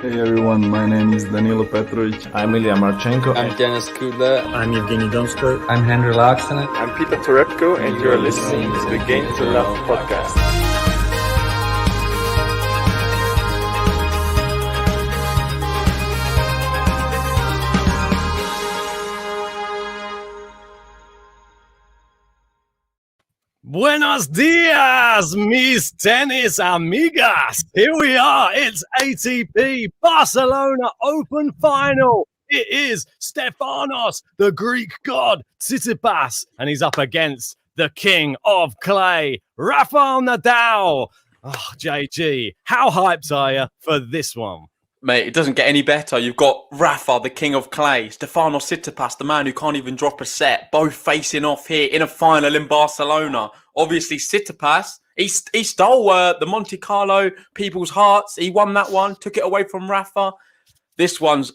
Hey everyone, my name is Danilo Petrovic. I'm Ilya Marchenko. I'm Denis Kudla. I'm Evgeny Donskoy. I'm Henry Laaksonen. I'm Peter Torebko, and you're listening to the Game to Love podcast. Buenos dias, mis tennis amigas. Here we are. It's ATP Barcelona Open final. It is Stefanos, the Greek god, Tsitsipas, and he's up against the king of clay, Rafael NADAL. Oh, JG, how hyped are you for this one? Mate, it doesn't get any better. You've got Rafa, the king of clay, Stefanos TSITSIPAS, the man who can't even drop a set, both facing off here in a final in Barcelona. Obviously, Tsitsipas, he stole the Monte Carlo people's hearts. He won that one, took it away from Rafa. This one's,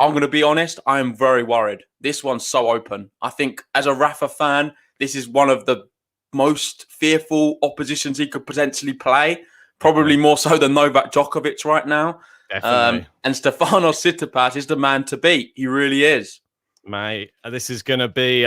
I'm going to be honest, I am very worried. This one's so open. I think as a Rafa fan, this is one of the most fearful oppositions he could potentially play. Probably more so than Novak Djokovic right now. Definitely. And Stefanos TSITSIPAS is the man to beat. He really is. Mate, this is going to be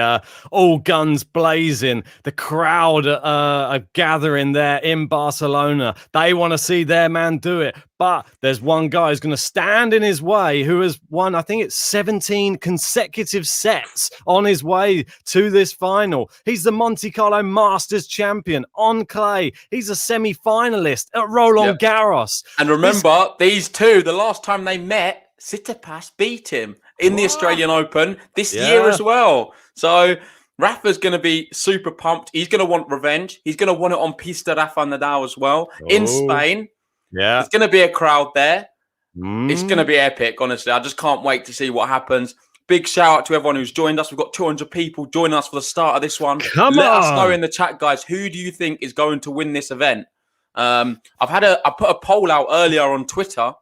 all guns blazing. The crowd are gathering there in Barcelona. They want to see their man do it. But there's one guy who's going to stand in his way who has won, I think it's 17 consecutive sets on his way to this final. He's the Monte Carlo Masters champion on clay. He's a semi-finalist at Roland Garros. And remember, these two, the last time they met, Tsitsipas beat him in the Australian Open this year as well. So Rafa's going to be super pumped. He's going to want revenge. He's going to want it on Pista Rafa Nadal as well in Spain. Yeah, it's going to be a crowd there. It's going to be epic, honestly. I just can't wait to see what happens. Big shout out to everyone who's joined us. We've got 200 people joining us for the start of this one. Let us know in the chat, guys. Who do you think is going to win this event? I put a poll out earlier on Twitter.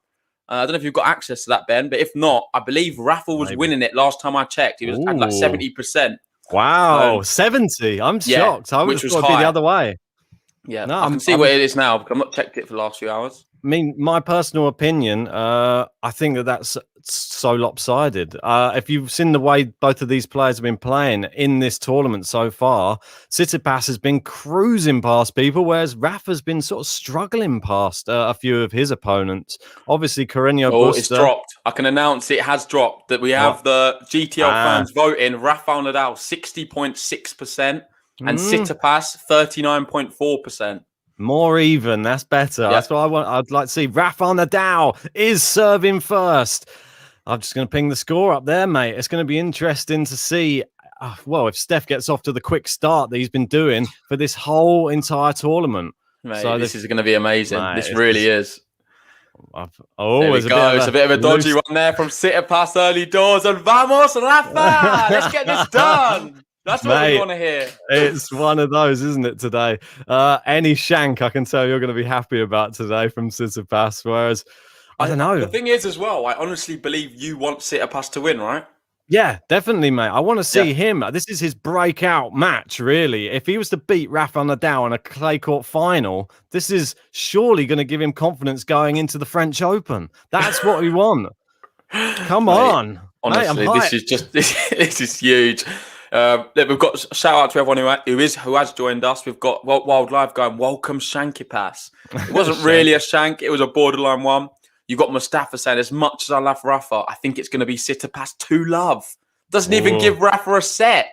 I don't know if you've got access to that, Ben, but if not, I believe Rafa was winning it last time I checked. He was at like 70%. Wow, 70. I'm shocked. I would have thought it'd be the other way. Yeah, no, I can see where it is now because I've not checked it for the last few hours. I mean, my personal opinion, I think that's so lopsided. If you've seen the way both of these players have been playing in this tournament so far, Tsitsipas has been cruising past people, whereas Rafa's been sort of struggling past a few of his opponents. Obviously, Carreño Busta. It's dropped. I can announce it has dropped. That we have the GTL fans voting. Rafael Nadal 60.6% and Tsitsipas 39.4%. More even. That's better. Yeah. That's what I want. I'd like to see. Rafael Nadal is serving first. I'm just going to ping the score up there, mate. It's going to be interesting to see. Well, if Steph gets off to the quick start that he's been doing for this whole entire tournament. Mate, so this is going to be amazing. Mate, this really is. There we go. It's a bit of a dodgy one there from Tsitsipas early doors. And vamos, Rafa! Let's get this done. That's what we want to hear. It's one of those, isn't it, today? Any shank, I can tell you're going to be happy about today from Tsitsipas, whereas, I don't know. The thing is as well, I honestly believe you want Tsitsipas to win, right? Yeah, definitely, mate. I want to see him. This is his breakout match, really. If he was to beat Rafael Nadal in a clay court final, this is surely going to give him confidence going into the French Open. That's what we want. Come on. Honestly, mate, this is huge. We've got a shout out to everyone who has joined us. We've got Wild Live going, welcome Shankipas. It wasn't really a shank, it was a borderline one. You got Mustafa saying, as much as I love Rafa, I think it's going to be Tsitsipas 2-love. Doesn't even give Rafa a set.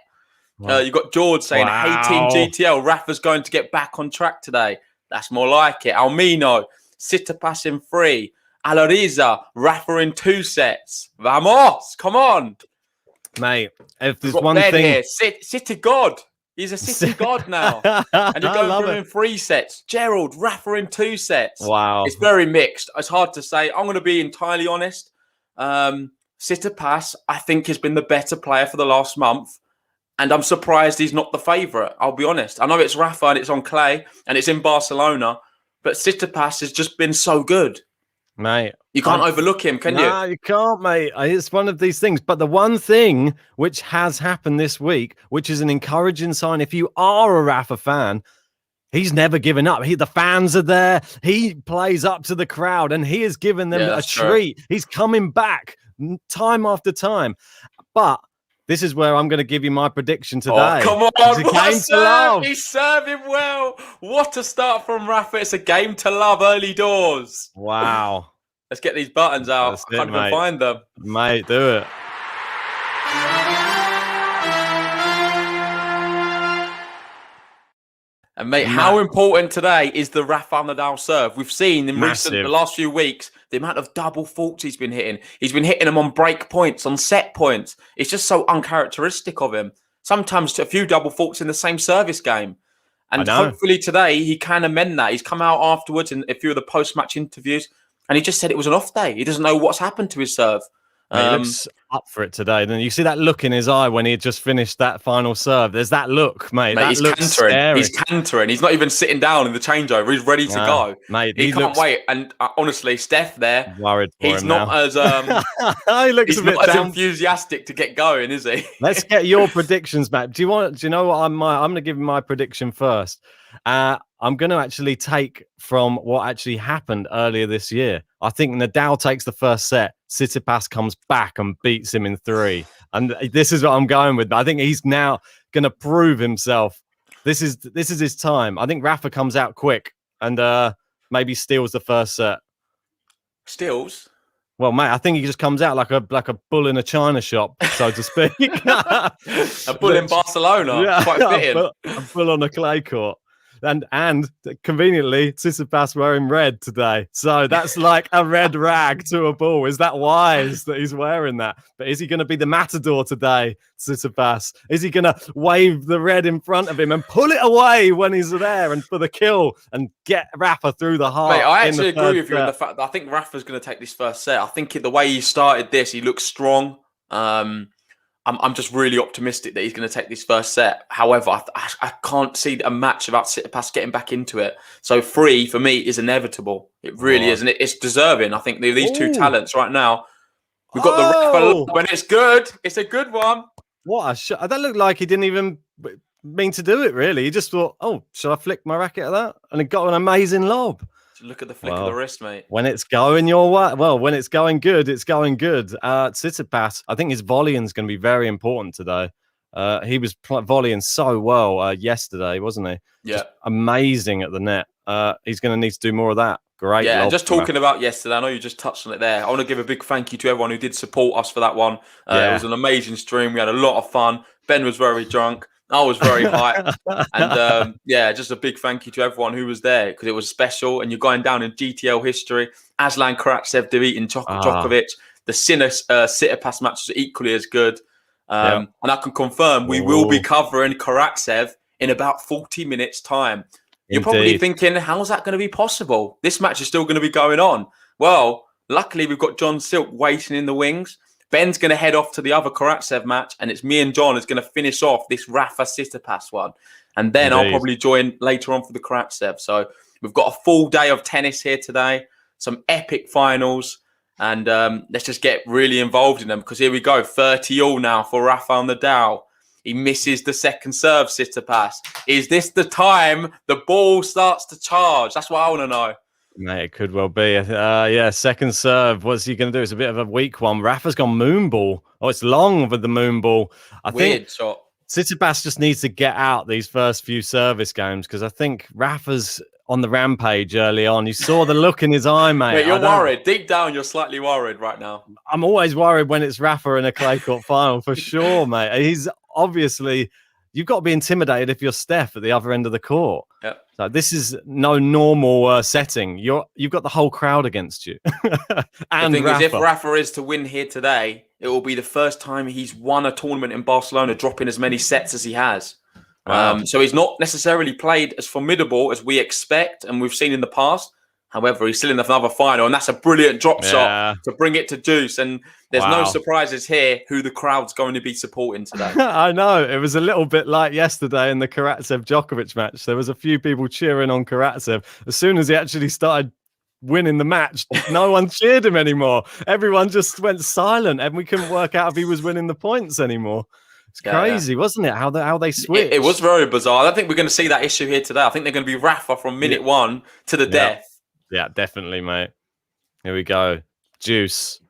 You got George saying, hey Team GTL, Rafa's going to get back on track today. That's more like it. Almino, Tsitsipas in 3. Alariza, Rafa in 2 sets. Vamos, come on. Mate, if there's one thing here, City God, he's a City God now, and you're going through in 3 sets. Gerald, Rafa in 2 sets. Wow, it's very mixed. It's hard to say. I'm going to be entirely honest. Tsitsipas, I think, has been the better player for the last month, and I'm surprised he's not the favourite. I'll be honest. I know it's Rafa and it's on clay and it's in Barcelona, but Tsitsipas has just been so good. Mate, you can't overlook him, can you? No, you can't, mate. It's one of these things. But the one thing which has happened this week, which is an encouraging sign, if you are a Rafa fan, he's never given up. The fans are there. He plays up to the crowd, and he has given them a treat. He's coming back time after time. But this is where I'm going to give you my prediction today. Oh, come on. What a serve. He's serving well. What a start from Rafa. It's a game to love early doors. Wow. Let's get these buttons out. I can't even find them. Mate, do it. And mate, how important today is the Rafael NADAL serve? We've seen in the last few weeks the amount of double faults he's been hitting. He's been hitting them on break points, on set points. It's just so uncharacteristic of him. Sometimes a few double faults in the same service game. And hopefully today he can amend that. He's come out afterwards in a few of the post-match interviews and he just said it was an off day. He doesn't know what's happened to his serve. He looks up for it today. Then you see that look in his eye when he had just finished that final serve. There's that look, mate. That he's looks cantering. scary. He's cantering. He's not even sitting down in the changeover. He's ready to go. Mate, he can't wait. And honestly, Steph there, worried for he's him not now. as he looks he's a bit not as down. enthusiastic to get going, is he? Let's get your predictions, Matt. Do you know what? I'm going to give you my prediction first. I'm going to actually take from what actually happened earlier this year. I think Nadal takes the first set. Tsitsipas comes back and beats him in 3. And this is what I'm going with. I think he's now going to prove himself. This is his time. I think Rafa comes out quick and maybe steals the first set. Steals? Well, mate, I think he just comes out like a bull in a china shop, so to speak. A bull in Barcelona. Yeah, quite fitting. A bull on a clay court. And conveniently, Tsitsipas wearing red today. So that's like a red rag to a bull. Is that wise that he's wearing that? But is he going to be the matador today, Tsitsipas? Is he going to wave the red in front of him and pull it away when he's there and for the kill and get Rafa through the heart? Mate, I actually agree with you in the fact that I think Rafa's going to take this first set. I think the way he started this, he looks strong. I'm just really optimistic that he's going to take this first set. However, I can't see a match without Tsitsipas getting back into it. So 3 for me is inevitable. It really is, and it's deserving. I think these two talents right now. We've got the Rafa, when it's good. It's a good one. What a shot! That looked like he didn't even mean to do it. Really, he just thought, "Oh, should I flick my racket at that?" And it got an amazing lob. Look at the flick of the wrist, mate. When it's going your way, when it's going good, it's going good. Tsitsipas, I think his volleying is going to be very important today. He was volleying so well yesterday, wasn't he? Yeah. Just amazing at the net. He's going to need to do more of that. Great. Yeah, and just talking about yesterday, I know you just touched on it there. I want to give a big thank you to everyone who did support us for that one. It was an amazing stream. We had a lot of fun. Ben was very drunk. I was very hyped. And just a big thank you to everyone who was there because it was special. And you're going down in GTL history. Aslan Karatsev defeating Djokovic. The Tsitsipas match was equally as good. And I can confirm we will be covering Karatsev in about 40 minutes' time. You're probably thinking, how's that going to be possible? This match is still going to be going on. Well, luckily, we've got John Silk waiting in the wings. Ben's going to head off to the other Karatsev match, and it's me and John is going to finish off this Rafa Tsitsipas one. And then I'll probably join later on for the Karatsev. So we've got a full day of tennis here today, some epic finals, and let's just get really involved in them because here we go, 30-all now for Rafael NADAL. He misses the second serve, Tsitsipas. Is this the time the ball starts to charge? That's what I want to know. Mate, it could well be. Second serve. What's he going to do? It's a bit of a weak one. Rafa's gone moon ball. Oh, it's long with the moon ball. I think shot. Tsitsipas just needs to get out these first few service games because I think Rafa's on the rampage early on. You saw the look in his eye, mate. Mate, you're worried. Deep down, you're slightly worried right now. I'm always worried when it's Rafa in a clay court final, for sure, mate. He's obviously... You've got to be intimidated if you're Steph at the other end of the court. Yep. So this is no normal setting. You've got the whole crowd against you. And the thing Rafa. is, if Rafa is to win here today, it will be the first time he's won a tournament in Barcelona, dropping as many sets as he has. Wow. So he's not necessarily played as formidable as we expect and we've seen in the past. However, he's still in another final, and that's a brilliant drop shot to bring it to deuce. And there's no surprises here who the crowd's going to be supporting today. I know. It was a little bit like yesterday in the Karatsev-Djokovic match. There was a few people cheering on Karatsev. As soon as he actually started winning the match, no one cheered him anymore. Everyone just went silent, and we couldn't work out if he was winning the points anymore. It's crazy, wasn't it? How they switched. It was very bizarre. I don't think we're going to see that issue here today. I think they're going to be Rafa from minute one to the death. Yeah, definitely, mate. Here we go. Juice.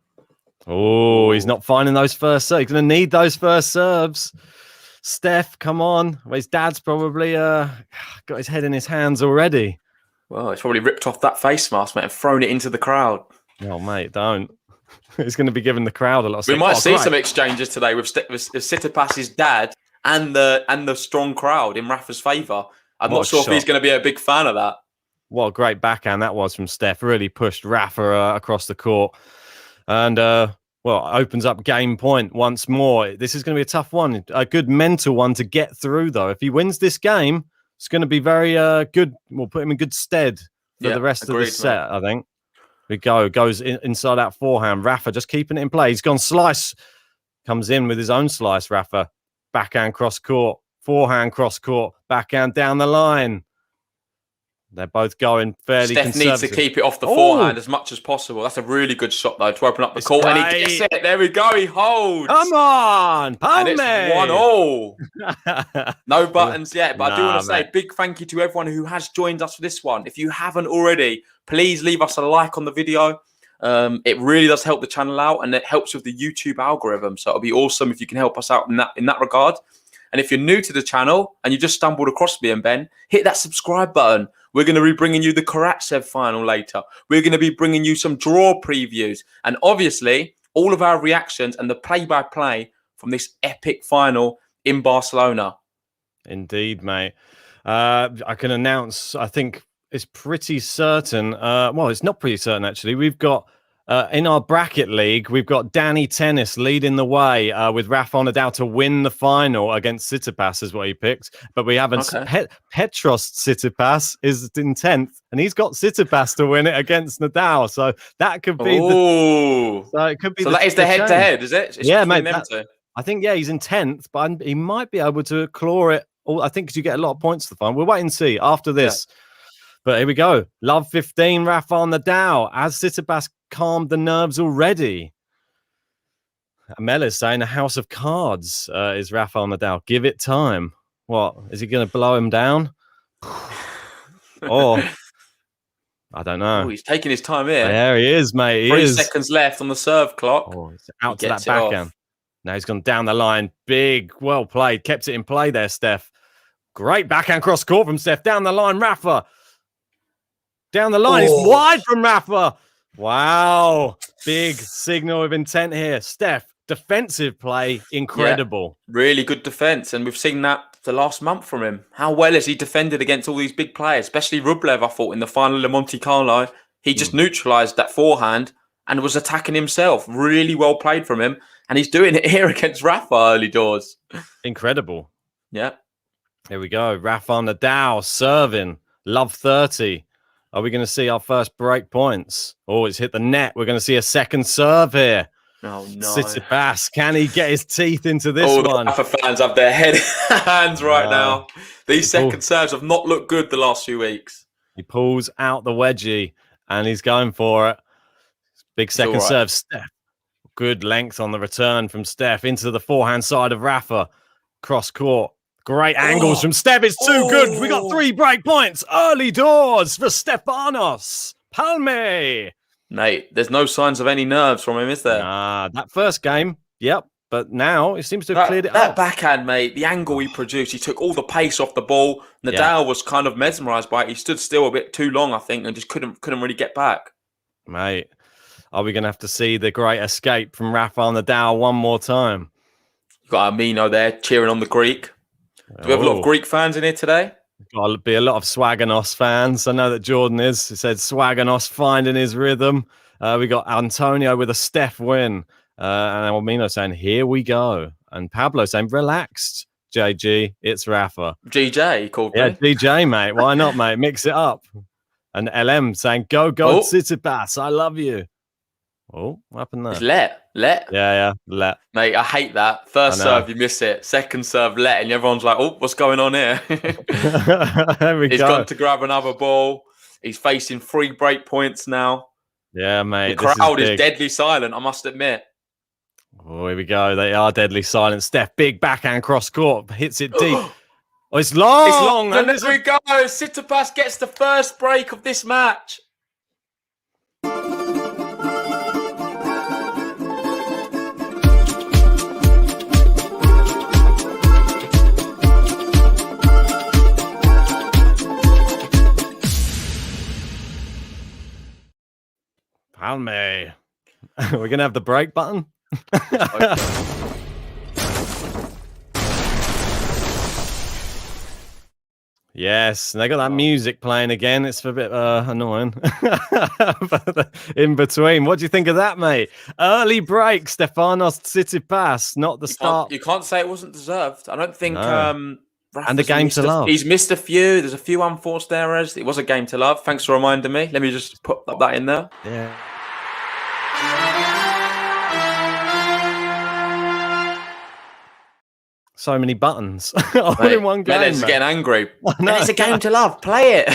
Oh, he's not finding those first serves. He's going to need those first serves. Steph, come on. Well, his dad's probably got his head in his hands already. Well, he's probably ripped off that face mask, mate, and thrown it into the crowd. Oh, mate, don't. He's going to be giving the crowd a lot of We might see some exchanges today with Tsitsipas's dad and the strong crowd in Rafa's favour. I'm not sure if he's going to be a big fan of that. What a great backhand that was from Steph. Really pushed Rafa across the court. And, opens up game point once more. This is going to be a tough one. A good mental one to get through, though. If he wins this game, it's going to be very good. We'll put him in good stead for the rest of the set, I think. We go. Goes inside that forehand. Rafa just keeping it in play. He's gone slice. Comes in with his own slice, Rafa. Backhand cross court. Forehand cross court. Backhand down the line. They're both going fairly Steph needs to keep it off the forehand as much as possible. That's a really good shot, though, to open up the court. Great. And he gets it. There we go. He holds. Come on. And it's 1-1. No buttons yet, but I do want to say a big thank you to everyone who has joined us for this one. If you haven't already, please leave us a like on the video. It really does help the channel out, and it helps with the YouTube algorithm. So it'll be awesome if you can help us out in that regard. And if you're new to the channel and you just stumbled across me and Ben, hit that subscribe button. We're going to be bringing you the Karatsev final later. We're going to be bringing you some draw previews. And obviously, all of our reactions and the play-by-play from this epic final in Barcelona. Indeed, mate. I can announce, I think it's pretty certain. Well, it's not pretty certain, actually. We've got, in our bracket league, we've got Danny Tennis leading the way with Rafael NADAL to win the final against Tsitsipas is what he picked. But we haven't. Petros Tsitsipas is in 10th, and he's got Tsitsipas to win it against NADAL. So that could be that is the head-to-head, is it? It's mate. I think, he's in 10th, but he might be able to claw it. I think because you get a lot of points to the final. We'll wait and see after this. Yeah. But here we go. Love 15, Rafael NADAL. As Tsitsipas calmed the nerves already. Amela's saying a house of cards is Rafael NADAL. Give it time. What? Is he going to blow him down? Or, I don't know. Oh, he's taking his time here. There he is, mate. 3 seconds left on the serve clock. Oh, it's out to that backhand. Now he's gone down the line. Big, well played. Kept it in play there, Steph. Great backhand cross court from Steph. Down the line, Rafa. Down the line. It's wide from Rafa. Wow. Big signal of intent here. Steph, defensive play, incredible. Yeah, really good defense. And we've seen that the last month from him. How well has he defended against all these big players, especially Rublev, I thought, in the final of Monte Carlo. He just neutralized that forehand and was attacking himself. Really well played from him. And he's doing it here against Rafa early doors. Incredible. Yeah. Here we go. Rafael NADAL serving. Love 30. Are we going to see our first break points? Oh, it's hit the net. We're going to see a second serve here. Oh, no. Tsitsipas, can he get his teeth into this one? Rafa fans have their hands right now. These second serves have not looked good the last few weeks. He pulls out the wedgie and he's going for it. Big second serve. Steph. Good length on the return from Steph into the forehand side of Rafa. Cross court. Great angles from Steph. It's too good. We got 3 break points. Early doors for Stefanos Palme. Nate, there's no signs of any nerves from him, is there? Nah, that first game, yep. But now it seems to have cleared it up. That backhand, mate, the angle he produced, he took all the pace off the ball. NADAL was kind of mesmerised by it. He stood still a bit too long, I think, and just couldn't really get back. Mate, are we going to have to see the great escape from Rafael NADAL one more time? You've got Amino there cheering on the Greek. Do we have a lot of Greek fans in here today? Got to be a lot of Swaganos fans. I know that Jordan is. He said Swaganos finding his rhythm. We got Antonio with a Steph win. And Almino saying, here we go. And Pablo saying, relaxed, JG, it's Rafa. GJ, he called me. Yeah, DJ, mate. Why not, mate? Mix it up. And LM saying, go, Tsitsipas, I love you. Oh, what happened there? It's let. Yeah, let. Mate, I hate that. First serve, you miss it. Second serve, let. And everyone's like, oh, what's going on here? He's gone to grab another ball. He's facing 3 break points now. Yeah, mate. The crowd is deadly silent, I must admit. Oh, here we go. They are deadly silent. Steph, big backhand cross court, hits it deep. Oh, it's long. It's long, and there we go. Tsitsipas gets the first break of this match. Palme. We're going to have the break button. Yes, and they got that music playing again. It's a bit annoying. But in between, what do you think of that, mate? Early break, Stefanos Tsitsipas, not the start. You can't say it wasn't deserved. I don't think. No. And the game to love. He's missed a few. There's a few unforced errors. It was a game to love. Thanks for reminding me. Let me just put that in there. Yeah. So many buttons all in one game. Menez is getting angry. And it's a game to love. Play it.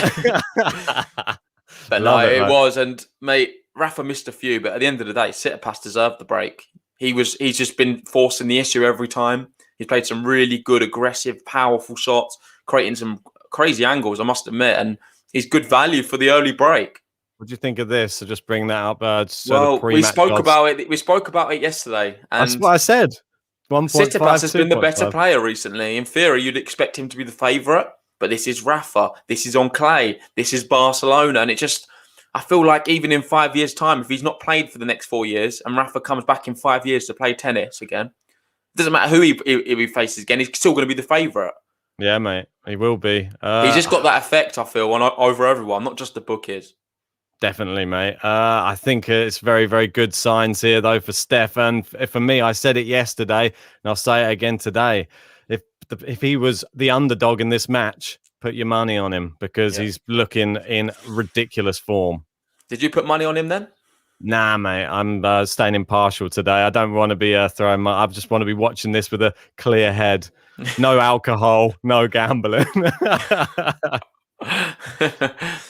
But no, it was. And mate, Rafa missed a few. But at the end of the day, Tsitsipas deserved the break. He's just been forcing the issue every time. He's played some really good, aggressive, powerful shots, creating some crazy angles, I must admit. And he's good value for the early break. What do you think of this? So just bring that up. We spoke about it. We spoke about it yesterday. And that's what I said. Tsitsipas has been the better player recently. In theory, you'd expect him to be the favourite, but this is Rafa. This is on clay. This is Barcelona. And I feel like even in 5 years' time, if he's not played for the next 4 years and Rafa comes back in 5 years to play tennis again, it doesn't matter who he faces again, he's still going to be the favourite. Yeah, mate. He will be. He's just got that effect, I feel, over everyone, not just the bookies. Definitely, mate. I think it's very, very good signs here, though, for Steph. And for me, I said it yesterday, and I'll say it again today. If he was the underdog in this match, put your money on him because he's looking in ridiculous form. Did you put money on him then? Nah, mate. I'm staying impartial today. I don't want to be throwing my... I just want to be watching this with a clear head. No alcohol, no gambling.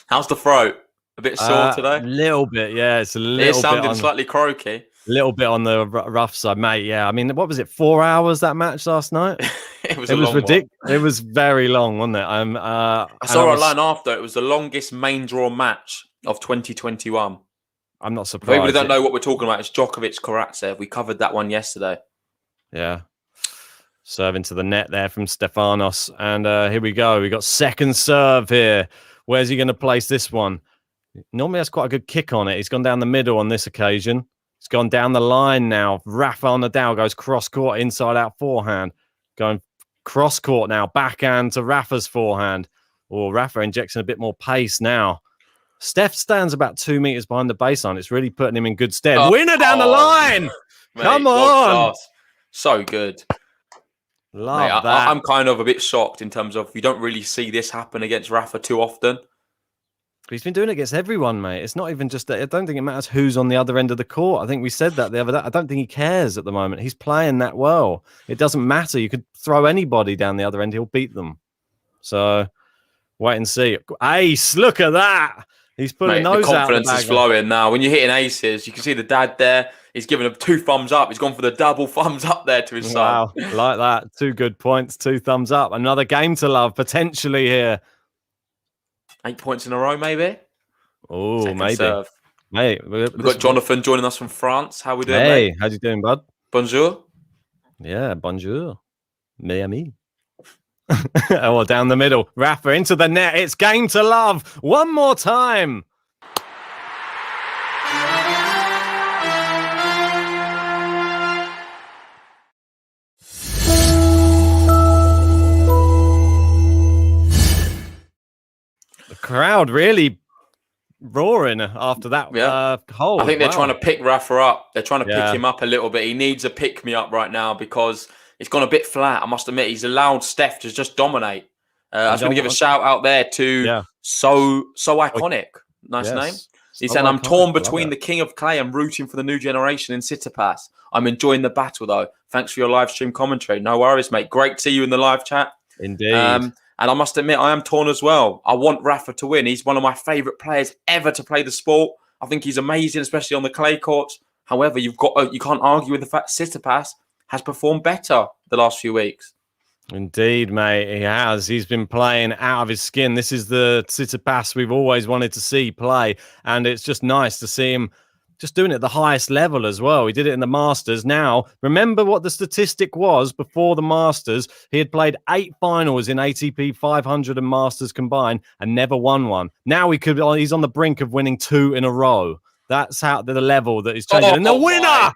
How's the throat? A bit sore today? A little bit, yeah. It's a little bit. It sounded slightly croaky. A little bit on the rough side, mate. Yeah, I mean, what was it? 4 hours that match last night? It was ridiculous. It was very long, wasn't it? I saw online after it was the longest main draw match of 2021. I'm not surprised. For people who don't know what we're talking about, it's Djokovic Karatsev. We covered that one yesterday. Yeah. Serving to the net there from Stefanos. And here we go. We got second serve here. Where's he going to place this one? Normally has quite a good kick on it. He's gone down the middle on this occasion. He's gone down the line now. Rafael NADAL goes cross-court, inside-out forehand. Going cross-court now. Backhand to Rafa's forehand. Or Rafa injecting a bit more pace now. Steph stands about 2 meters behind the baseline. It's really putting him in good stead. Winner down the line! Mate, come on! So good. Love that. I'm kind of a bit shocked in terms of you don't really see this happen against Rafa too often. He's been doing it against everyone, mate. It's not even just that. I don't think it matters who's on the other end of the court. I think we said that the other day. I don't think he cares at the moment. He's playing that well. It doesn't matter. You could throw anybody down the other end. He'll beat them. So wait and see. Ace, look at that. He's putting those out. The confidence is flowing now. When you're hitting aces, you can see the dad there. He's giving him 2 thumbs up. He's gone for the double thumbs up there to his son. Wow, like that. 2 good points, 2 thumbs up. Another game to love potentially here. 8 points in a row, maybe. Oh, maybe. Serve. Mate, we've got Jonathan joining us from France. How we doing, hey, mate? How you doing, bud? Bonjour. Yeah, bonjour. Me ami. Oh, down the middle. Rafa into the net. It's game to love. One more time. Crowd really roaring after that hole. I think they're trying to pick Rafa up. They're trying to pick him up a little bit. He needs a pick-me-up right now because it's gone a bit flat. I must admit, he's allowed Steph to just dominate. I was going to give a shout out there to So Iconic. Nice name. He said, I'm torn between the king of clay and rooting for the new generation in Tsitsipas. I'm enjoying the battle, though. Thanks for your live stream commentary. No worries, mate. Great to see you in the live chat. Indeed. And I must admit, I am torn as well. I want Rafa to win. He's one of my favourite players ever to play the sport. I think he's amazing, especially on the clay courts. However, you can't argue with the fact Tsitsipas has performed better the last few weeks. Indeed, mate, he has. He's been playing out of his skin. This is the Tsitsipas we've always wanted to see play, and it's just nice to see him just doing it at the highest level as well. He did it in the Masters. Now, remember what the statistic was before the Masters. He had played 8 finals in ATP 500 and Masters combined and never won one. Now he's on the brink of winning 2 in a row. That's how the level that he's changing. And the winner!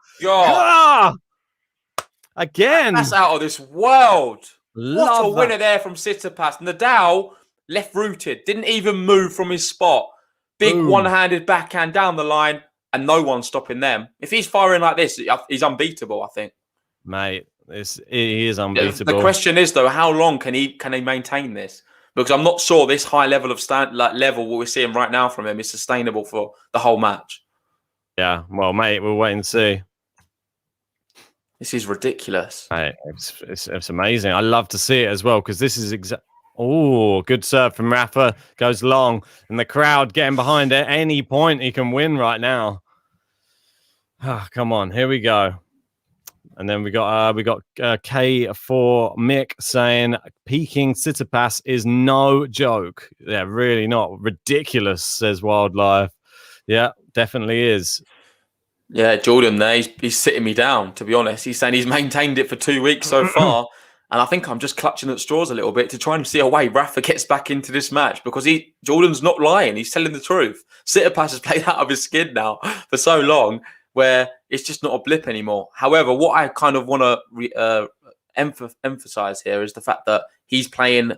Again! That's out of this world. Love what a winner there from Tsitsipas. Nadal, left-rooted, didn't even move from his spot. Big one-handed backhand down the line, and no one's stopping them. If he's firing like this, he's unbeatable, I think. Mate, he is unbeatable. The question is, though, how long can he maintain this? Because I'm not sure this high level of level what we're seeing right now from him is sustainable for the whole match. Yeah, well, mate, we'll wait and see. This is ridiculous. Mate, it's amazing. I love to see it as well because this is Oh, good serve from Rafa. Goes long, and the crowd getting behind it. Any point he can win right now. Oh, come on, here we go. And then we got K for Mick saying peaking Tsitsipas is no joke. Yeah, really not. Ridiculous, says Wildlife. Yeah, definitely is. Yeah, Jordan there, he's sitting me down, to be honest. He's saying he's maintained it for 2 weeks so far. And I think I'm just clutching at straws a little bit to try and see a way Rafa gets back into this match because Jordan's not lying. He's telling the truth. Tsitsipas has played out of his skin now for so long where it's just not a blip anymore. However, what I kind of want to emphasize here is the fact that he's playing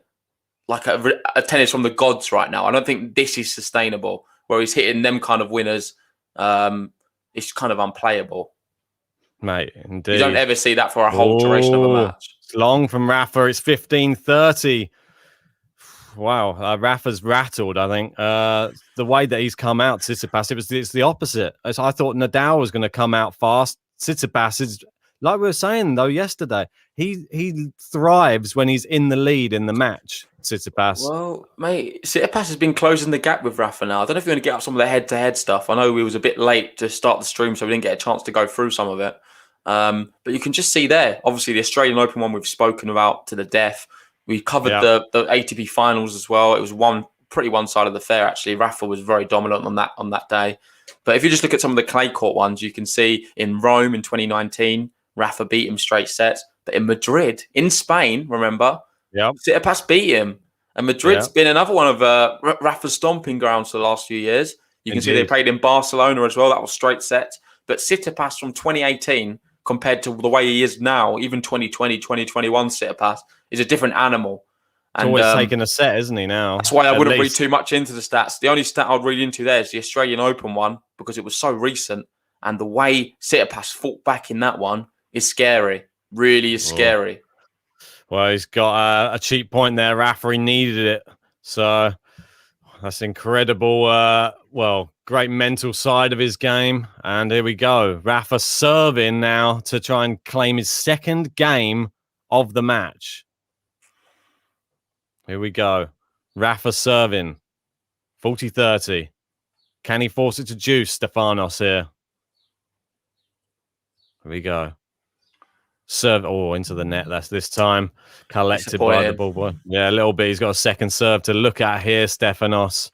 like a tennis from the gods right now. I don't think this is sustainable where he's hitting them kind of winners. It's kind of unplayable. Mate, indeed. You don't ever see that for a whole duration of a match. It's long from Rafa. It's 15:30. Wow, Rafa's rattled, I think. The way that he's come out, Tsitsipas, it's the opposite. I thought Nadal was going to come out fast. Tsitsipas is, like we were saying, though, yesterday, he thrives when he's in the lead in the match, Tsitsipas. Well, mate, Tsitsipas has been closing the gap with Rafa now. I don't know if you're going to get up some of the head-to-head stuff. I know we was a bit late to start the stream, so we didn't get a chance to go through some of it. But you can just see there, obviously, the Australian Open one we've spoken about to the death. We covered the ATP finals as well. It was pretty one-sided affair, actually. Rafa was very dominant on that day. But if you just look at some of the clay court ones, you can see in Rome in 2019, Rafa beat him straight sets. But in Madrid, in Spain, remember, Tsitsipas beat him. And Madrid's been another one of Rafa's stomping grounds for the last few years. You can see they played in Barcelona as well. That was straight sets. But Tsitsipas from 2018 compared to the way he is now, even 2020, 2021 Tsitsipas, is a different animal. He's always taking a set, isn't he, now? That's why I wouldn't read too much into the stats. The only stat I'd read into there is the Australian Open one because it was so recent. And the way Tsitsipas fought back in that one is scary. Really is scary. Well, he's got a cheap point there. Rafa, he needed it. So that's incredible. Great mental side of his game. And here we go. Rafa serving now to try and claim his second game of the match. Here we go. Rafa serving. 40-30. Can he force it to juice, Stefanos here? Here we go. Serve into the net. That's this time collected by the ball boy. Yeah, a little bit. He's got a second serve to look at here, Stefanos.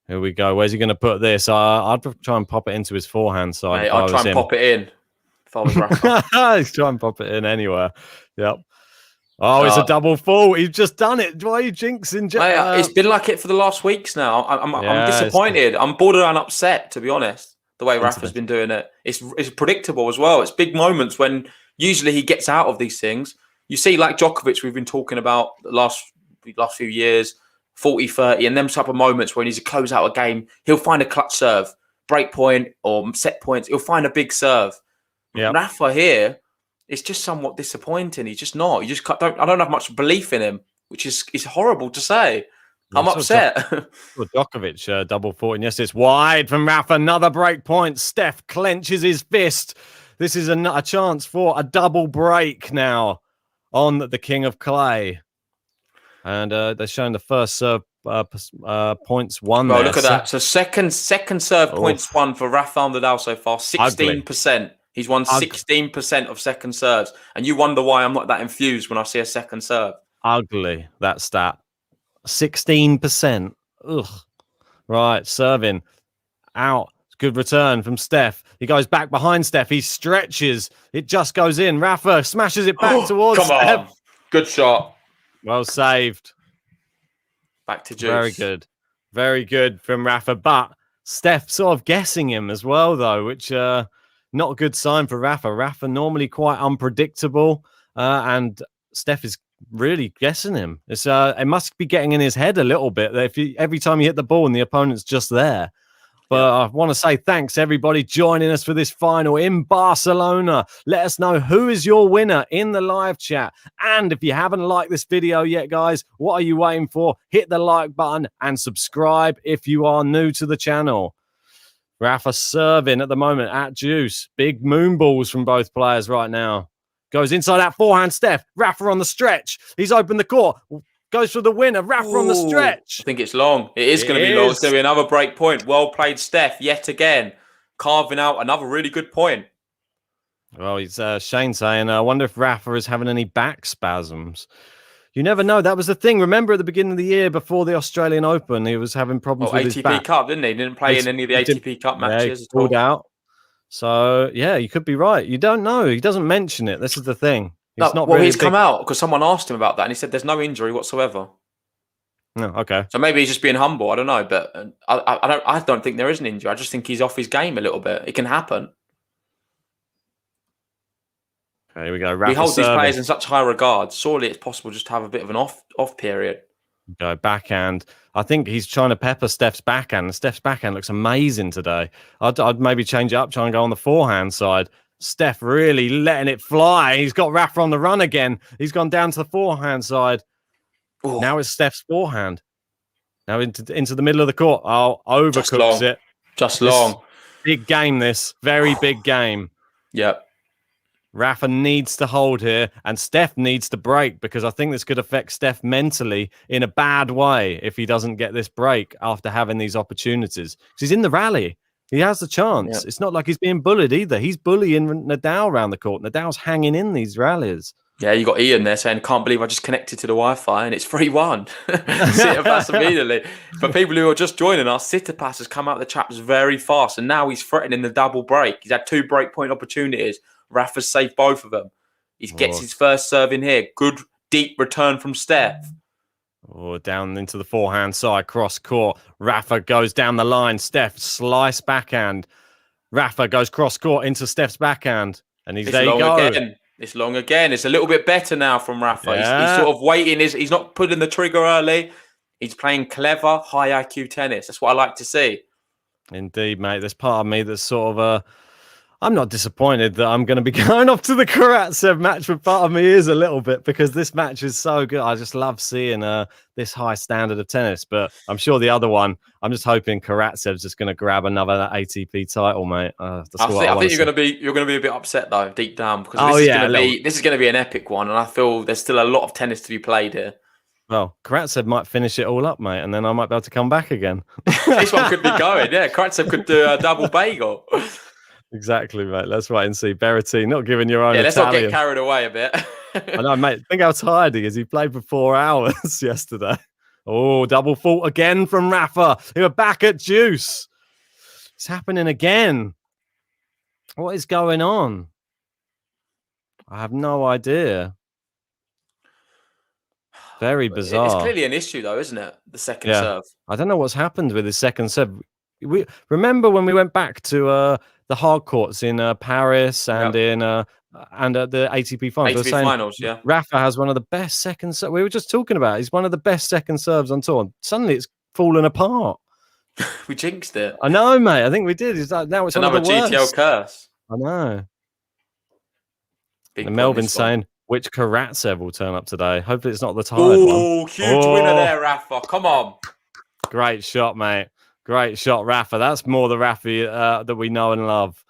Here we go. Where's he going to put this? I'd try and pop it into his forehand side. Mate, I'd try and pop it in if I was Rafa. He's trying to pop it in anywhere. Yep. Oh, it's a double fault. He's just done it. Why are you jinxing? Mate, it's been like it for the last weeks now. I'm disappointed. I'm borderline upset, to be honest, the way Rafa's been doing it. It's predictable as well. It's big moments when usually he gets out of these things. You see, like Djokovic, we've been talking about the last few years, 40-30, and them type of moments when he's to close out a game, he'll find a clutch serve, break point or set points. He'll find a big serve. Yep. Rafa here, it's just somewhat disappointing. He's just not. I don't have much belief in him, which is horrible to say. I'm upset. Djokovic double fault, and yes, it's wide from Rafa. Another break point. Steph clenches his fist. This is a chance for a double break now on the King of Clay. And they're showing the first serve points won. Well, there. look at that. So second serve points won for Rafael NADAL so far, 16%. He's won 16% of second serves. And you wonder why I'm not that infused when I see a second serve. Ugly, that stat. 16%. Ugh. Right, serving. Out. Good return from Steph. He goes back behind Steph. He stretches. It just goes in. Rafa smashes it back towards Come Steph. on. Good shot. Well saved. Back to Juice. Very good. Very good from Rafa. But Steph sort of guessing him as well, though, which not a good sign for Rafa. Rafa normally quite unpredictable. And Steph is really guessing him. It's it must be getting in his head a little bit. If every time you hit the ball and the opponent's just there. But I want to say thanks, everybody, joining us for this final in Barcelona. Let us know who is your winner in the live chat. And if you haven't liked this video yet, guys, what are you waiting for? Hit the like button and subscribe if you are new to the channel. Rafa serving at the moment at Juice. Big moon balls from both players right now. Goes inside that forehand, Steph. Rafa on the stretch. He's opened the court. Goes for the winner. Rafa on the stretch. I think it's long. It is going to be long. It's going to be another break point. Well played, Steph, yet again. Carving out another really good point. Well, it's Shane saying, I wonder if Rafa is having any back spasms. You never know. That was the thing. Remember at the beginning of the year before the Australian Open, he was having problems with his back. ATP Cup, didn't he? He didn't play in any of the ATP Cup matches. He pulled out. So, yeah, you could be right. You don't know. He doesn't mention it. This is the thing. He's come out because someone asked him about that, and he said there's no injury whatsoever. No, okay. So maybe he's just being humble. I don't know, but I don't think there is an injury. I just think he's off his game a little bit. It can happen. Okay, here we go. We hold these players in such high regard. Surely it's possible just to have a bit of an off period. Go backhand. I think he's trying to pepper Steph's backhand. Steph's backhand looks amazing today. I'd maybe change it up, try and go on the forehand side. Steph really letting it fly. He's got Rafa on the run again. He's gone down to the forehand side. Ooh. Now it's Steph's forehand. Now into the middle of the court. Oh, overcooks it. Just long. Big game, this. Very big game. Yep. Rafa needs to hold here, and Steph needs to break, because I think this could affect Steph mentally in a bad way if he doesn't get this break after having these opportunities. Because he's in the rally. He has the chance. Yep. It's not like he's being bullied either. He's bullying Nadal around the court. Nadal's hanging in these rallies. Yeah, you got Ian there saying, can't believe I just connected to the Wi-Fi and it's 3-1. Tsitsipas immediately. For people who are just joining us, Tsitsipas has come out of the traps very fast, and now he's threatening the double break. He's had 2 break point opportunities. Rafa's saved both of them. He gets his first serve in here. Good deep return from Steph. Oh, down into the forehand side, cross court. Rafa goes down the line. Steph slice backhand. Rafa goes cross court into Steph's backhand, and there you go. Again. It's long again. It's a little bit better now from Rafa. Yeah. He's sort of waiting. He's not putting the trigger early. He's playing clever, high IQ tennis. That's what I like to see. Indeed, mate. There's part of me that's sort of I'm not disappointed that I'm going to be going off to the Karatsev match, but part of me is a little bit, because this match is so good. I just love seeing this high standard of tennis. But I'm sure the other one, I'm just hoping Karatsev's just going to grab another ATP title, mate. I think you're going to be a bit upset though, deep down, because this is going to be an epic one, and I feel there's still a lot of tennis to be played here. Well, Karatsev might finish it all up, mate, and then I might be able to come back again. This one could be going. Yeah, Karatsev could do a double bagel. Exactly, mate. Let's wait and see. Berrettini, not giving your own. Yeah, let's not get carried away a bit. I know, mate. Think how tired he is. He played for 4 hours yesterday. Oh, double fault again from Rafa. They were back at Juice. It's happening again. What is going on? I have no idea. Very bizarre. It's clearly an issue, though, isn't it? The second serve. I don't know what's happened with his second serve. We remember when we went back to the hard courts in Paris and and at the ATP finals. ATP finals, yeah. Rafa has one of the best second serves. We were just talking about it. He's one of the best second serves on tour. Suddenly it's fallen apart. We jinxed it. I know, mate. I think we did. Now it's another GTL curse. I know. And Melvin's saying, which Karatsev will turn up today? Hopefully it's not the tired one. Oh, huge winner there, Rafa. Come on. Great shot, mate. Great shot, Rafa. That's more the Rafa that we know and love.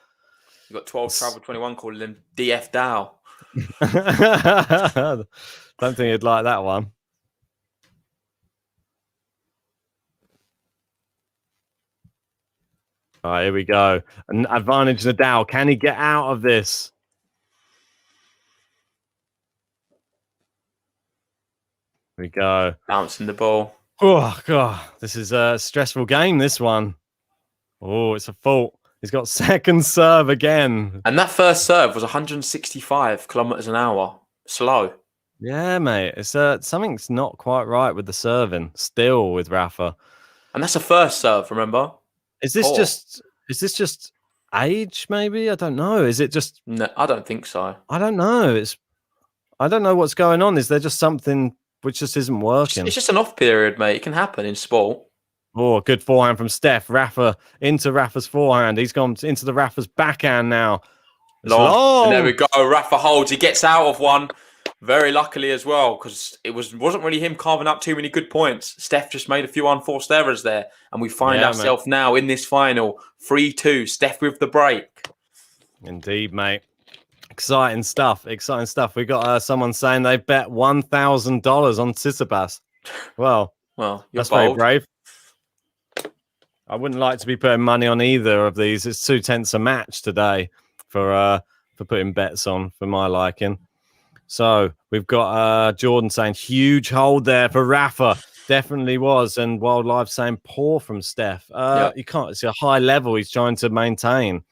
You've got 12 Travel 21 calling him DF Dow. Don't think he'd like that one. All right, here we go. An advantage Nadal. Can he get out of this? Here we go. Bouncing the ball. Oh, God. This is a stressful game, this one. Oh, it's a fault. He's got second serve again. And that first serve was 165 kilometers an hour. Slow. Yeah, mate. It's something's not quite right with the serving still with Rafa. And that's a first serve, remember? Is this just age, maybe? I don't know. Is it just No, I don't think so. I don't know. I don't know what's going on. Is there just something which just isn't working? It's just an off period, mate. It can happen in sport. Oh, good forehand from Steph. Rafa into Rafa's forehand. He's gone into the Rafa's backhand now. Long. And there we go. Rafa holds. He gets out of one. Very luckily as well, because it wasn't really him carving up too many good points. Steph just made a few unforced errors there. And we find ourselves now in this final. 3-2. Steph with the break. Indeed, mate. Exciting stuff. Exciting stuff. We got someone saying they bet $1,000 on Tsitsipas. Well, that's bold. Very brave. I wouldn't like to be putting money on either of these. It's 2/10 a match today for putting bets on for my liking. So we've got Jordan saying huge hold there for Rafa. Definitely was. And Wildlife saying poor from Steph. You can't. It's a high level he's trying to maintain.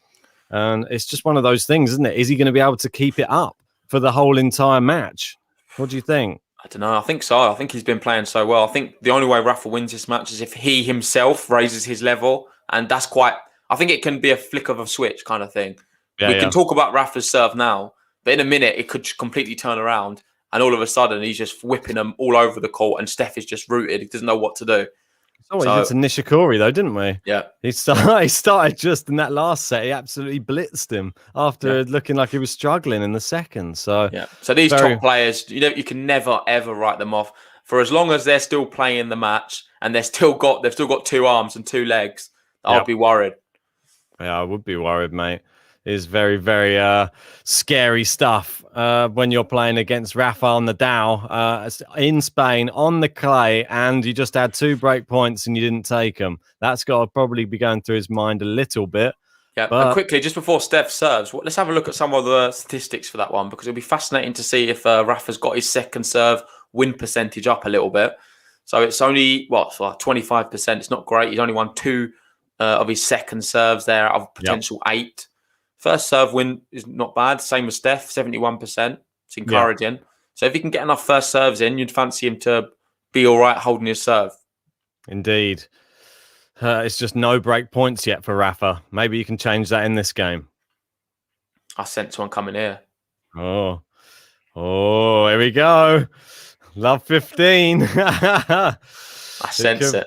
And it's just one of those things, isn't it? Is he going to be able to keep it up for the whole entire match? What do you think? I don't know. I think so. I think he's been playing so well. I think the only way Rafa wins this match is if he himself raises his level. And that's quite... I think it can be a flick of a switch kind of thing. We can talk about Rafa's serve now, but in a minute, it could completely turn around. And all of a sudden, he's just whipping them all over the court. And Steph is just rooted. He doesn't know what to do. Oh, we did to Nishikori, though, didn't we? Yeah. He started just in that last set. He absolutely blitzed him after looking like he was struggling in the second. So So these top players, you can never, ever write them off. For as long as they're still playing the match and they've still got 2 arms and 2 legs, I'll be worried. Yeah, I would be worried, mate. Is very, very scary stuff when you're playing against Rafael NADAL in Spain on the clay, and you just had 2 break points and you didn't take them. That's got to probably be going through his mind a little bit. Yeah, and quickly, just before Steph serves, let's have a look at some of the statistics for that one, because it'll be fascinating to see if Rafa's got his second serve win percentage up a little bit. So it's only, 25%. It's not great. He's only won 2 of his second serves there out of potential 8. First serve win is not bad. Same as Steph, 71%. It's encouraging. So if he can get enough first serves in, you'd fancy him to be all right holding his serve. Indeed. It's just no break points yet for Rafa. Maybe you can change that in this game. I sense one coming here. Oh, here we go. Love 15. I sense it.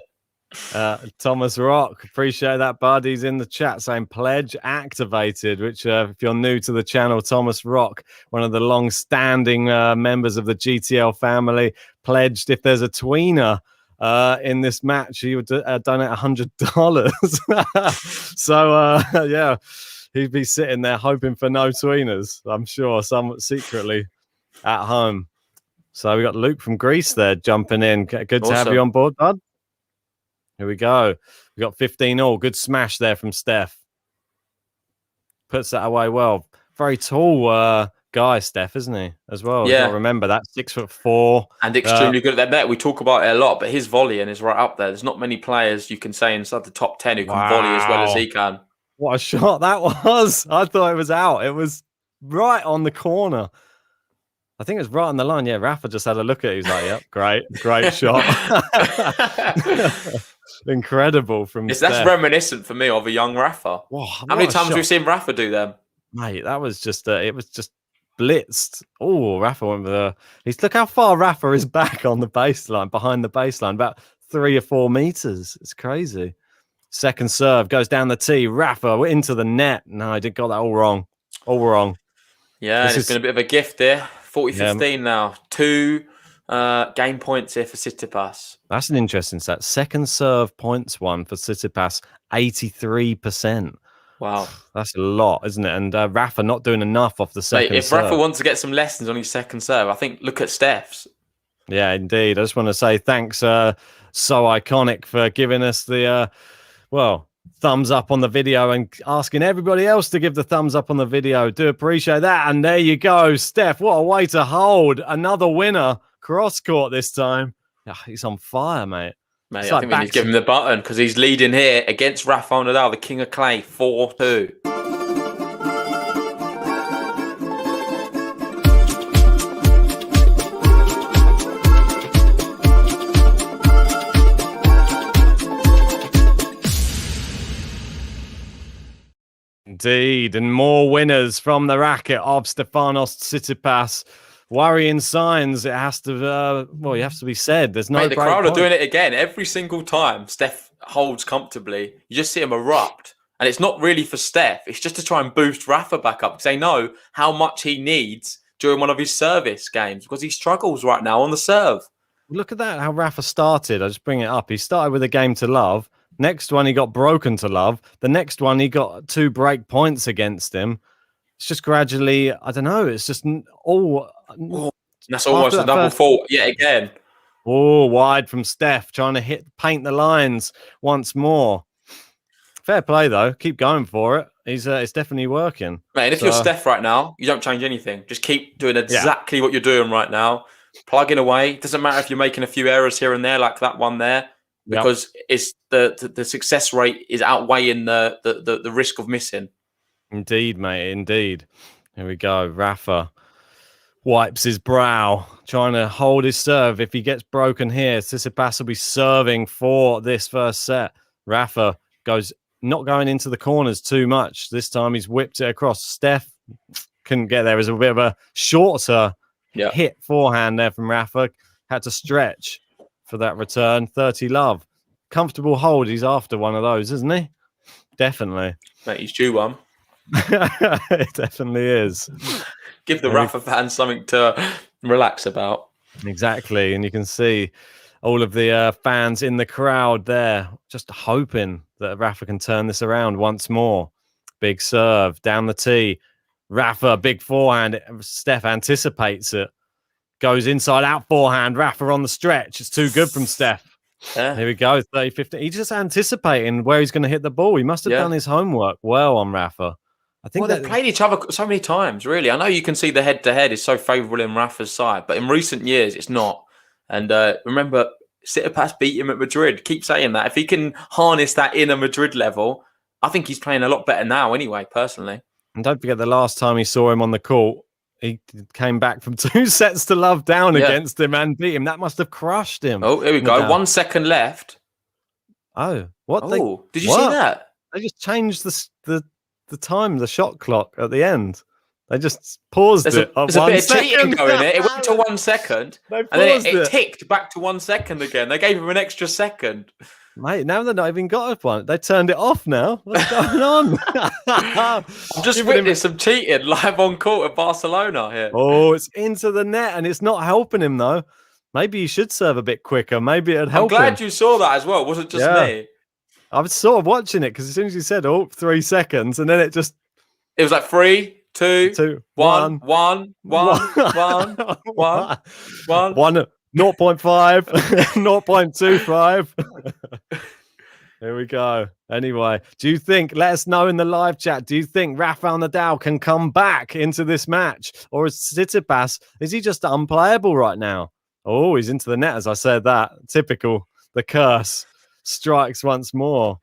Thomas Rock, appreciate that, bud. He's in the chat saying pledge activated, which if you're new to the channel, Thomas Rock, one of the long-standing members of the GTL family, pledged if there's a tweener in this match, he would donate $100. So he'd be sitting there hoping for no tweeners, I'm sure, some secretly at home. So we got Luke from Greece there jumping in. Good to have you on board, bud. Here we go. We got 15 all. Good smash there from Steph. Puts that away well. Very tall guy, Steph, isn't he? As well. Yeah. Remember that 6'4" and extremely good at that net. We talk about it a lot, but his volleying is right up there. There's not many players you can say inside the top 10 who can volley as well as he can. What a shot that was! I thought it was out. It was right on the corner. I think it was right on the line. Yeah, Rafa just had a look at it. He's like, "Yep, great shot." Incredible from Steph. That's reminiscent for me of a young Rafa. Whoa, how many times have we seen Rafa do them? Mate, that was just it was just blitzed. Oh, Rafa went with look how far Rafa is back on the baseline, behind the baseline, about 3 or 4 meters. It's crazy. Second serve goes down the tee. Rafa into the net. No, I got that all wrong. All wrong. Yeah, it's been a bit of a gift there. 40-15 now. 2 game points here for Tsitsipas. That's an interesting stat. Second serve points one for Tsitsipas, 83%. Wow. That's a lot, isn't it? And Rafa not doing enough off the second if serve. Rafa wants to get some lessons on his second serve, I think look at Steph's. Yeah, indeed. I just want to say thanks, So Iconic, for giving us the, thumbs up on the video and asking everybody else to give the thumbs up on the video. Do appreciate that. And there you go, Steph. What a way to hold. Another winner. Cross court this time. Oh, he's on fire, mate. Mate, I think we need to give him the button because he's leading here against Rafael NADAL, the King of Clay, 4-2. Indeed, and more winners from the racket of Stefanos TSITSIPAS. Worrying signs. It has to, well, you have to be said. There's no. Mate, the crowd are doing it again every single time Steph holds comfortably. You just see him erupt, and it's not really for Steph. It's just to try and boost Rafa back up because they know how much he needs during one of his service games because he struggles right now on the serve. Look at that, how Rafa started. I'll just bring it up. He started with a game to love. Next one, he got broken to love. The next one, he got 2 break points against him. It's just gradually, I don't know, it's just all... Oh, that's almost a double fault yet again. Oh, wide from Steph, trying to paint the lines once more. Fair play, though. Keep going for it. It's definitely working. Mate, if you're Steph right now, you don't change anything. Just keep doing exactly what you're doing right now. Plugging away. Doesn't matter if you're making a few errors here and there, like that one there. Because it's the success rate is outweighing the risk of missing. Indeed, mate. Indeed. Here we go. Rafa wipes his brow, trying to hold his serve. If he gets broken here, TSITSIPAS will be serving for this first set. Rafa not going into the corners too much. This time he's whipped it across. Steph couldn't get there. It was a bit of a shorter hit forehand there from Rafa. Had to stretch for that return. 30 love. Comfortable hold. He's after one of those, isn't he? Definitely. Mate, he's due one. It definitely is. Give the Rafa fans something to relax about. Exactly. And you can see all of the fans in the crowd there just hoping that Rafa can turn this around once more. Big serve down the tee. Rafa, big forehand. Steph anticipates it. Goes inside out forehand. Rafa on the stretch. It's too good from Steph. Yeah. Here we go. 30-15. He's just anticipating where he's going to hit the ball. He must have done his homework well on Rafa. I think they've played each other so many times, really. I know you can see the head-to-head is so favourable in Rafa's side, but in recent years, it's not. And remember, TSITSIPAS beat him at Madrid. Keep saying that. If he can harness that in a Madrid level, I think he's playing a lot better now anyway, personally. And don't forget the last time he saw him on the court, he came back from 2 sets to love down against him and beat him. That must have crushed him. Oh, here we go. 1 second left. Oh, what? Oh, did you see that? They just changed the time, the shot clock at the end. They just paused it. There's a bit of cheating going in. It went to 1 second, and then it ticked back to 1 second again. They gave him an extra second. Mate, now they're not even got one. They turned it off now. What's going on? I've just witnessed some cheating live on court at Barcelona here. Oh, it's into the net, and it's not helping him, though. Maybe he should serve a bit quicker. Maybe it'd help him. I'm glad you saw that as well. It wasn't just me. I was sort of watching it because as soon as you said, 3 seconds, and then it was like 3, 2, 1, 1, 1, 1, 1, 1. 0.5, 0.25. Here we go. Anyway, do you think, let us know in the live chat, do you think Rafael NADAL can come back into this match? Or is TSITSIPAS, is he just unplayable right now? Oh, he's into the net, as I said that. Typical. The curse strikes once more.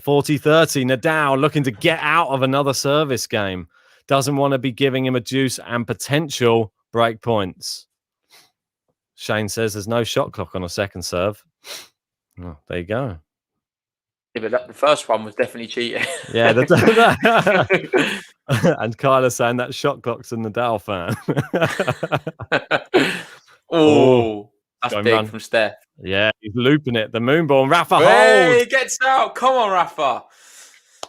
40-30. NADAL looking to get out of another service game. Doesn't want to be giving him a juice and potential break points. Shane says there's no shot clock on a second serve. Oh, there you go. Yeah, but the first one was definitely cheating. Yeah. And Kyla's saying that shot clock's a NADAL fan. That's big from Steph. Yeah, he's looping it. The moonball. Rafa holds. He gets out. Come on, Rafa.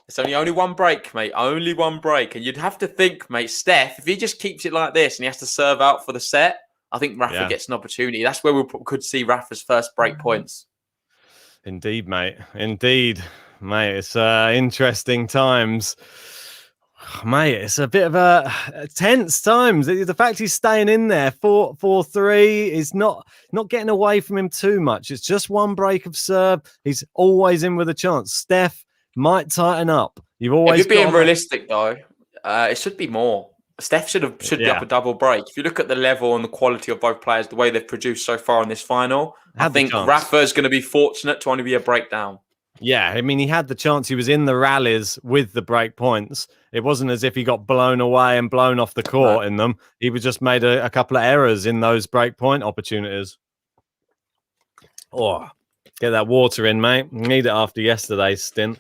It's only 1 break, mate. Only 1 break. And you'd have to think, mate, Steph, if he just keeps it like this and he has to serve out for the set, I think Rafa gets an opportunity. That's where we could see Rafa's first break points. Indeed, mate. Indeed, mate. It's interesting times. Mate, it's a bit of a tense times. The fact he's staying in there 4-3 is not getting away from him too much. It's just one break of serve. He's always in with a chance. Steph might tighten up. You've always if you're being realistic though, it should be more. Steph should be up a double break. If you look at the level and the quality of both players, the way they've produced so far in this final, I think Rafa is going to be fortunate to only be a breakdown. Yeah, I mean, he had the chance. He was in the rallies with the break points. It wasn't as if he got blown away and blown off the court in them. He was just made a couple of errors in those break point opportunities. Oh, get that water in, mate. Need it after yesterday's stint.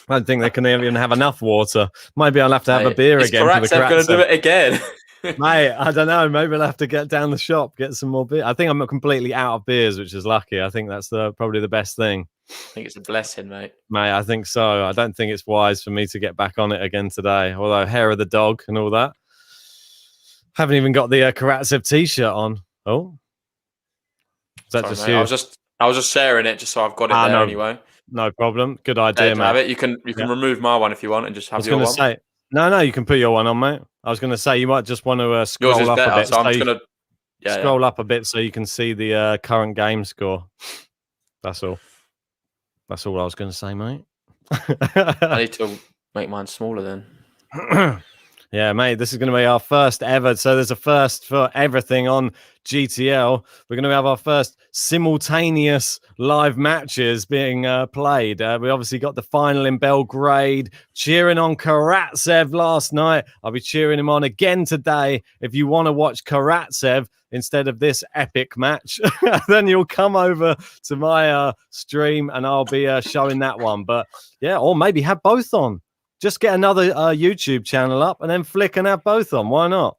I don't think they can even have enough water. Maybe I'll have to have a beer again. Is Karatsev going to do it again? Mate, I don't know. Maybe I'll have to get down the shop, get some more beer. I think I'm completely out of beers, which is lucky. I think that's probably the best thing. I think it's a blessing, mate. Mate, I think so. I don't think it's wise for me to get back on it again today. Although hair of the dog and all that. Haven't even got the Karatsev t-shirt on. Oh, is that just you? I was just sharing it just so I've got it there anyway. No problem. Good idea, mate. Have it. You can remove my one if you want and just have your one. Say, no, you can put your one on, mate. I was going to say you might just want to scroll up a bit. So I'm just going to scroll up a bit so you can see the current game score. That's all. That's all I was going to say, mate. I need to make mine smaller then. Yeah, mate, this is going to be our first ever. So there's a first for everything on GTL. We're going to have our first simultaneous live matches being played. We obviously got the final in Belgrade, cheering on Karatsev last night. I'll be cheering him on again today. If you want to watch Karatsev instead of this epic match, then you'll come over to my stream and I'll be showing that one. But yeah, or maybe have both on. Just get another YouTube channel up and then flick and have both on. Why not?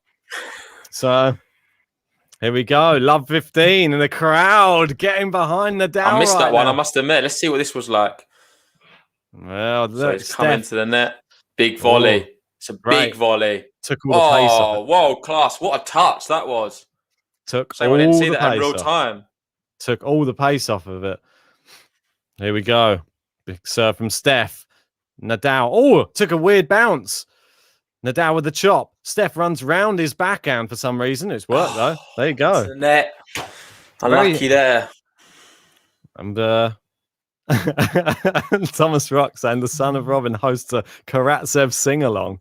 So here we go. Love 15 and the crowd getting behind Nadal. I missed that one. I must admit. Let's see what this was like. Well, so it's coming to the net. Big volley. It's a big volley. Took all the pace off it. World class. What a touch that was. I didn't see that in real time. Took all the pace off of it. Here we go. Big serve from Steph. Nadal. Oh, took a weird bounce. Nadal with the chop. Steph runs round his backhand for some reason. It's worked though. There you go. The net. Unlucky there. And Thomas Rock saying the son of Robin hosts a Karatsev sing-along.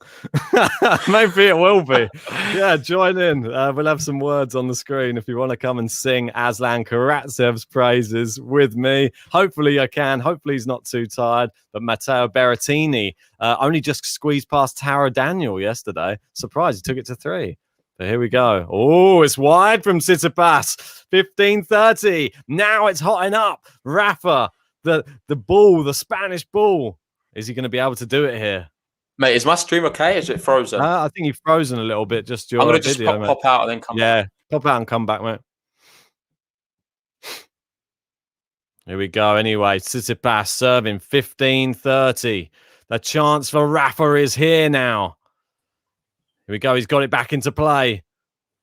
Maybe it will be. Yeah, join in. We'll have some words on the screen if you want to come and sing Aslan Karatsev's praises with me. Hopefully I can. Hopefully he's not too tired. But Matteo Berrettini only just squeezed past Tara Daniel yesterday. Surprised he took it to 3. But here we go. Oh, it's wide from Tsitsipas. 15-30. Now it's hotting up. Rafa. The bull, the Spanish bull. Is he going to be able to do it here? Mate, is my stream okay? Is it frozen? I think you've frozen a little bit. Just your I'm going to video, just pop out and then come back. Yeah, pop out and come back, mate. Here we go. Anyway, Tsitsipas serving 15-30. The chance for Rafa is here now. Here we go. He's got it back into play.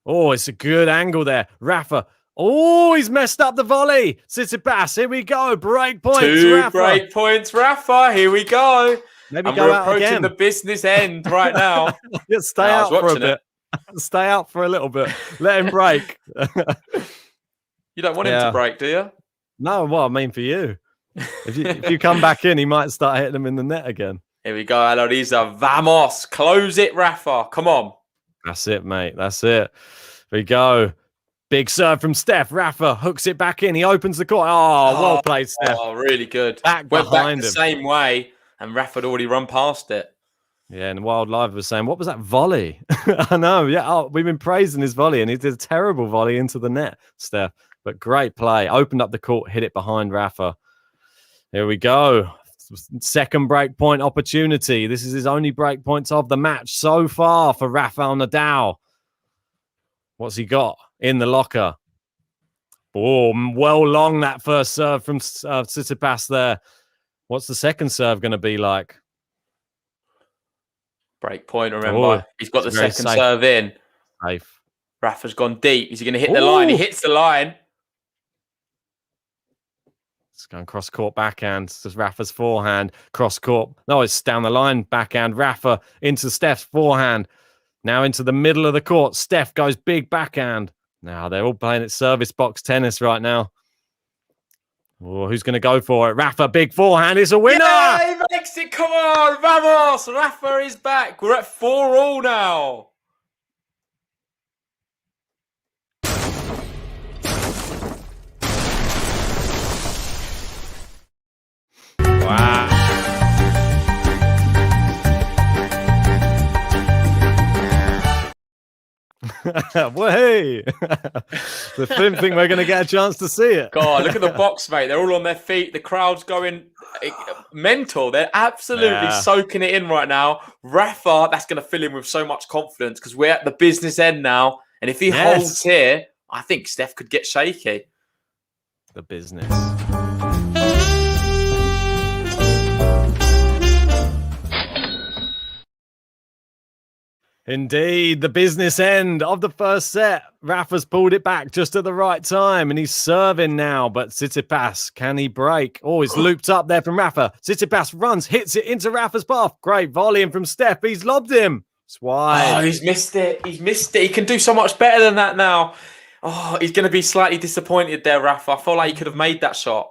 Oh, it's a good angle there. Rafa. Oh, he's messed up the volley. Tsitsipas, here we go. Break points, 2 Rafa. Break points, Rafa. Here we go. Maybe and go we're out approaching again. The business end right now. Stay out for a bit. Stay out for a little bit. Let him break. You don't want him to break, do you? No, well, I mean for you. If you come back in, he might start hitting them in the net again. Here we go, Aloriza. Vamos. Close it, Rafa. Come on. That's it, mate. That's it. Here we go. Big serve from Steph. Rafa hooks it back in. He opens the court. Oh, well played, Steph. Oh, really good. Went back him. The same way, and Rafa had already run past it. Yeah, and Wild Live was saying, what was that volley? I know. Yeah, we've been praising his volley, and he did a terrible volley into the net, Steph. But great play. Opened up the court, hit it behind Rafa. Here we go. Second break point opportunity. This is his only break points of the match so far for Rafael Nadal. What's he got in the locker? Oh, well long that first serve from Tsitsipas there. What's the second serve going to be like? Break point, remember. He's got the second serve in. Safe. Rafa's gone deep. Is he going to hit the line? He hits the line. It's going cross court backhand. It's Rafa's forehand. Cross court. No, it's down the line backhand. Rafa into Steph's forehand. Now into the middle of the court. Steph goes big backhand. Now they're all playing at service box tennis right now. Oh, who's going to go for it? Rafa, big forehand. It's a winner. Yeah, he makes it. Come on, vamos. Rafa is back. We're at 4-all now. Wow. Well, hey. The film think we're going to get a chance to see it. God, look at the box, mate. They're all on their feet. The crowd's going mental. They're absolutely soaking it in right now. Rafa, that's going to fill him with so much confidence because we're at the business end now. And if he holds here, I think Steph could get shaky. The business. Indeed, the business end of the first set. Rafa's pulled it back just at the right time, and he's serving now. But Tsitsipas, can he break? Oh, he's looped up there from Rafa. Tsitsipas runs, hits it into Rafa's path. Great volleying from Steph. He's lobbed him. It's wide. Oh, he's missed it. He's missed it. He can do so much better than that now. Oh, he's going to be slightly disappointed there, Rafa. I feel like he could have made that shot.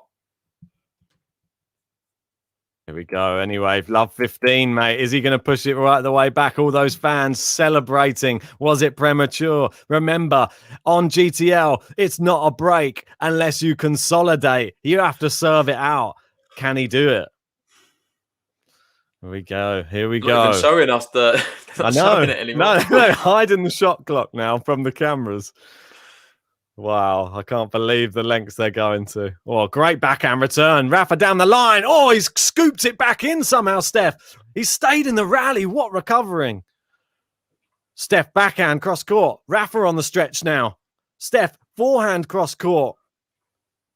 Here we go. Anyway, love 15, mate. Is he going to push it right the way back? All those fans celebrating. Was it premature? Remember, on GTL, it's not a break unless you consolidate. You have to serve it out. Can he do it? Here we go. Here we go. Not even showing us the. I know. It anymore. No, hiding the shot clock now from the cameras. Wow, I can't believe the lengths they're going to. Oh, great backhand return. Rafa down the line. Oh, he's scooped it back in somehow, Steph. He's stayed in the rally. What recovering? Steph backhand cross court. Rafa on the stretch now. Steph forehand cross court.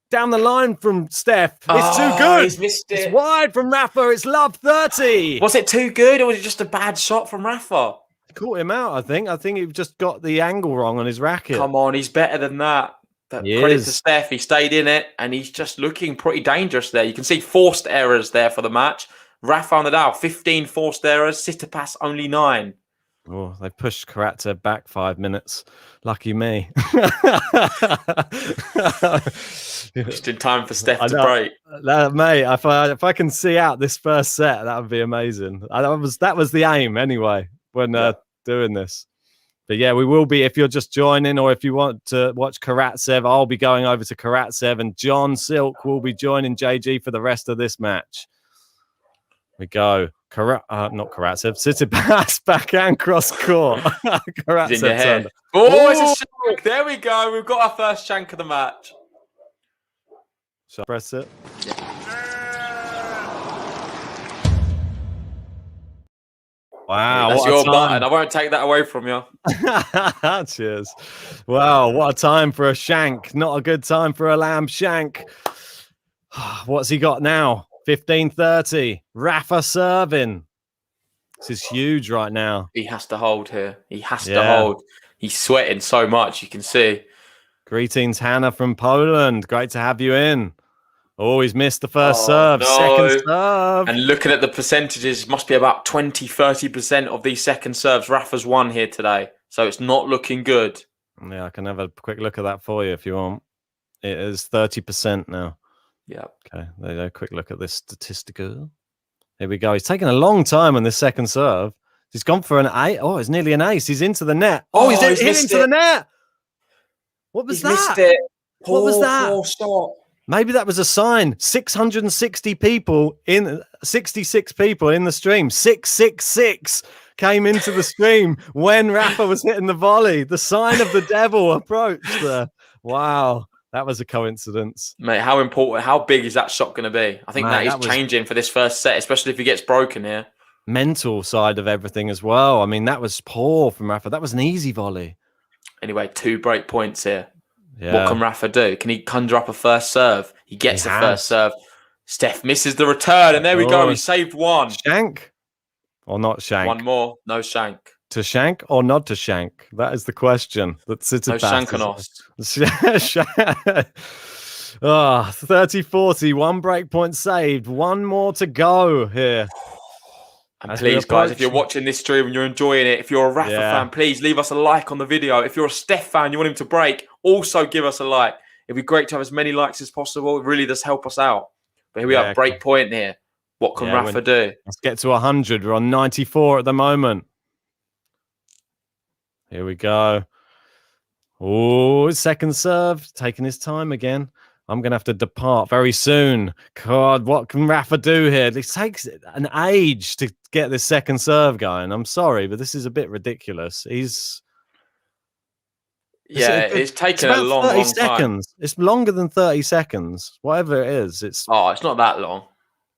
Down the line from Steph. It's too good. He's missed it. It's wide from Rafa. It's love 30. Was it too good or was it just a bad shot from Rafa? Caught him out, I think. I think he just got the angle wrong on his racket. Come on, he's better than that. But credit to Steph, he stayed in it, and he's just looking pretty dangerous there. You can see forced errors there for the match. Rafael NADAL, 15 forced errors. Tsitsipas, only 9. Oh, they pushed Karatsev back 5 minutes. Lucky me. Just in time for Steph to break. Mate, if I can see out this first set, that would be amazing. That was the aim anyway. When doing this. But yeah, we will be, if you're just joining or if you want to watch Karatsev, I'll be going over to Karatsev and John Silk will be joining JG for the rest of this match. We go. Not Karatsev, Tsitsipas backhand cross court. Karatsev in your head. Oh, it's a shank. There we go. We've got our first shank of the match. Shall I press it? Wow, that's your button. I won't take that away from you. Cheers. Wow, what a time for a shank. Not a good time for a lamb shank. What's he got now? 15-30. Rafa serving. This is huge right now. He has to hold here. He has to hold. He's sweating so much, you can see. Greetings, Hannah from Poland. Great to have you in. Oh, he's missed the first serve. No. Second serve. And looking at the percentages, must be about 20-30% of these second serves. Rafa's won here today. So it's not looking good. Yeah, I can have a quick look at that for you if you want. It is 30% now. Yeah. Okay, there you go. Quick look at this statistical. Here we go. He's taken a long time on this second serve. He's gone for an 8. Oh, it's nearly an ace. He's into the net. Oh, he's hit into the net. What was that? Missed it. What was that? Poor shot. Maybe that was a sign. 660 people in 66 people in the stream. 666 came into the stream when Rafa was hitting the volley. The sign of the devil approached there. Wow, that was a coincidence. Mate, how important, how big is that shot going to be? I think that is changing for this first set, especially if he gets broken here. Mental side of everything as well. I mean, that was poor from Rafa. That was an easy volley. Anyway, 2 break points here. Yeah. What can Rafa do? Can he conjure up a first serve? He gets the first serve. Steph misses the return, and there we go. He saved 1. Shank or not shank? 1 more. No shank. To shank or not to shank? That is the question. That's no shank on us. Ah, 30-40, one break point saved, one more to go here. And please, guys, if you're watching this stream and you're enjoying it, if you're a Rafa fan, please leave us a like on the video. If you're a Steph fan, you want him to break, also give us a like. It'd be great to have as many likes as possible. It really does help us out. But here we are, break point here. What can Rafa do? Let's get to 100. We're on 94 at the moment. Here we go. Oh, second serve, taking his time again. I'm going to have to depart very soon. God, what can Rafa do here? It takes an age to get this second serve going. I'm sorry, but this is a bit ridiculous. It's taken a long, 30 long seconds. time. It's longer than 30 seconds. Whatever it is. It's not that long.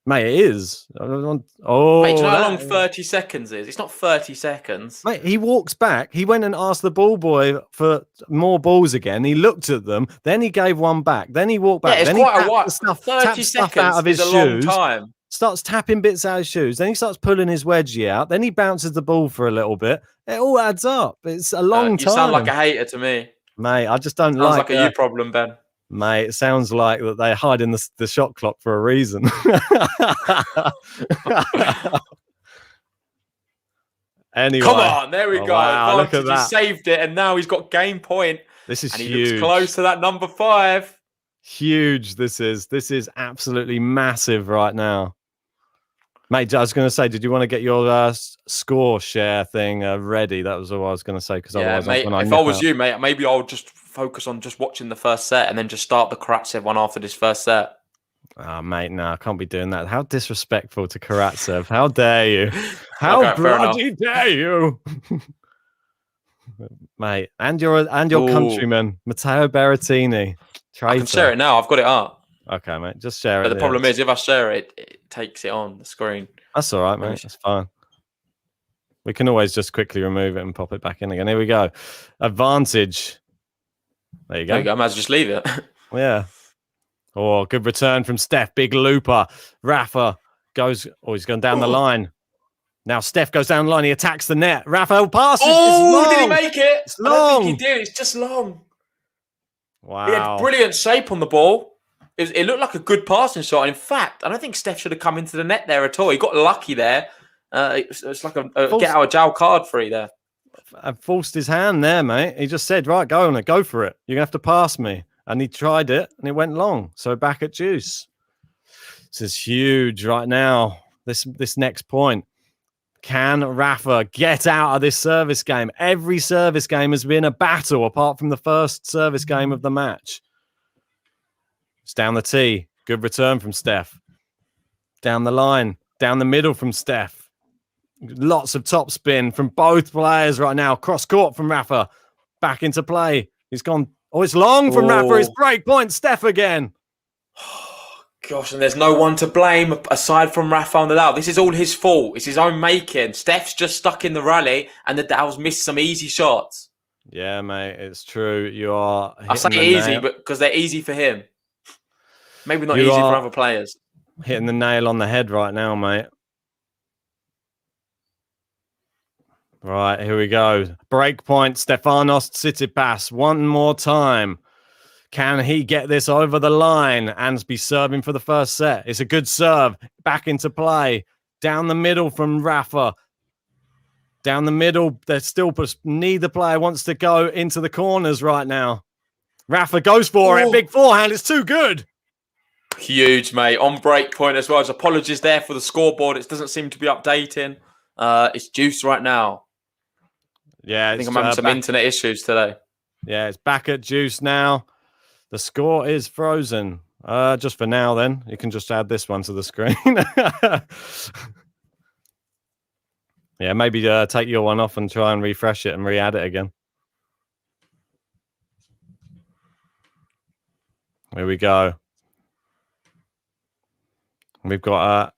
Mate, it is. Mate, do you know how long 30 seconds is? It's not 30 seconds. Mate, he walks back. He went and asked the ball boy for more balls again. He looked at them. Then he gave one back. Then he walked back. Yeah, it's then quite he a while. 30 seconds out of his is a long time. Starts tapping bits out of his shoes. Then he starts pulling his wedgie out. Then he bounces the ball for a little bit. It all adds up. It's a long time. You sound like a hater to me. Mate, I just don't Sounds like a you problem, Ben. Mate, it sounds like that they hide in the shot clock for a reason. Anyway, come on, there we go. Wow, look at that. He saved it, and now he's got game point. This is and huge. He looks close to that number 5. Huge. This is absolutely massive right now. Mate, I was going to say, did you want to get your score share thing ready? That was all I was going to say. Because otherwise, mate, if I was you, mate, maybe I'll just focus on just watching the first set and then just start the Karatsev one after this first set. Oh, mate, no, I can't be doing that. How disrespectful to Karatsev. How dare you? How bloody dare you? Mate, and your countryman, Matteo Berrettini. Traitor. I can share it now. I've got it up. Okay, mate, just share it. But the problem is, if I share it, it takes it on the screen. That's all right, mate. That's fine. We can always just quickly remove it and pop it back in again. Here we go. Advantage. There you go. There you go. I might as well just leave it. Yeah. Oh, good return from Steph. Big looper. Rafa goes. Oh, he's gone down the line. Now Steph goes down the line. He attacks the net. Rafa passes. Oh, did he make it? It's long. I don't think he did. It's just long. Wow. He had brilliant shape on the ball. It looked like a good passing shot. In fact, I don't think Steph should have come into the net there at all. He got lucky there. It's like a get out of jail card free there. I forced his hand there, mate. He just said, right, go on it. Go for it. You're going to have to pass me. And he tried it, and it went long. So back at juice. This is huge right now. This next point. Can Rafa get out of this service game? Every service game has been a battle, apart from the first service game of the match. It's down the tee. Good return from Steph. Down the line. Down the middle from Steph. Lots of top spin from both players right now. Cross court from Rafa. Back into play. He's gone. Oh, it's long from Rafa. It's break point. Steph again. Gosh, and there's no one to blame aside from Rafael NADAL. This is all his fault. It's his own making. Steph's just stuck in the rally, and NADAL's missed some easy shots. Yeah, mate, it's true. You are. I say easy, but because they're easy for him. Maybe not easy for other players. Hitting the nail on the head right now, mate. Right, here we go. Break point, Stefanos TSITSIPAS. One more time. Can he get this over the line and be serving for the first set? It's a good serve. Back into play. Down the middle from Rafa. Down the middle. There's still neither player wants to go into the corners right now. Rafa goes for it. Big forehand. It's too good. Huge, mate. On break point as well. There's apologies there for the scoreboard. It doesn't seem to be updating. It's juice right now. Yeah, I think I'm having some internet issues today. Yeah, it's back at juice now. The score is frozen. Just for now, then. You can just add this one to the screen. Yeah, maybe take your one off and try and refresh it and re-add it again. Here we go. We've got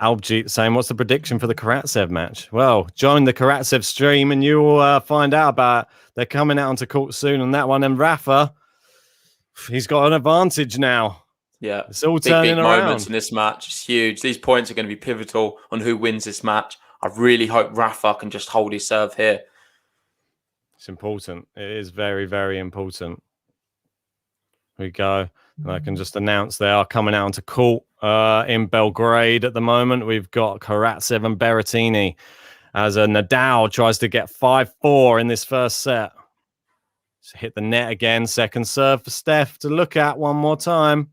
Albjeet saying, what's the prediction for the Karatsev match? Well, join the Karatsev stream and you will find out about it. They're coming out onto court soon on that one. And Rafa, he's got an advantage now. Yeah, it's all turning around. Moments in this match. It's huge. These points are going to be pivotal on who wins this match. I really hope Rafa can just hold his serve here. It's important. It is very, very important. Here we go. And I can just announce they are coming out onto court in Belgrade at the moment. We've got Karatsev and Berrettini as Nadal tries to get 5-4 in this first set. So hit the net again. Second serve for Steph to look at one more time.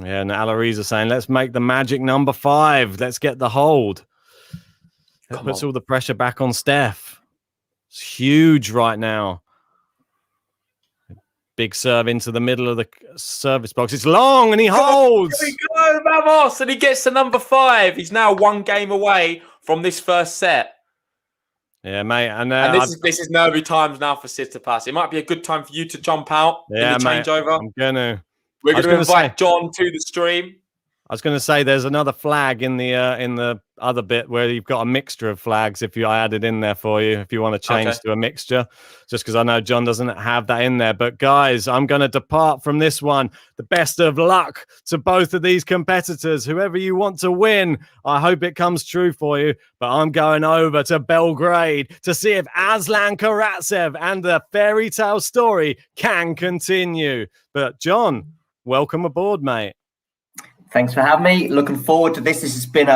Yeah, and Alariza saying, let's make the magic number 5. Let's get the hold. That puts all the pressure back on Steph. It's huge right now. Big serve into the middle of the service box. It's long and he holds. Here we go, Vamos! And he gets to number 5. He's now 1 game away from this first set. Yeah, mate. And this is nervy times now for Tsitsipas. It might be a good time for you to jump out in the changeover. We're going to invite John to the stream. I was going to say there's another flag in the other bit where you've got a mixture of flags. If I added in there for you, if you want to change to a mixture, just because I know John doesn't have that in there. But guys, I'm going to depart from this one. The best of luck to both of these competitors. Whoever you want to win, I hope it comes true for you. But I'm going over to Belgrade to see if Aslan Karatsev and the fairy tale story can continue. But John, welcome aboard, mate. Thanks for having me. Looking forward to this. This has been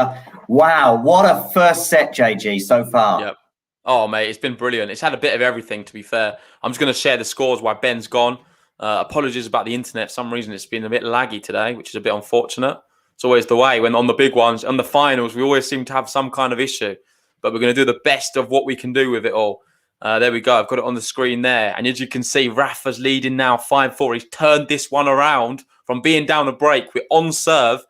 wow, what a first set, JG, so far. Yep. Oh, mate, it's been brilliant. It's had a bit of everything, to be fair. I'm just going to share the scores while Ben's gone. Apologies about the internet. For some reason, it's been a bit laggy today, which is a bit unfortunate. It's always the way. When on the big ones, on the finals, we always seem to have some kind of issue. But we're going to do the best of what we can do with it all. There we go. I've got it on the screen there. And as you can see, Rafa's leading now 5-4. He's turned this one around from being down a break. We're on serve.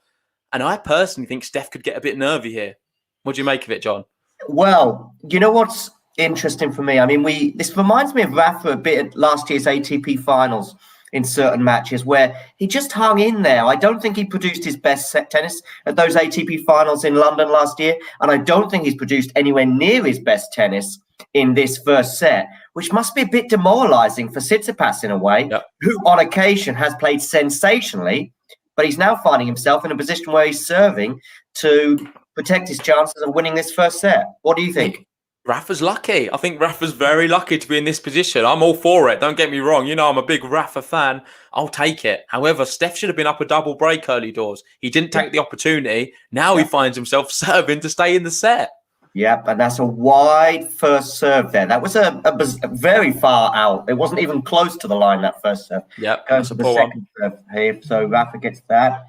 And I personally think Steph could get a bit nervy here. What do you make of it, John? Well, you know what's interesting for me? I mean, this reminds me of Rafa a bit at last year's ATP finals in certain matches where he just hung in there. I don't think he produced his best set tennis at those ATP finals in London last year. And I don't think he's produced anywhere near his best tennis in this first set, which must be a bit demoralizing for Tsitsipas in a way, who on occasion has played sensationally, but he's now finding himself in a position where he's serving to protect his chances of winning this first set. What do you think? Rafa's lucky. I think Rafa's very lucky to be in this position. I'm all for it. Don't get me wrong. You know, I'm a big Rafa fan. I'll take it. However, Steph should have been up a double break early doors. He didn't take the opportunity. Now he finds himself serving to stay in the set. Yep, and that's a wide first serve there. That was a very far out. It wasn't even close to the line, that first serve. Yep, goes to the second serve here. So Rafa gets that.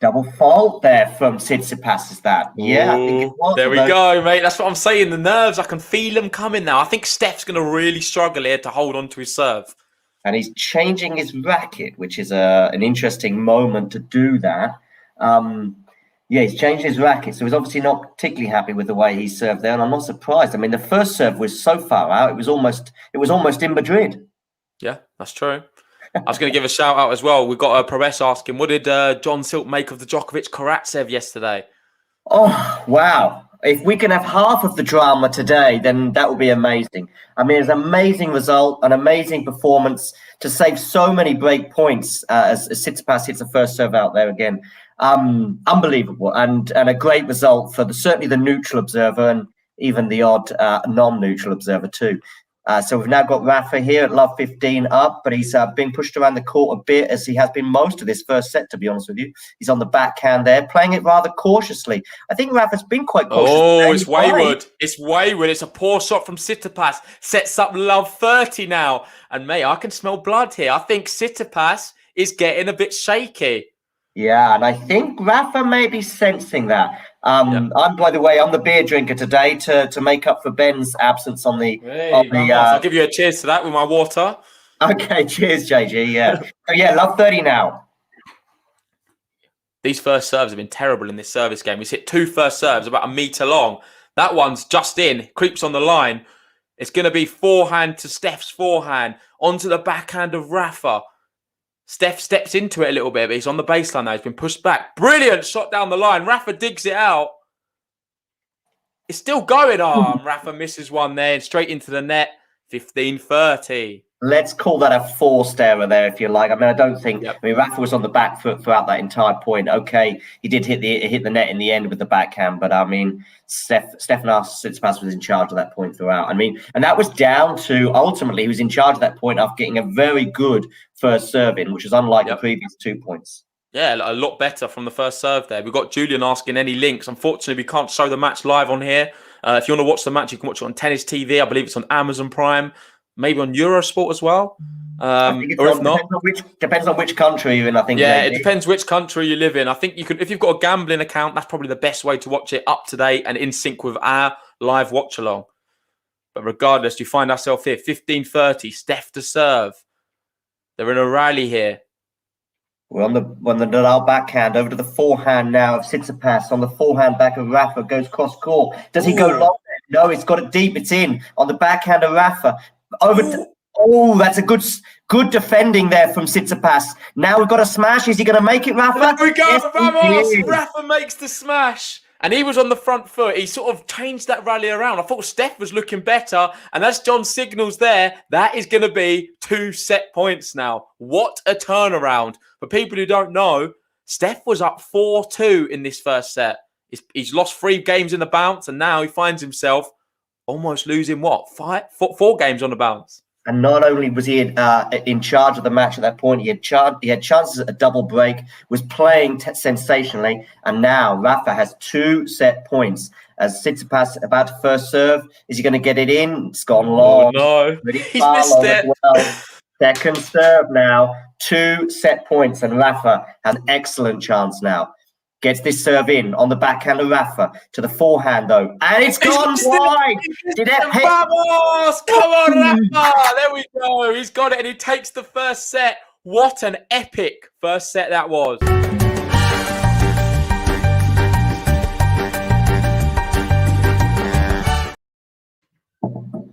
Double fault there from Tsitsipas, is that? Yeah, I think it was. There we go, mate. That's what I'm saying. The nerves, I can feel them coming now. I think Steph's going to really struggle here to hold on to his serve. And he's changing his racket, which is an interesting moment to do that. Yeah, he's changed his racket, so he's obviously not particularly happy with the way he served there, and I'm not surprised. I mean, the first serve was so far out; it was almost in Madrid. Yeah, that's true. I was going to give a shout out as well. We've got Perez asking, what did John Silk make of the Djokovic Karatsev yesterday? Oh, wow. If we can have half of the drama today, then that would be amazing. I mean, it's an amazing result, an amazing performance to save so many break points as Tsitsipas hits the first serve out there again. Unbelievable and a great result for certainly the neutral observer and even the odd non-neutral observer too. So we've now got Rafa here at love 15 up, but he's been pushed around the court a bit as he has been most of this first set, to be honest with you. He's on the backhand there, playing it rather cautiously. I think Rafa's been quite cautious. Oh, it's wayward. It's wayward. It's a poor shot from Tsitsipas. Sets up love 30 now. And, mate, I can smell blood here. I think Tsitsipas is getting a bit shaky. Yeah, and I think Rafa may be sensing that. By the way, I'm the beer drinker today to make up for Ben's absence on the. I'll give you a cheers to that with my water. Okay, cheers, JG. Yeah, so yeah, love 30 now. These first serves have been terrible in this service game. He's hit 2 first serves about 1 meter long. That one's just in, creeps on the line. It's going to be forehand to Steph's forehand onto the backhand of Rafa. Steph steps into it a little bit, but he's on the baseline now. He's been pushed back. Brilliant shot down the line. Rafa digs it out. It's still going on. Rafa misses one there and straight into the net. 15-30. let's call that a forced error there, if you like. I mean, I don't think. Yep. I mean, Rafa was on the back foot throughout that entire point. Okay, he did hit the net in the end with the backhand, but I mean, Stefanos TSITSIPAS was in charge of that point throughout. I mean, and that was down to ultimately he was in charge of that point after getting a very good first serve in, which was unlike the previous 2 points. Yeah, a lot better from the first serve there. We've got Julian asking any links. Unfortunately, we can't show the match live on here. If you want to watch the match, you can watch it on Tennis TV. I believe it's on Amazon Prime, maybe on Eurosport as well. I think Or if not, depends on which country you're in. I think. Yeah, it depends which country you live in. I think you can, if you've got a gambling account, that's probably the best way to watch it, up to date and in sync with our live watch along. But regardless, you find ourselves here, 15:30, Steph to serve. They're in a rally here. We're on the Nadal backhand over to the forehand now of Tsitsipas on the forehand back of Rafa, goes cross court. Does he go long? No, he's got it deep. It's in on the backhand of Rafa. That's a good defending there from Tsitsipas. Now we've got a smash. Is he going to make it, Rafa? There we go, yes, vamos! Rafa makes the smash. And he was on the front foot. He sort of changed that rally around. I thought Steph was looking better. And as John signals there, that is going to be 2 set points now. What a turnaround. For people who don't know, Steph was up 4-2 in this first set. He's lost 3 games in the bounce. And now he finds himself almost losing, what, 4 games on the bounce. And not only was he in charge of the match at that point, he had chances at a double break, was playing sensationally, and now Rafa has 2 set points. As Tsitsipas about to first serve, is he going to get it in? It's gone long. Oh, no. He's missed it. Well. Second serve now, 2 set points, and Rafa has an excellent chance now. Gets this serve in on the backhand of Rafa to the forehand, though. And it's gone wide. Vamos! Come on, Rafa! There we go. He's got it, and he takes the first set. What an epic first set that was.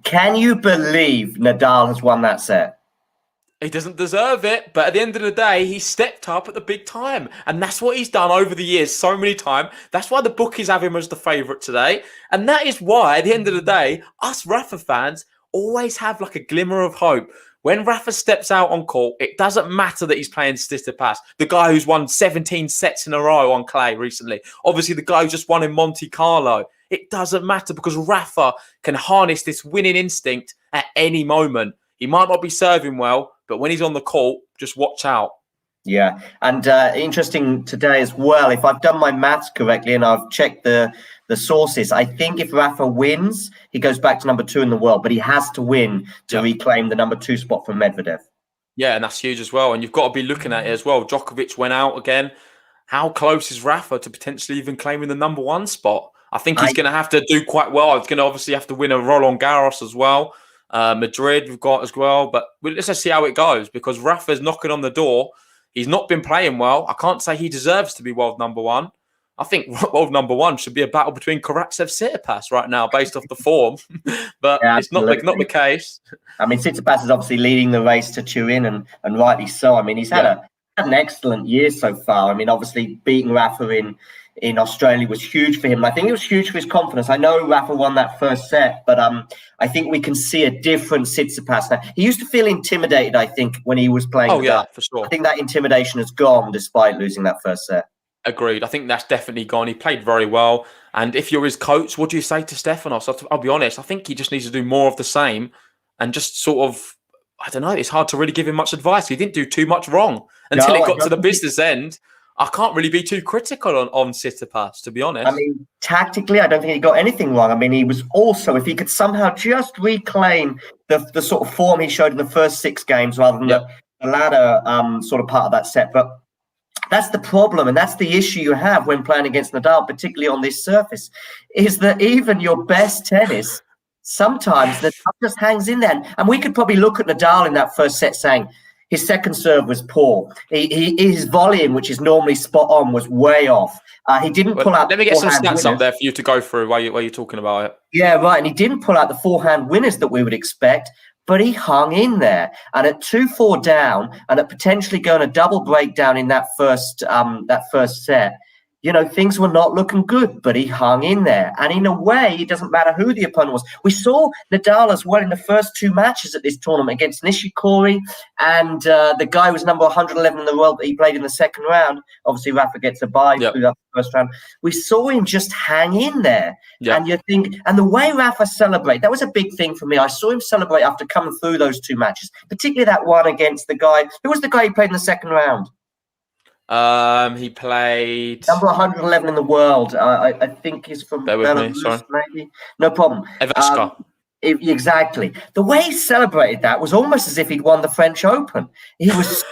Can you believe Nadal has won that set? He doesn't deserve it, but at the end of the day, he stepped up at the big time. And that's what he's done over the years so many times. That's why the bookies have him as the favourite today. And that is why, at the end of the day, us Rafa fans always have like a glimmer of hope. When Rafa steps out on court, it doesn't matter that he's playing Tsitsipas, the guy who's won 17 sets in a row on clay recently. Obviously, the guy who just won in Monte Carlo. It doesn't matter because Rafa can harness this winning instinct at any moment. He might not be serving well, but when he's on the court, just watch out. Yeah, and interesting today as well, if I've done my maths correctly and I've checked the sources, I think if Rafa wins, he goes back to number 2 in the world, but he has to win to reclaim the number 2 spot from Medvedev. Yeah, and that's huge as well. And you've got to be looking at it as well. Djokovic went out again. How close is Rafa to potentially even claiming the number 1 spot? I think he's going to have to do quite well. He's going to obviously have to win a Roland Garros as well. Madrid we've got as well, but let's just see how it goes because Rafa's knocking on the door. He's not been playing well. I can't say he deserves to be world number 1. I think world number 1 should be a battle between Karatsev Tsitsipas right now based off the form, but it's not the case. I mean, Tsitsipas is obviously leading the race to Turin and rightly so. I mean, he's had an excellent year so far. I mean, obviously beating Rafa in Australia was huge for him. And I think it was huge for his confidence. I know Rafa won that first set, but I think we can see a different Tsitsipas now. He used to feel intimidated, I think, when he was playing. Oh, yeah, for sure. I think that intimidation has gone despite losing that first set. Agreed. I think that's definitely gone. He played very well. And if you're his coach, what do you say to Stefanos? I'll be honest. I think he just needs to do more of the same and just sort of, I don't know, it's hard to really give him much advice. He didn't do too much wrong until it got to the business end. I can't really be too critical on Tsitsipas, to be honest. I mean, tactically, I don't think he got anything wrong. I mean, he was also, if he could somehow just reclaim the sort of form he showed in the first 6 games rather than the latter sort of part of that set. But that's the problem, and that's the issue you have when playing against Nadal, particularly on this surface, is that even your best tennis, sometimes Nadal just hangs in there. And we could probably look at Nadal in that first set saying, his second serve was poor. His volume, which is normally spot on, was way off. He didn't pull out. Let me get some stats up there for you to go through while you're talking about it. Yeah, right. And he didn't pull out the forehand winners that we would expect, but he hung in there. And at 2-4 down, and at potentially going a double breakdown in that first set, you know, things were not looking good, but he hung in there. And in a way, it doesn't matter who the opponent was. We saw Nadal as well in the first 2 matches at this tournament against Nishikori and the guy who was number 111 in the world that he played in the second round. Obviously, Rafa gets a bye through that first round. We saw him just hang in there. And you think, and the way Rafa celebrated, that was a big thing for me. I saw him celebrate after coming through those 2 matches, particularly that one against the guy. Who was the guy he played in the second round? He played number 111 in the world. I think he's from Belarus, maybe. No problem. Evaska. Exactly. The way he celebrated that was almost as if he'd won the French Open. He was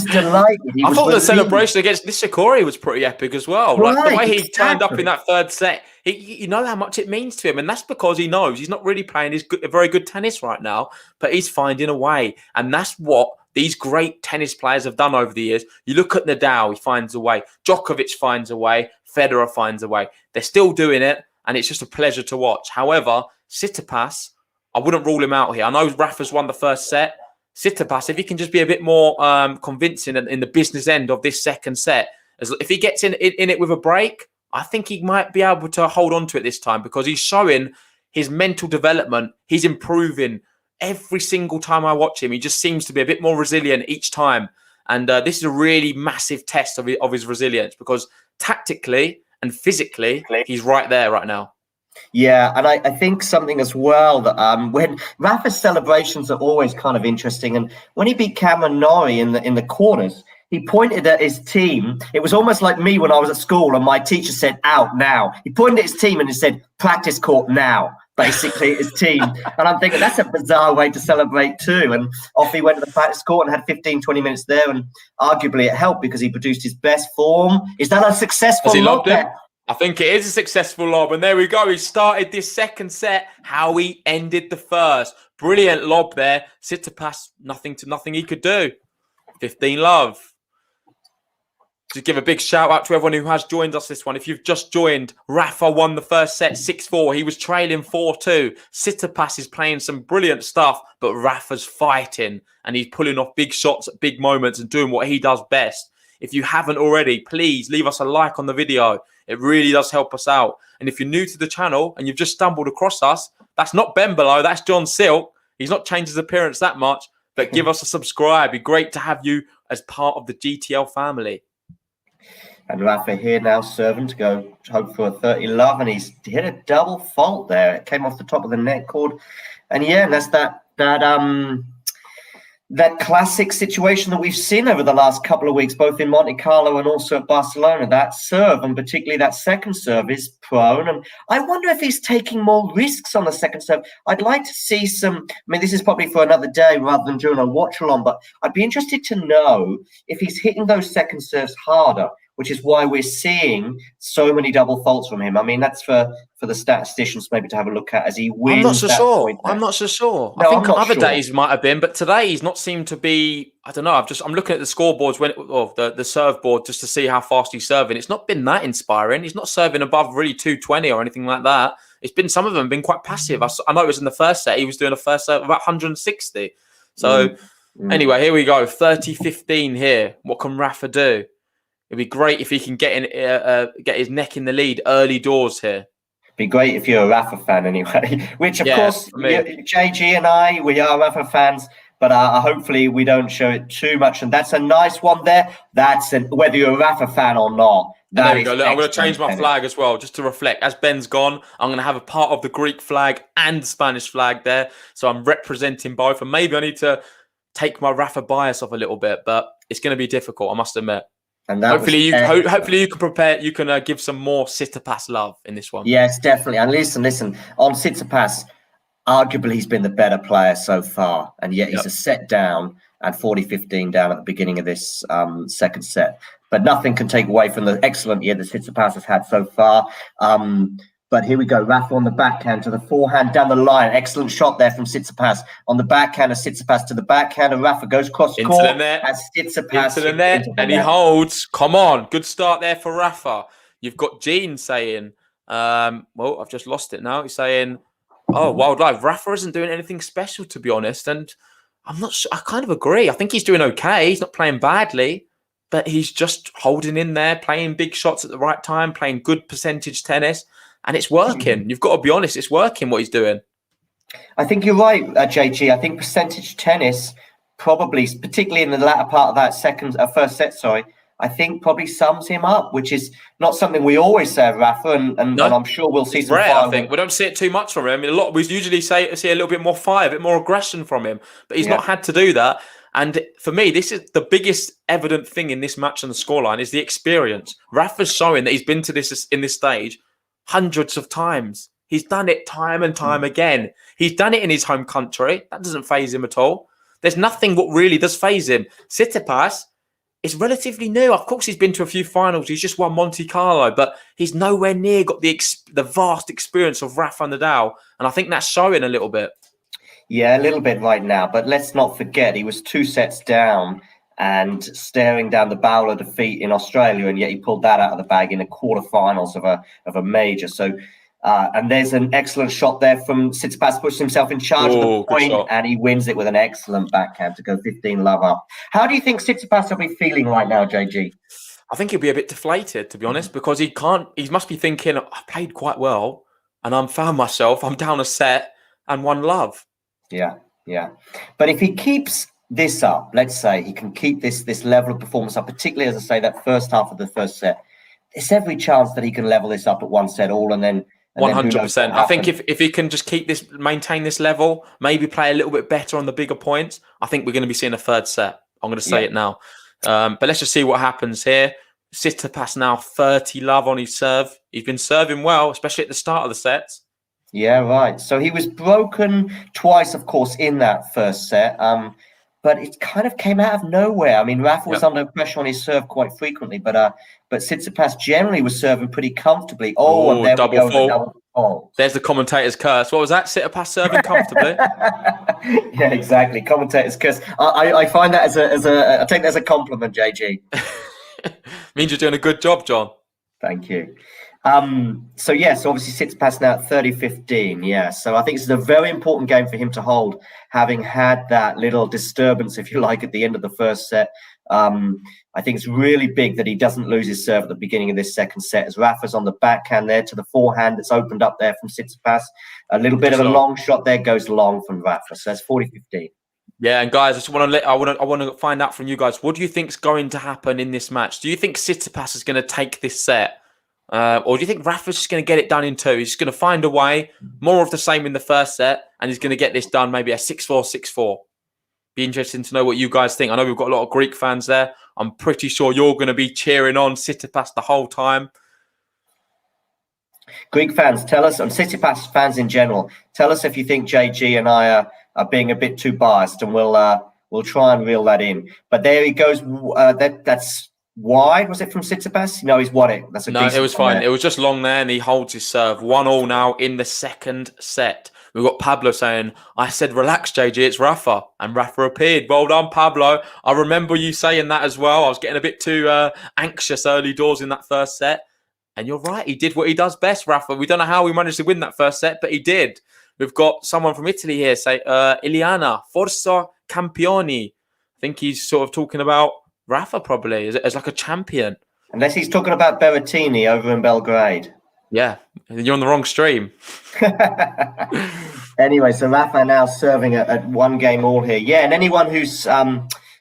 delighted. I thought the celebration against Nishikori was pretty epic as well. Right, like the way he turned up in that third set. You know how much it means to him, and that's because he knows he's not really playing very good tennis right now, but he's finding a way, and that's what these great tennis players have done over the years. You look at Nadal, he finds a way. Djokovic finds a way. Federer finds a way. They're still doing it, and it's just a pleasure to watch. However, Tsitsipas, I wouldn't rule him out here. I know Rafa's won the first set. Tsitsipas, if he can just be a bit more convincing in the business end of this second set, if he gets in it with a break, I think he might be able to hold on to it this time because he's showing his mental development. He's improving. Every single time I watch him, he just seems to be a bit more resilient each time. And this is a really massive test of his resilience because tactically and physically, he's right there right now. Yeah, and I think something as well that when Rafa's celebrations are always kind of interesting. And when he beat Cameron Norrie in the quarters, he pointed at his team. It was almost like me when I was at school and my teacher said, out now. He pointed at his team and he said, practice court now. Basically, his team. And I'm thinking that's a bizarre way to celebrate too. And off he went to the practice court and had 15, 20 minutes there. And arguably it helped because he produced his best form. Is that a successful Has he lob lobbed it? I think it is a successful lob. And there we go. He started this second set, how he ended the first. Brilliant lob there. Tsitsipas, nothing he could do. 15 love. Just give a big shout out to everyone who has joined us this one. If you've just joined, Rafa won the first set 6-4. He was trailing 4-2. Tsitsipas is playing some brilliant stuff, but Rafa's fighting and he's pulling off big shots at big moments and doing what he does best. If you haven't already, please leave us a like on the video. It really does help us out. And if you're new to the channel and you've just stumbled across us, that's not Ben below, that's John Silk. He's not changed his appearance that much, but give us a subscribe. It'd be great to have you as part of the GTL family. And Rafa here now serving to go hope for a 30 love, and he's hit a double fault there. It came off the top of the net cord, and yeah, and that's that classic situation that we've seen over the last couple of weeks, both in Monte Carlo and also at Barcelona. That serve, and particularly that second serve, is prone. And I wonder if he's taking more risks on the second serve. I'd like to see some, I mean, this is probably for another day rather than during a watch-along, but I'd be interested to know if he's hitting those second serves harder, which is why we're seeing so many double faults from him. I mean, that's for the statisticians maybe to have a look at as he wins. I'm not so sure. I'm not so sure. No, I think other days might have been, but today he's not seemed to be. I don't know. I'm looking at the scoreboards the serve board just to see how fast he's serving. It's not been that inspiring. He's not serving above really 220 or anything like that. It's been some of them been quite passive. I know it was in the first set. He was doing a first serve about 160. So anyway, here we go. 30-15 here. What can Rafa do? It'd be great if he can get his neck in the lead early doors here. Be great if you're a Rafa fan anyway. Which, of course, JG and I, we are Rafa fans, but hopefully we don't show it too much. And that's a nice one there. Whether you're a Rafa fan or not. There we go. Look, I'm going to change my flag as well, just to reflect. As Ben's gone, I'm going to have a part of the Greek flag and the Spanish flag there. So I'm representing both. And maybe I need to take my Rafa bias off a little bit, but it's going to be difficult, I must admit. And hopefully you can prepare. You can give some more Tsitsipas love in this one. Yes, definitely. And listen. On Tsitsipas, arguably he's been the better player so far, and yet he's a set down and 40-15 down at the beginning of this second set. But nothing can take away from the excellent year that Tsitsipas has had so far. But here we go. Rafa on the backhand to the forehand down the line. Excellent shot there from Tsitsipas. On the backhand of Tsitsipas to the backhand of Rafa. Goes cross into court. The net. As Tsitsipas into the net. And he holds. Come on. Good start there for Rafa. You've got Gene saying, well, I've just lost it now. He's saying, oh, wildlife. Rafa isn't doing anything special, to be honest. And I'm not sure. I kind of agree. I think he's doing okay. He's not playing badly. but he's just holding in there, playing big shots at the right time, playing good percentage tennis, and it's working. You've got to be honest, it's working what he's doing. I think you're right, JG. I think percentage tennis probably, particularly in the latter part of that first set, I think probably sums him up, which is not something we always say of Rafa, and I'm sure we'll see some rare, fire. I think we don't see it too much from him. I mean, we usually see a little bit more fire, a bit more aggression from him, but he's not had to do that. And for me, this is the biggest evident thing in this match on the scoreline is the experience. Rafa's showing that he's been to this in this stage hundreds of times. He's done it time and time again. He's done it in his home country. That doesn't faze him at all. There's nothing what really does faze him. Tsitsipas is relatively new. Of course, he's been to a few finals. He's just won Monte Carlo, but he's nowhere near got the vast experience of Rafa Nadal. And I think that's showing a little bit. Yeah, a little bit right now. But let's not forget, he was 2 sets down and staring down the barrel of defeat in Australia, and yet he pulled that out of the bag in the quarterfinals of a major. So, and there's an excellent shot there from Tsitsipas, puts himself in charge of the point, and he wins it with an excellent backhand to go 15-love up. How do you think Tsitsipas will be feeling right now, JG? I think he'll be a bit deflated, to be honest, because he must be thinking, I played quite well, and I'm down a set and 1 love. Yeah. But if he keeps this up, let's say he can keep this level of performance up, particularly, as I say, that first half of the first set, there's every chance that he can level this up at 1 set all, and then 100%. I think if he can just maintain this level, maybe play a little bit better on the bigger points, I think we're going to be seeing a 3rd set. I'm going to say it now. But let's just see what happens here. Tsitsipas now 30-love on his serve. He's been serving well, especially at the start of the sets. Yeah, right. So he was broken twice, of course, in that first set. But it kind of came out of nowhere. I mean, Rafa was under pressure on his serve quite frequently, but Tsitsipas generally was serving pretty comfortably. And there we go, double fault. There's the commentator's curse. What was that? Tsitsipas serving comfortably? Yeah, exactly. Commentator's curse. I find that I take that as a compliment, JG. Means you're doing a good job, John. Thank you. So obviously Tsitsipas now at 30-15. Yeah, so I think this is a very important game for him to hold, having had that little disturbance, if you like, at the end of the first set. I think it's really big that he doesn't lose his serve at the beginning of this second set, as Rafa's on the backhand there to the forehand that's opened up there from Tsitsipas. A little bit of a long shot there goes long from Rafa, so that's 40-15. Yeah, and guys, I want to find out from you guys, what do you think's going to happen in this match? Do you think Tsitsipas is going to take this set? Or do you think Rafa's just going to get it done in 2? He's just going to find a way, more of the same in the first set, and he's going to get this done, maybe a 6-4, 6-4. Be interesting to know what you guys think. I know we've got a lot of Greek fans there. I'm pretty sure you're going to be cheering on Tsitsipas the whole time. Greek fans, tell us, and Tsitsipas fans in general, tell us if you think JG and I are being a bit too biased, and we'll try and reel that in. But there he goes. That's wide. Was it from Tsitsipas? No, he's won it. No, it was fine. It was just long there, and he holds his serve. 1-1 now in the second set. We've got Pablo saying, I said, relax, JG, it's Rafa. And Rafa appeared. Well done, Pablo. I remember you saying that as well. I was getting a bit too anxious early doors in that first set. And you're right. He did what he does best, Rafa. We don't know how he managed to win that first set, but he did. We've got someone from Italy here say, Iliana, Forza Campioni. I think he's sort of talking about Rafa probably as like a champion. Unless he's talking about Berrettini over in Belgrade. Yeah, you're on the wrong stream. Anyway, so Rafa now serving at 1 game all here. Yeah, and anyone who's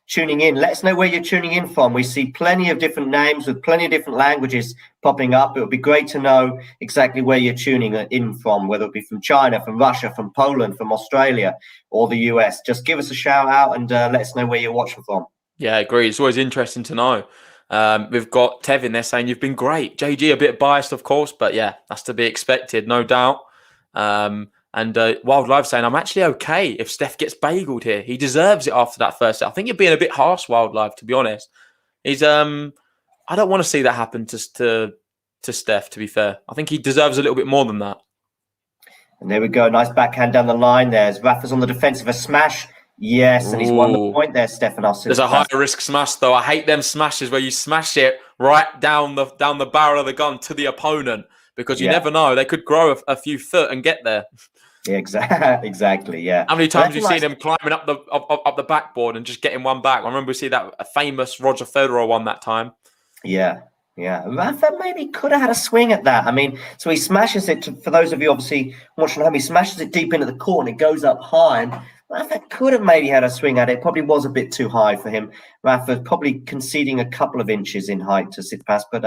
tuning in, let us know where you're tuning in from. We see plenty of different names with plenty of different languages popping up. It would be great to know exactly where you're tuning in from, whether it be from China, from Russia, from Poland, from Australia, or the US. Just give us a shout out and let us know where you're watching from. Yeah, I agree. It's always interesting to know. We've got Tevin there saying, you've been great. JG, a bit biased, of course, but yeah, that's to be expected, no doubt. And Wild Live saying, I'm actually okay if Steph gets bageled here. He deserves it after that first set. I think you're being a bit harsh, Wild Live, to be honest. He's I don't want to see that happen to Steph, to be fair. I think he deserves a little bit more than that. And there we go. Nice backhand down the line there. As Rafa's on the defensive, a smash. Yes, and he's won the point there, Stefanos. There's a high risk smash, though. I hate them smashes where you smash it right down the barrel of the gun to the opponent, because you never know. They could grow a few foot and get there. Yeah, exactly. Yeah. How many times have you seen him climbing up the backboard and just getting one back? I remember we see that a famous Roger Federer one that time. Yeah. Yeah, Rafa maybe could have had a swing at that. I mean, so he smashes it for those of you obviously watching at home, he smashes it deep into the court and it goes up high. And Rafa could have maybe had a swing at it. Probably was a bit too high for him. Rafa probably conceding a couple of inches in height to Tsitsipas. But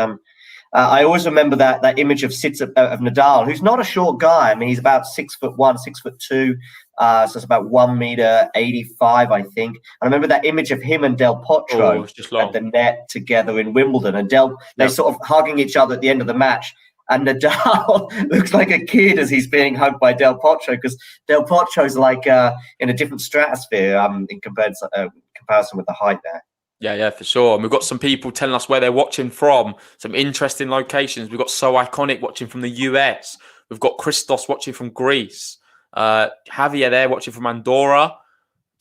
I always remember that image of Nadal, who's not a short guy. I mean, he's about 6'1", 6'2". So it's about 1.85 m, I think. I remember that image of him and Del Potro at the net together in Wimbledon, and they're sort of hugging each other at the end of the match. And Nadal looks like a kid as he's being hugged by Del Potro, because Del Potro's like in a different stratosphere in comparison with the height there. Yeah, for sure. And we've got some people telling us where they're watching from, some interesting locations. We've got So Iconic watching from the US. We've got Christos watching from Greece. Javier there watching from Andorra.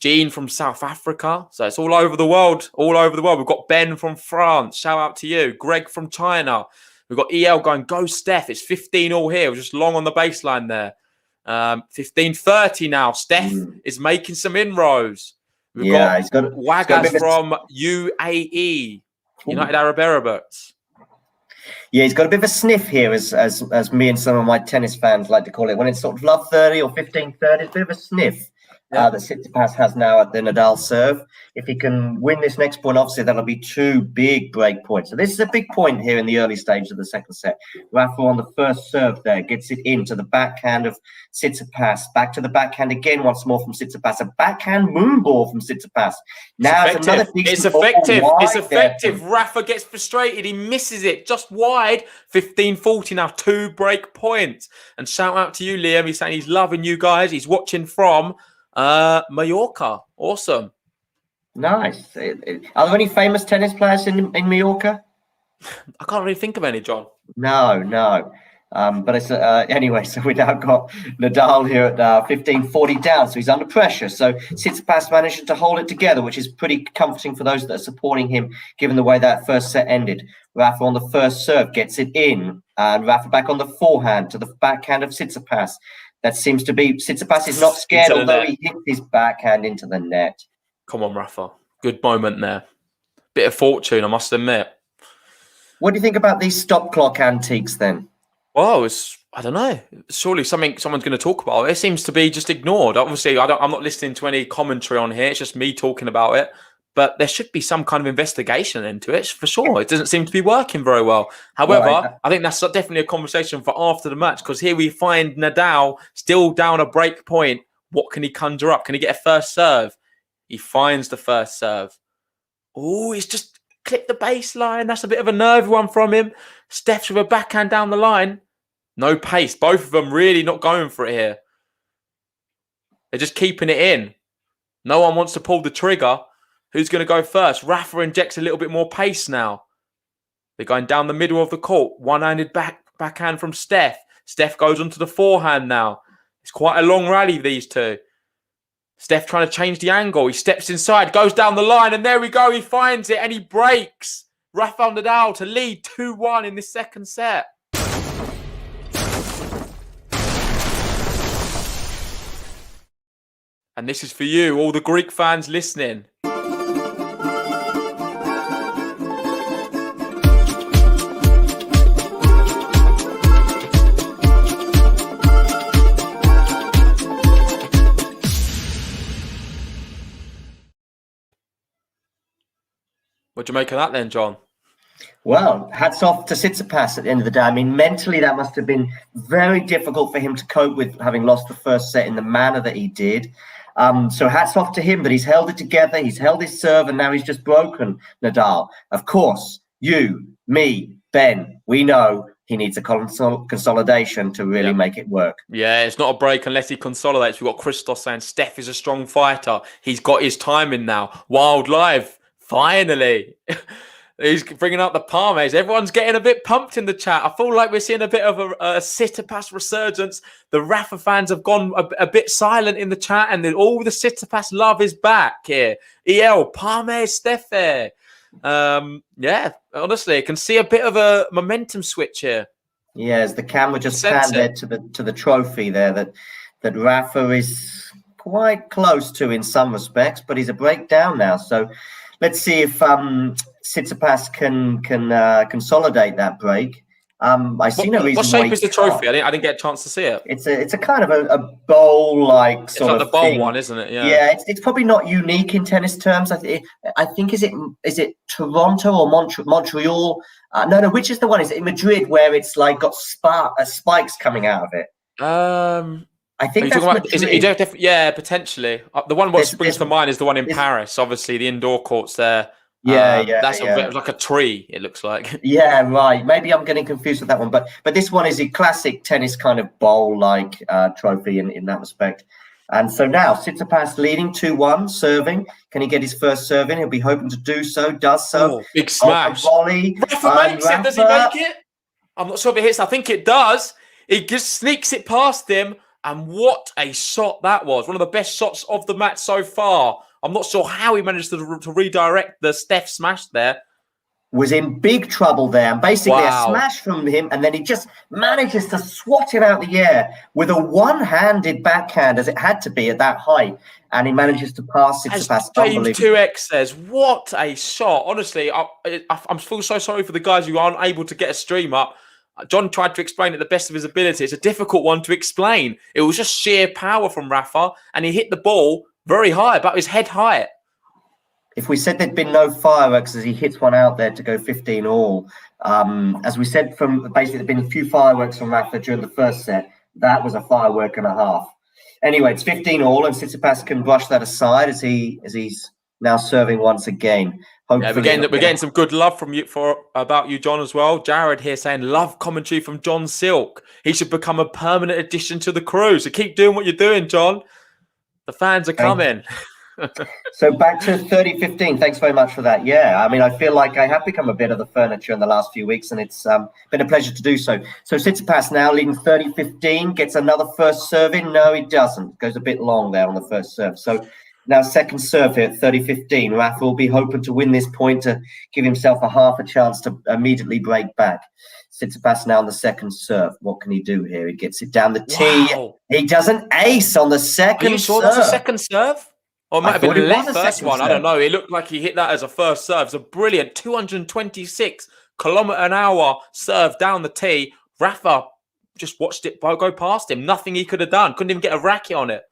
Jean from South Africa. So it's all over the world, We've got Ben from France. Shout out to you. Greg from China. We've got EL going, go Steph. It's 15 all here. We're just long on the baseline there. 15:30 now. Steph is making some inroads. We've got Wagas from UAE, United Arab Emirates. Yeah, he's got a bit of a sniff here, as me and some of my tennis fans like to call it. When it's sort of love 30 or 15:30, it's a bit of a sniff that Tsitsipas has now at the Nadal serve. If he can win this next point, obviously that'll be 2 big break points. So this is a big point here in the early stage of the second set. Rafa on the first serve there gets it into the backhand of Tsitsipas. Back to the backhand again once more from Tsitsipas. A backhand moonball from Tsitsipas. Now it's another big. It's effective. It's effective. Rafa gets frustrated. He misses it just wide. 15:40 now. 2 break points. And shout out to you, Liam. He's saying he's loving you guys. He's watching from Mallorca. Awesome. Nice. Are there any famous tennis players in Mallorca? I can't really think of any, John. No. But it's anyway. So we now got Nadal here at 15:40 down, so he's under pressure. So Tsitsipas managed to hold it together, which is pretty comforting for those that are supporting him, given the way that first set ended. Rafa on the first serve gets it in, and Rafa back on the forehand to the backhand of Tsitsipas. That seems to be Tsitsipas is not scared, although he hit his backhand into the net. Come on, Rafa. Good moment there. Bit of fortune, I must admit. What do you think about these stop clock antiques then? Well, I don't know. Surely someone's going to talk about it. It seems to be just ignored. Obviously, I'm not listening to any commentary on here. It's just me talking about it. But there should be some kind of investigation into it, for sure. It doesn't seem to be working very well. However, I think that's definitely a conversation for after the match, because here we find Nadal still down a break point. What can he conjure up? Can he get a first serve? He finds the first serve. Oh, he's just clipped the baseline. That's a bit of a nervy one from him. Steph's with a backhand down the line. No pace. Both of them really not going for it here. They're just keeping it in. No one wants to pull the trigger. Who's going to go first? Rafa injects a little bit more pace now. They're going down the middle of the court. One-handed backhand from Steph. Steph goes onto the forehand now. It's quite a long rally, these two. Steph trying to change the angle. He steps inside, goes down the line, and there we go. He finds it, and he breaks. Rafael Nadal to lead 2-1 in this second set. And this is for you, all the Greek fans listening. What do you make of that then, John? Well, hats off to Tsitsipas at the end of the day. I mean, mentally, that must have been very difficult for him to cope with, having lost the first set in the manner that he did. So hats off to him that he's held it together. He's held his serve, and now he's just broken Nadal. Of course, you, me, Ben, we know he needs a consolidation to really make it work. Yeah, it's not a break unless he consolidates. We've got Christos saying Steph is a strong fighter. He's got his timing now. Wild Live. Finally, he's bringing out the Parmes. Everyone's getting a bit pumped in the chat. I feel like we're seeing a bit of a Tsitsipas resurgence. The Rafa fans have gone a bit silent in the chat, and then all the Tsitsipas love is back here. EL, Parmes, Steph there. Yeah, honestly, I can see a bit of a momentum switch here. Yeah, as the camera just panned there to the trophy there that that Rafa is quite close to in some respects, but he's a break down now. So let's see if Tsitsipas can consolidate that break. I see no reason. What shape is the trophy? I didn't get a chance to see it. It's a kind of a bowl-like sort of the bowl thing. one, isn't it? Yeah. Yeah, it's probably not unique in tennis terms. I think is it Toronto or Montreal? No. Which is the one? Is it in Madrid where it's like got spikes coming out of it? I think that's Madrid. Yeah, potentially. The one what springs to mind is the one in Paris. Obviously, the indoor courts there. That's like a tree. It looks like. Yeah, right. Maybe I'm getting confused with that one, but this one is a classic tennis kind of bowl-like trophy in that respect. And so now Tsitsipas leading 2-1, serving. Can he get his first serve in? He'll be hoping to do so. Does so. Oh, big smash. Volley. Rafa makes it. Does he make it? I'm not sure if it hits. I think it does. He just sneaks it past him, and what a shot that was! One of the best shots of the match so far. I'm not sure how he managed to redirect the Steph smash there. Was in big trouble there. And basically a smash from him, and then he just manages to swat it out the air with a one-handed backhand, as it had to be at that height. And he manages to pass Tsitsipas. James 2X says, what a shot. Honestly, I'm feel so sorry for the guys who aren't able to get a stream up. John tried to explain it the best of his ability. It's a difficult one to explain. It was just sheer power from Rafa, and he hit the ball very high, about his head height. If we said there'd been no fireworks as he hits one out there to go 15 all, as we said, from basically there'd been a few fireworks from Rafa during the first set. That was a firework and a half. Anyway, it's 15 all, and Tsitsipas can brush that aside as he's now serving once again. Hopefully, we're getting some good love from you about you, John, as well. Jared here saying love commentary from John Silk. He should become a permanent addition to the crew. So keep doing what you're doing, John. The fans are coming. So back to 30-15. Thanks very much for that. Yeah, I mean, I feel like I have become a bit of the furniture in the last few weeks, and it's been a pleasure to do so. So Tsitsipas now leading 30-15, gets another first serve in. No, he doesn't. Goes a bit long there on the first serve. So now second serve here at 30-15. Rafa will be hoping to win this point to give himself a chance to immediately break back. Tsitsipas now on the second serve. What can he do here? He gets it down the tee. Wow. He does an ace on the second serve. Are you sure that's a second serve? Or it might have been a left first one. I don't know. It looked like he hit that as a first serve. It's a brilliant 226-kilometre-an-hour serve down the tee. Rafa just watched it go past him. Nothing he could have done. Couldn't even get a racket on it.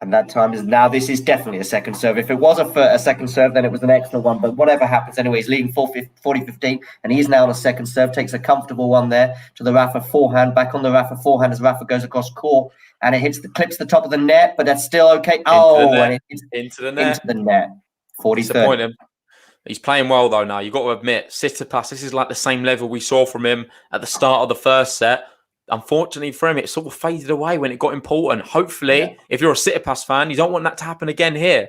And that time is now. This is definitely a second serve. If it was a second serve, then it was an excellent one. But whatever happens, anyway, he's leading 40-15, and he's now on a second serve. Takes a comfortable one there to the Rafa forehand. Back on the Rafa forehand as Rafa goes across court, and it clips the top of the net, but that's still okay. And it's into the net. Into the net. 40-30. He's playing well though. Now you've got to admit, Tsitsipas. This is like the same level we saw from him at the start of the first set. Unfortunately for him, it sort of faded away when it got important. Hopefully, if you're a Tsitsipas fan, you don't want that to happen again here.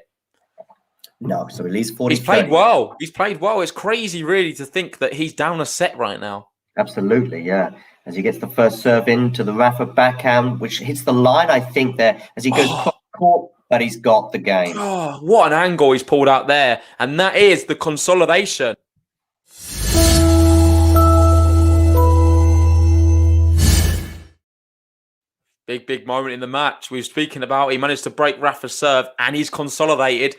No, so at least 40. He's played well. He's played well. It's crazy, really, to think that he's down a set right now. Absolutely, yeah. As he gets the first serve into the Rafa backhand, which hits the line, I think, there, as he goes across court, but he's got the game. Oh, what an angle he's pulled out there. And that is the consolidation. Big moment in the match. We were speaking about he managed to break Rafa's serve and he's consolidated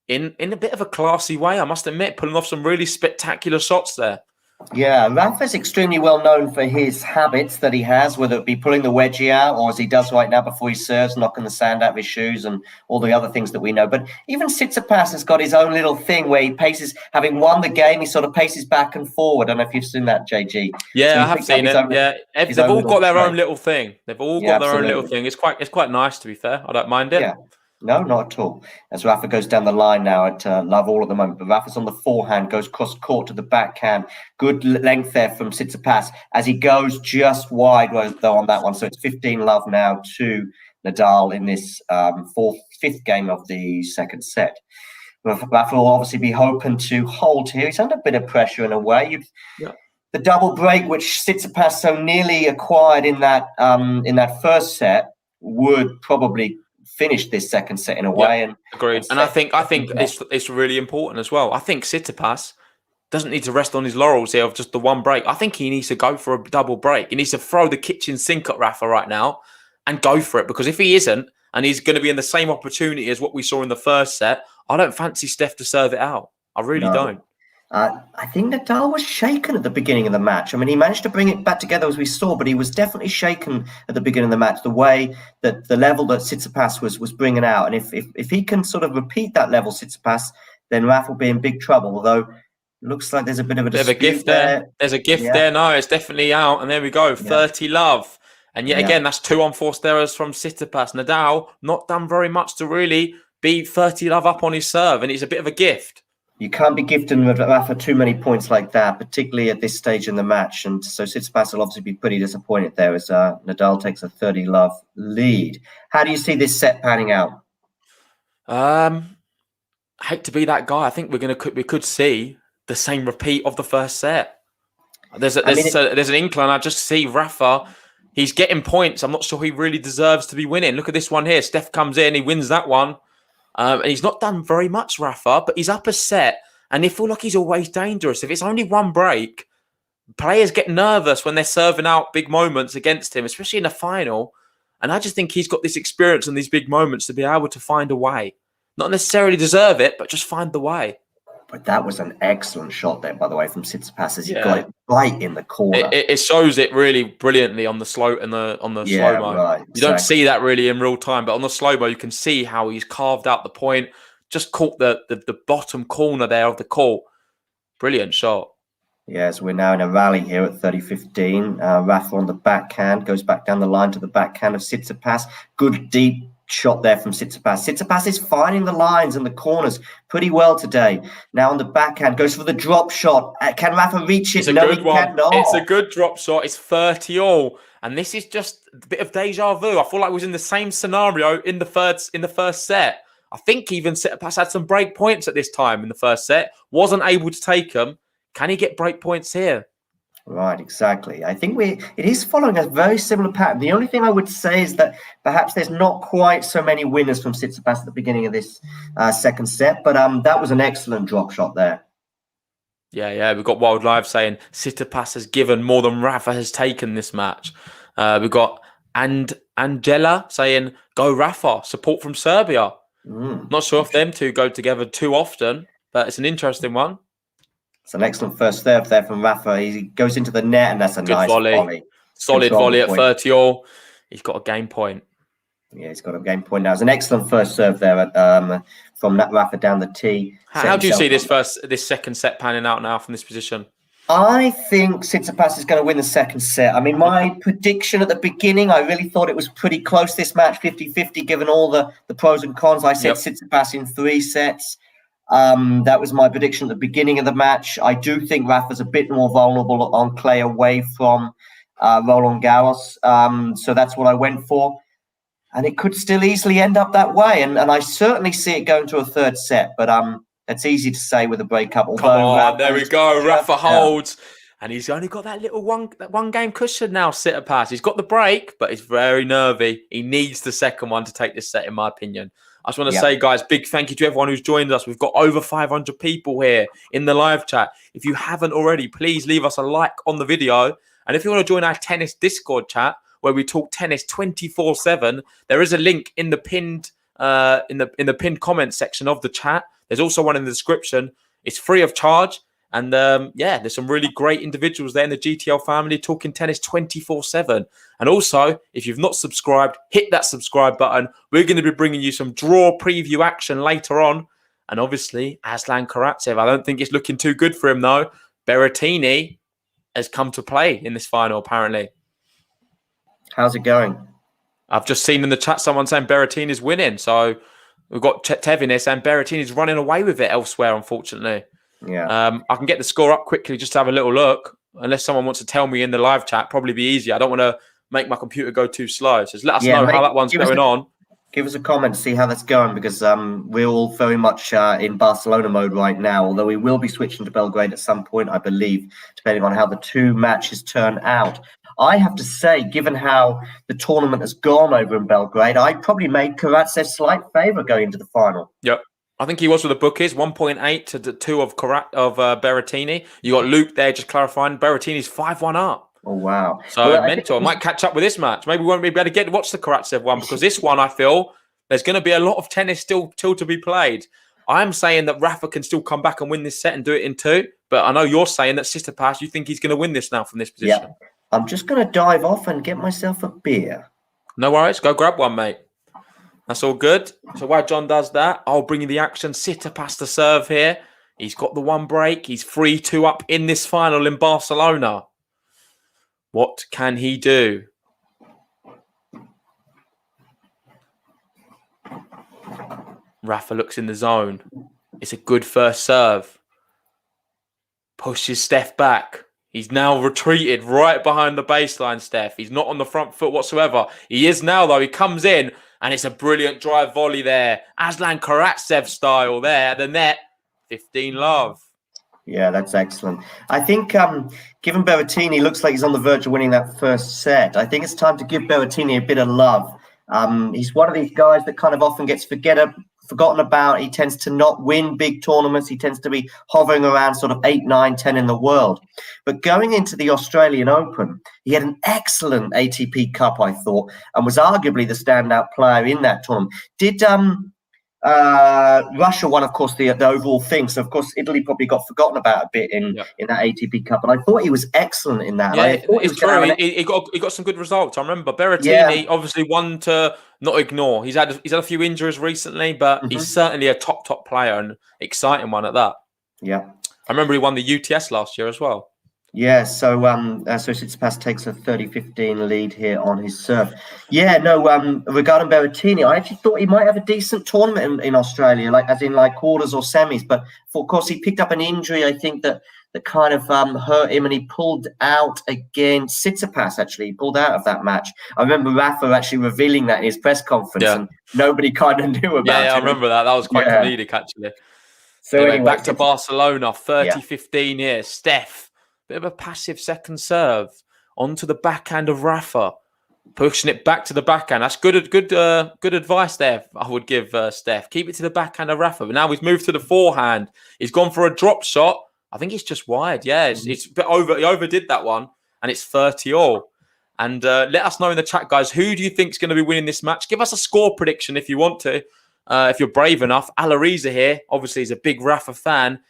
in a bit of a classy way, I must admit, pulling off some really spectacular shots there. Yeah, Rafa's extremely well known for his habits that he has, whether it be pulling the wedgie out or as he does right now before he serves, knocking the sand out of his shoes and all the other things that we know. But even Tsitsipas has got his own little thing where he paces, having won the game, he sort of paces back and forward. I don't know if you've seen that, JG. Yeah, so I have seen it. They've all got their own little thing. They've all got their own little thing. It's quite nice, to be fair. I don't mind it. Yeah. No, not at all. As Rafa goes down the line now at love all at the moment. But Rafa's on the forehand, goes cross court to the backhand. Good length there from Tsitsipas as he goes just wide though on that one. So it's 15 love now to Nadal in this fifth game of the second set. Rafa will obviously be hoping to hold here. He's under a bit of pressure in a way. The double break, which Tsitsipas so nearly acquired in that first set, would probably finish this second set in a way. And agreed. And I think it's really important as well. I think Tsitsipas doesn't need to rest on his laurels here of just the one break. I think he needs to go for a double break. He needs to throw the kitchen sink at Rafa right now and go for it. Because if he isn't, and he's going to be in the same opportunity as what we saw in the first set, I don't fancy Steph to serve it out. I really don't. I think Nadal was shaken at the beginning of the match. I mean, he managed to bring it back together as we saw, but he was definitely shaken at the beginning of the match, the way that the level that Tsitsipas was bringing out. And if he can sort of repeat that level, Tsitsipas, then Rafa will be in big trouble. Although it looks like there's a bit of a gift there. There's a gift there. No, it's definitely out. And there we go, 30 love. And yet again, that's 2 unforced errors from Tsitsipas. Nadal not done very much to really be 30 love up on his serve, and it's a bit of a gift. You can't be gifting Rafa too many points like that, particularly at this stage in the match. And so Tsitsipas will obviously be pretty disappointed there as Nadal takes a 30 love lead. How do you see this set panning out? I hate to be that guy. I think we could see the same repeat of the first set. There's an incline. I just see Rafa. He's getting points. I'm not sure he really deserves to be winning. Look at this one here. Steph comes in, he wins that one. And he's not done very much, Rafa, but he's up a set, and they feel like he's always dangerous. If it's only one break, players get nervous when they're serving out big moments against him, especially in the final. And I just think he's got this experience in these big moments to be able to find a way. Not necessarily deserve it, but just find the way. But that was an excellent shot there, by the way, from Tsitsipas as he got it right in the corner. It shows it really brilliantly on the slow on the slow-mo. Right, exactly. You don't see that really in real time, but on the slow-mo you can see how he's carved out the point, just caught the bottom corner there of the court. Brilliant shot. Yes, we're now in a rally here at 30-15. Rafa on the backhand, goes back down the line to the backhand of Tsitsipas. Good deep shot there from Tsitsipas. Tsitsipas is finding the lines and the corners pretty well today. Now on the backhand, goes for the drop shot. Can Rafa reach it? It's a good one. It's a good drop shot. It's 30 all. And this is just a bit of deja vu. I feel like we was in the same scenario in the first set. I think even Tsitsipas had some break points at this time in the first set. Wasn't able to take them. Can he get break points here? Right, exactly. I think it is following a very similar pattern. The only thing I would say is that perhaps there's not quite so many winners from Tsitsipas at the beginning of this second set, but that was an excellent drop shot there. Yeah. We've got Wild Live saying Tsitsipas has given more than Rafa has taken this match. We've got Angela saying, go Rafa, support from Serbia. Not sure if them two go together too often, but it's an interesting one. It's an excellent first serve there from Rafa. He goes into the net, and that's a nice volley. Solid volley at 30 all. He's got a game point. Yeah, he's got a game point now. It's an excellent first serve there from Rafa down the tee. How do you see this second set panning out now from this position? I think Tsitsipas is going to win the second set. I mean, my prediction at the beginning, I really thought it was pretty close, this match, 50-50, given all the pros and cons. I said Tsitsipas in 3 sets. That was my prediction at the beginning of the match. I do think Rafa's a bit more vulnerable on clay away from Roland Garros. So that's what I went for. And it could still easily end up that way. And I certainly see it going to a third set. But it's easy to say with a breakup. Come on, there we go. Rafa holds. And he's only got that little one game cushion now, Tsitsipas. He's got the break, but he's very nervy. He needs the second one to take this set, in my opinion. I just want to say, guys, big thank you to everyone who's joined us. We've got over 500 people here in the live chat. If you haven't already, please leave us a like on the video. And if you want to join our tennis Discord chat, where we talk tennis 24/7, there is a link in the pinned pinned comment section of the chat. There's also one in the description. It's free of charge. And there's some really great individuals there in the GTL family talking tennis 24/7. And also, if you've not subscribed, hit that subscribe button. We're going to be bringing you some draw preview action later on. And obviously, Aslan Karatsev, I don't think it's looking too good for him, though. Berrettini has come to play in this final, apparently. How's it going? I've just seen in the chat someone saying Berrettini's winning. So we've got Tevin here saying Berrettini's running away with it elsewhere, unfortunately. Yeah. I can get the score up quickly just to have a little look. Unless someone wants to tell me in the live chat, probably be easier. I don't want to make my computer go too slow. So just let us know how that one's going on. Give us a comment to see how that's going, because we're all very much in Barcelona mode right now, although we will be switching to Belgrade at some point, I believe, depending on how the 2 matches turn out. I have to say, given how the tournament has gone over in Belgrade, I probably made Karatsev slight favour going into the final. Yep. I think he was with the bookies, 1.8 to 2 of Berrettini. You got Luke there just clarifying. Berrettini's 5-1 up. Oh, wow. So Well, mental. I might catch up with this match. Maybe we won't be able to get to watch the Karatsev one, because this one, I feel there's going to be a lot of tennis still to be played. I'm saying that Rafa can still come back and win this set and do it in 2. But I know you're saying that Tsitsipas, you think he's going to win this now from this position. Yeah. I'm just going to dive off and get myself a beer. No worries. Go grab one, mate. That's all good. So while John does that, I'll bring you the action. Tsitsipas to serve here. He's got the one break. He's 3-2 up in this final in Barcelona. What can he do? Rafa looks in the zone. It's a good first serve. Pushes Steph back. He's now retreated right behind the baseline, Steph. He's not on the front foot whatsoever. He is now, though. He comes in, and it's a brilliant drive volley there. Aslan Karatsev style there at the net. 15-love. Yeah, that's excellent. I think given Berrettini looks like he's on the verge of winning that first set, I think it's time to give Berrettini a bit of love. He's one of these guys that kind of often gets forgotten about. He tends to not win big tournaments. He tends to be hovering around sort of 8, 9, 10 in the world. But going into the Australian Open, he had an excellent ATP Cup, I thought, and was arguably the standout player in that tournament. Did Russia won, of course, the overall thing. So, of course, Italy probably got forgotten about a bit in that ATP Cup. And I thought he was excellent in that. Yeah, it's true. He got some good results. I remember Berrettini obviously one to not ignore. He's had a few injuries recently, but he's certainly a top player and exciting one at that. Yeah. I remember he won the UTS last year as well. Yeah, so Tsitsipas takes a 30-15 lead here on his serve. Yeah, no, regarding Berrettini, I actually thought he might have a decent tournament in Australia, as in quarters or semis. But of course, he picked up an injury, I think, that kind of hurt him, and he pulled out against Tsitsipas, actually. He pulled out of that match. I remember Rafa actually revealing that in his press conference, and nobody kind of knew about it. Yeah, I remember that. That was quite comedic, actually. So anyway, back to Barcelona, 30-15 here. Steph. Bit of a passive second serve onto the backhand of Rafa, pushing it back to the backhand. That's good advice there. I would give Steph. Keep it to the backhand of Rafa. But now he's moved to the forehand. He's gone for a drop shot. I think it's just wide. Yeah, it's a bit over. He overdid that one, and it's 30-all. And let us know in the chat, guys. Who do you think is going to be winning this match? Give us a score prediction if you want to. If you're brave enough. Alariza here, obviously, is a big Rafa fan.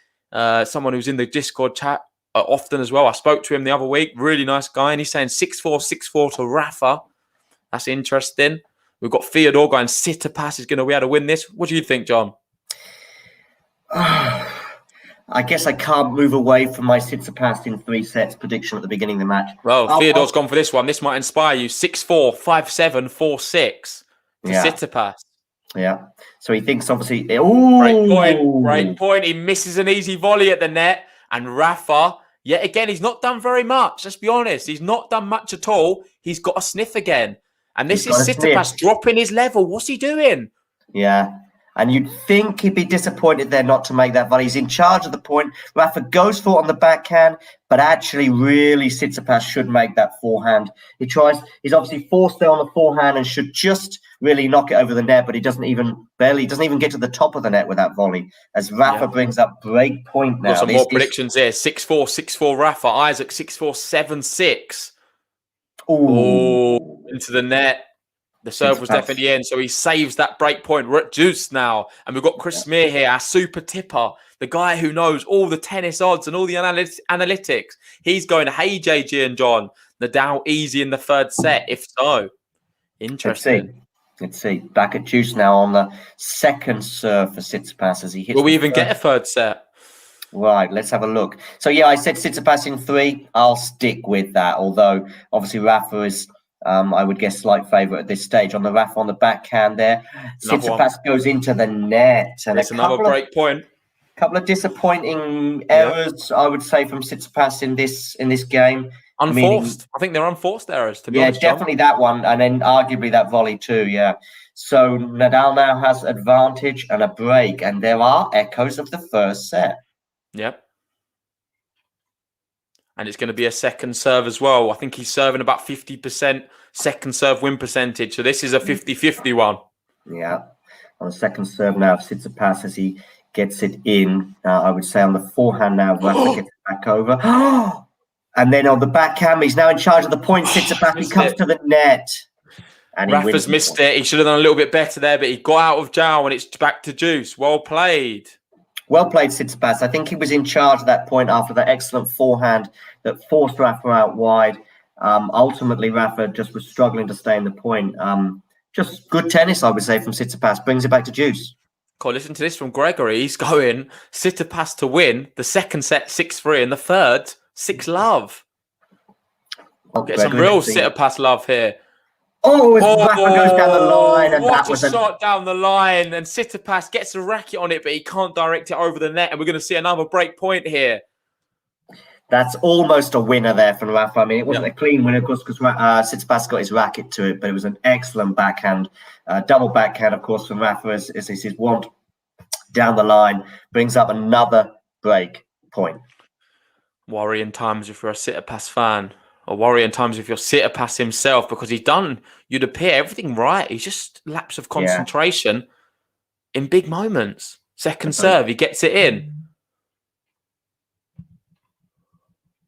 Someone who's in the Discord chat often as well. I spoke to him the other week. Really nice guy. And he's saying 6-4 to Rafa. That's interesting. We've got Theodore going, Tsitsipas is going to be able to win this. What do you think, John? I guess I can't move away from my Tsitsipas in 3 sets prediction at the beginning of the match. Well, Theodore's gone for this one. This might inspire you. 6-4, 5-7, 4-6 to Tsitsipas. Yeah. So he thinks, obviously... Great point. He misses an easy volley at the net. And Rafa, yet again, he's not done very much. Let's be honest. He's not done much at all. He's got a sniff again. And this is Tsitsipas dropping his level. What's he doing? Yeah. And you'd think he'd be disappointed there not to make that volley. He's in charge of the point. Rafa goes for it on the backhand, but actually, really, Tsitsipas should make that forehand. He's obviously forced there on the forehand and should just really knock it over the net, but he doesn't even get to the top of the net with that volley. As Rafa brings up break point now. Got some more predictions here. 6-4, 6-4 Rafa. Isaac 6-4, 7-6. Oh, into the net. The serve was definitely in, so he saves that break point. We're at deuce now. And we've got Chris Smear here, our super tipper, the guy who knows all the tennis odds and all the analytics. He's going, hey, JG and John, Nadal easy in the 3rd set, if so. Interesting. Let's see. Back at deuce now on the 2nd serve for Tsitsipas as he hits. Will we even get a 3rd set? Right, let's have a look. So, yeah, I said Tsitsipas in 3. I'll stick with that, although obviously Rafa is... I would guess slight favourite at this stage on the Rafa on the backhand there. Tsitsipas goes into the net. And it's another break point. A couple of disappointing errors, I would say, from Tsitsipas in this game. Unforced. I think they're unforced errors, to be honest. Yeah, definitely that one. And then arguably that volley too, yeah. So Nadal now has advantage and a break. And there are echoes of the 1st set. Yep. And it's going to be a 2nd serve as well. I think he's serving about 50% 2nd serve win percentage. So this is a 50-50 one. Yeah. On the 2nd serve now, Tsitsipas as he gets it in. I would say on the forehand now, Rafa gets it back over. And then on the backhand, he's now in charge of the point. Tsitsipas, he comes to the net. And he Rafa's missed it. He should have done a little bit better there, but he got out of jail and it's back to juice. Well played. Well played, Tsitsipas. I think he was in charge at that point after that excellent forehand that forced Rafa out wide. Ultimately, Rafa just was struggling to stay in the point. Just good tennis, I would say, from Tsitsipas. Brings it back to juice. God, listen to this from Gregory. He's going Tsitsipas to win the second set 6-3 and the third 6-love. Oh, Get some real Tsitsipas love here. Oh, Rafa goes down the line. And what a shot down the line. And Tsitsipas gets a racket on it, but he can't direct it over the net. And we're going to see another break point here. That's almost a winner there from Rafa. I mean, it wasn't a clean winner, of course, because Tsitsipas got his racket to it, but it was an excellent backhand. Double backhand, of course, from Rafa, as is his want. Down the line, brings up another break point. Worrying times if you're a Tsitsipas fan. Or worrying times if you're Tsitsipas himself, because he's done, you'd appear, everything right. He's just lapse of concentration in big moments. Second serve, he gets it in.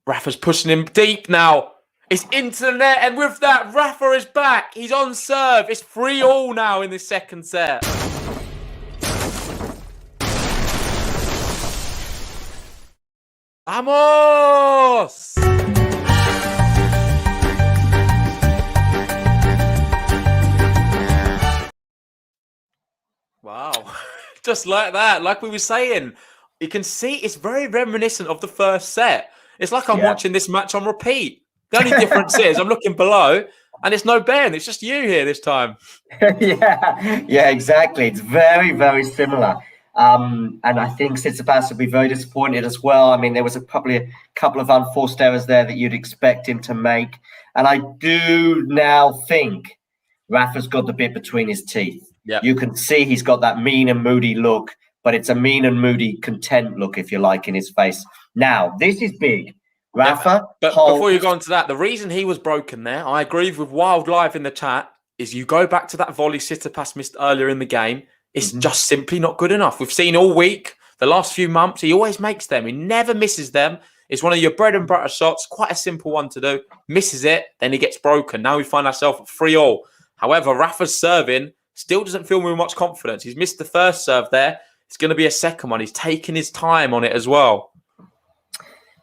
Rafa's pushing him deep now. It's into the net, and with that, Rafa is back. He's on serve. It's 3-3 now in this second set. Vamos! Wow. Just like that, like we were saying. You can see it's very reminiscent of the first set. It's like I'm watching this match on repeat. The only difference is I'm looking below and it's no Ben. It's just you here this time. Yeah, exactly. It's very, very similar. And I think Tsitsipas would be very disappointed as well. I mean, there was probably a couple of unforced errors there that you'd expect him to make. And I do now think Rafa's got the bit between his teeth. Yeah. You can see he's got that mean and moody look, but it's a mean and moody content look, if you like, in his face. Now, this is big. Rafa, but before you go on to that, the reason he was broken there, I agree with Wildlife in the chat, is you go back to that volley Tsitsipas missed earlier in the game. It's just simply not good enough. We've seen all week, the last few months, he always makes them. He never misses them. It's one of your bread and butter shots, quite a simple one to do. Misses it, then he gets broken. Now we find ourselves at 3-3. However, Rafa's serving still doesn't feel with much confidence. He's missed the first serve there. It's going to be a second one. He's taking his time on it as well.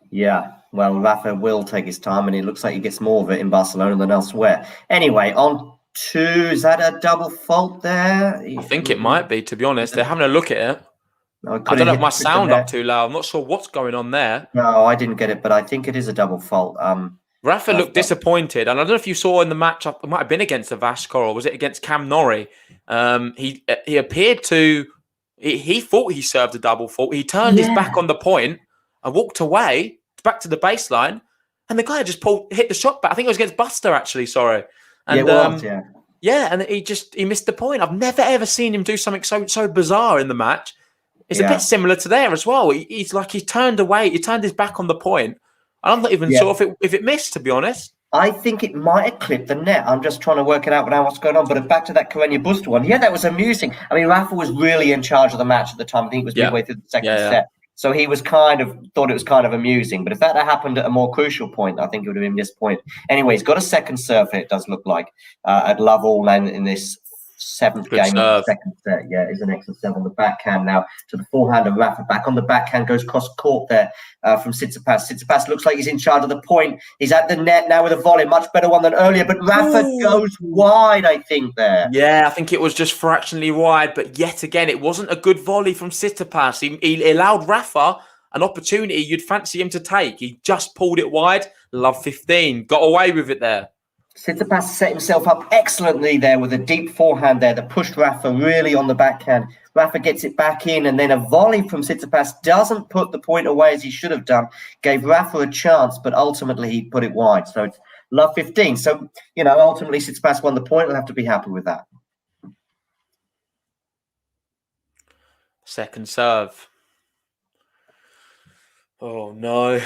Yeah, well, Rafa will take his time, and it looks like he gets more of it in Barcelona than elsewhere. Anyway, on to, is that a double fault there? I think it might be, to be honest. They're having a look at it. I don't know if my sound up too loud. I'm not sure what's going on there. No, I didn't get it, but I think it is a double fault. Rafa looked disappointed, and I don't know if you saw in the matchup, it might have been against the Vasco, or was it against Cam Norrie? He appeared to, he thought he served a double fault. He turned his back on the point and walked away back to the baseline, and the guy just hit the shot back. I think it was against Buster, actually. Sorry, and and he missed the point. I've never ever seen him do something so bizarre in the match. It's a bit similar to there as well. He's like he turned away, he turned his back on the point. I'm not even sure if it missed, to be honest. I think it might have clipped the net. I'm just trying to work it out now what's going on. But back to that Carreño Buster one. Yeah, that was amusing. I mean, Rafa was really in charge of the match at the time. I think it was midway through the second set. So he was thought it was kind of amusing. But if that had happened at a more crucial point, I think it would have been disappointing. Anyway, he's got a second serve here, it does look like, at love all in this seventh game of the second set. Yeah, it's an excellent serve on the backhand now to the forehand of Rafa. Back on the backhand, goes cross court there from Tsitsipas. Tsitsipas looks like he's in charge of the point. He's at the net now with a volley, much better one than earlier, but Rafa goes wide, I think, there. Yeah, I think it was just fractionally wide, but yet again, it wasn't a good volley from Tsitsipas. He allowed Rafa an opportunity you'd fancy him to take. He just pulled it wide. Love 15. Got away with it there. Tsitsipas set himself up excellently there with a deep forehand there that pushed Rafa really on the backhand. Rafa gets it back in, and then a volley from Tsitsipas doesn't put the point away as he should have done. Gave Rafa a chance, but ultimately he put it wide. So it's love 15. So, ultimately Tsitsipas won the point. We'll have to be happy with that. Second serve. Oh, no.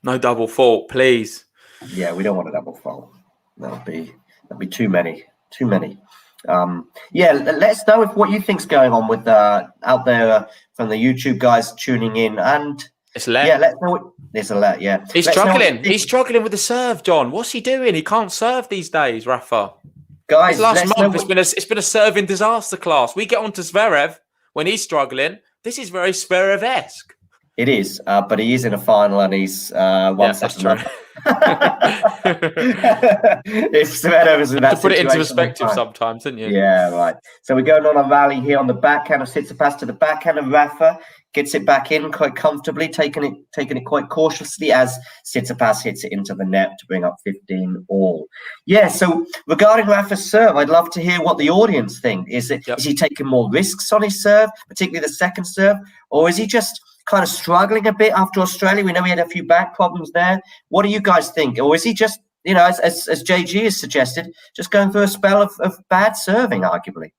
No double fault, please. Yeah, we don't want a double fault. That'll be too many. Too many. Let us know what you think's going on with out there from the YouTube guys tuning in. And It's let. Yeah, let's know. There's a let. Yeah, He's struggling. He's struggling with the serve, John. What's he doing? He can't serve these days, Rafa. Guys, this last month it's been a serving disaster class. We get on to Zverev when he's struggling. This is very Zverev-esque. It is, but he is in a final and he's one that's true. If Zverev is in that to put it into perspective sometimes, didn't you? Yeah, right. So we're going on a rally here on the backhand of Tsitsipas to the backhand of Rafa. Gets it back in quite comfortably, taking it quite cautiously as Tsitsipas hits it into the net to bring up 15 all. Yeah, so regarding Rafa's serve, I'd love to hear what the audience think. Is he taking more risks on his serve, particularly the second serve, or is he just kind of struggling a bit after Australia? We know he had a few back problems there. What do you guys think? Or is he just, as JG has suggested, just going through a spell of bad serving, arguably?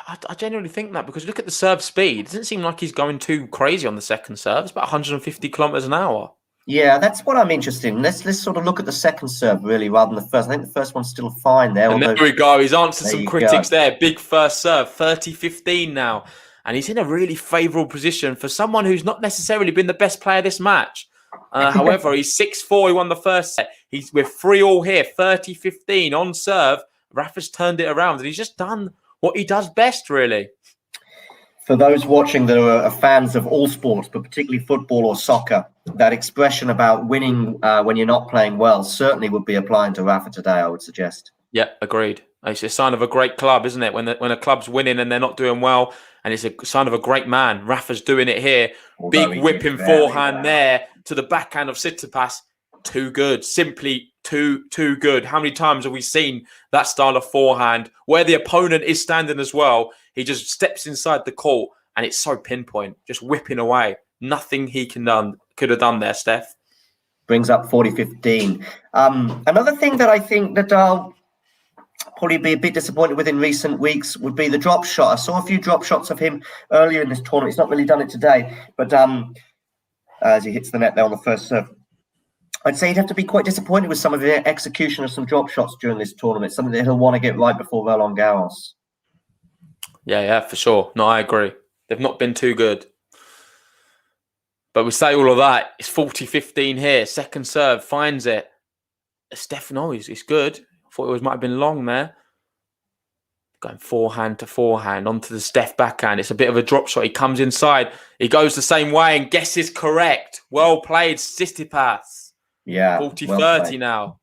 I genuinely think that, because look at the serve speed. It doesn't seem like he's going too crazy on the second serve. It's about 150 kilometers an hour. Yeah, that's what I'm interested in. Let's sort of look at the second serve, really, rather than the first. I think the first one's still fine there. And there we go. He's answered some critics there. Big first serve, 30-15 now. And he's in a really favourable position for someone who's not necessarily been the best player this match. However, he's 6-4. He won the first set. We're 3-all here, 30-15 on serve. Rafa's turned it around, and he's just done what he does best, really. For those watching that are fans of all sports, but particularly football or soccer, that expression about winning when you're not playing well certainly would be applying to Rafa today, I would suggest. Yeah, agreed. It's a sign of a great club, isn't it? When a club's winning and they're not doing well, and it's a sign of a great man. Rafa's doing it here. Big whipping forehand there to the backhand of Tsitsipas. Too good. Simply too good. How many times have we seen that style of forehand where the opponent is standing as well? He just steps inside the court and it's so pinpoint, just whipping away. Nothing he could have done there, Steph. Brings up 40-15. Another thing that I think Nadal probably be a bit disappointed with in recent weeks would be the drop shot. I saw a few drop shots of him earlier in this tournament. He's not really done it today, but as he hits the net there on the first serve, I'd say he'd have to be quite disappointed with some of the execution of some drop shots during this tournament, something that he'll want to get right before Roland Garros. Yeah, for sure. No, I agree. They've not been too good. But we say all of that. It's 40-15 here. Second serve, finds it. Stefanos, he's good. I thought it might have been long there. Going forehand to forehand onto the Steph backhand. It's a bit of a drop shot. He comes inside. He goes the same way and guesses correct. Well played, Tsitsipas. Yeah, 40-30 now.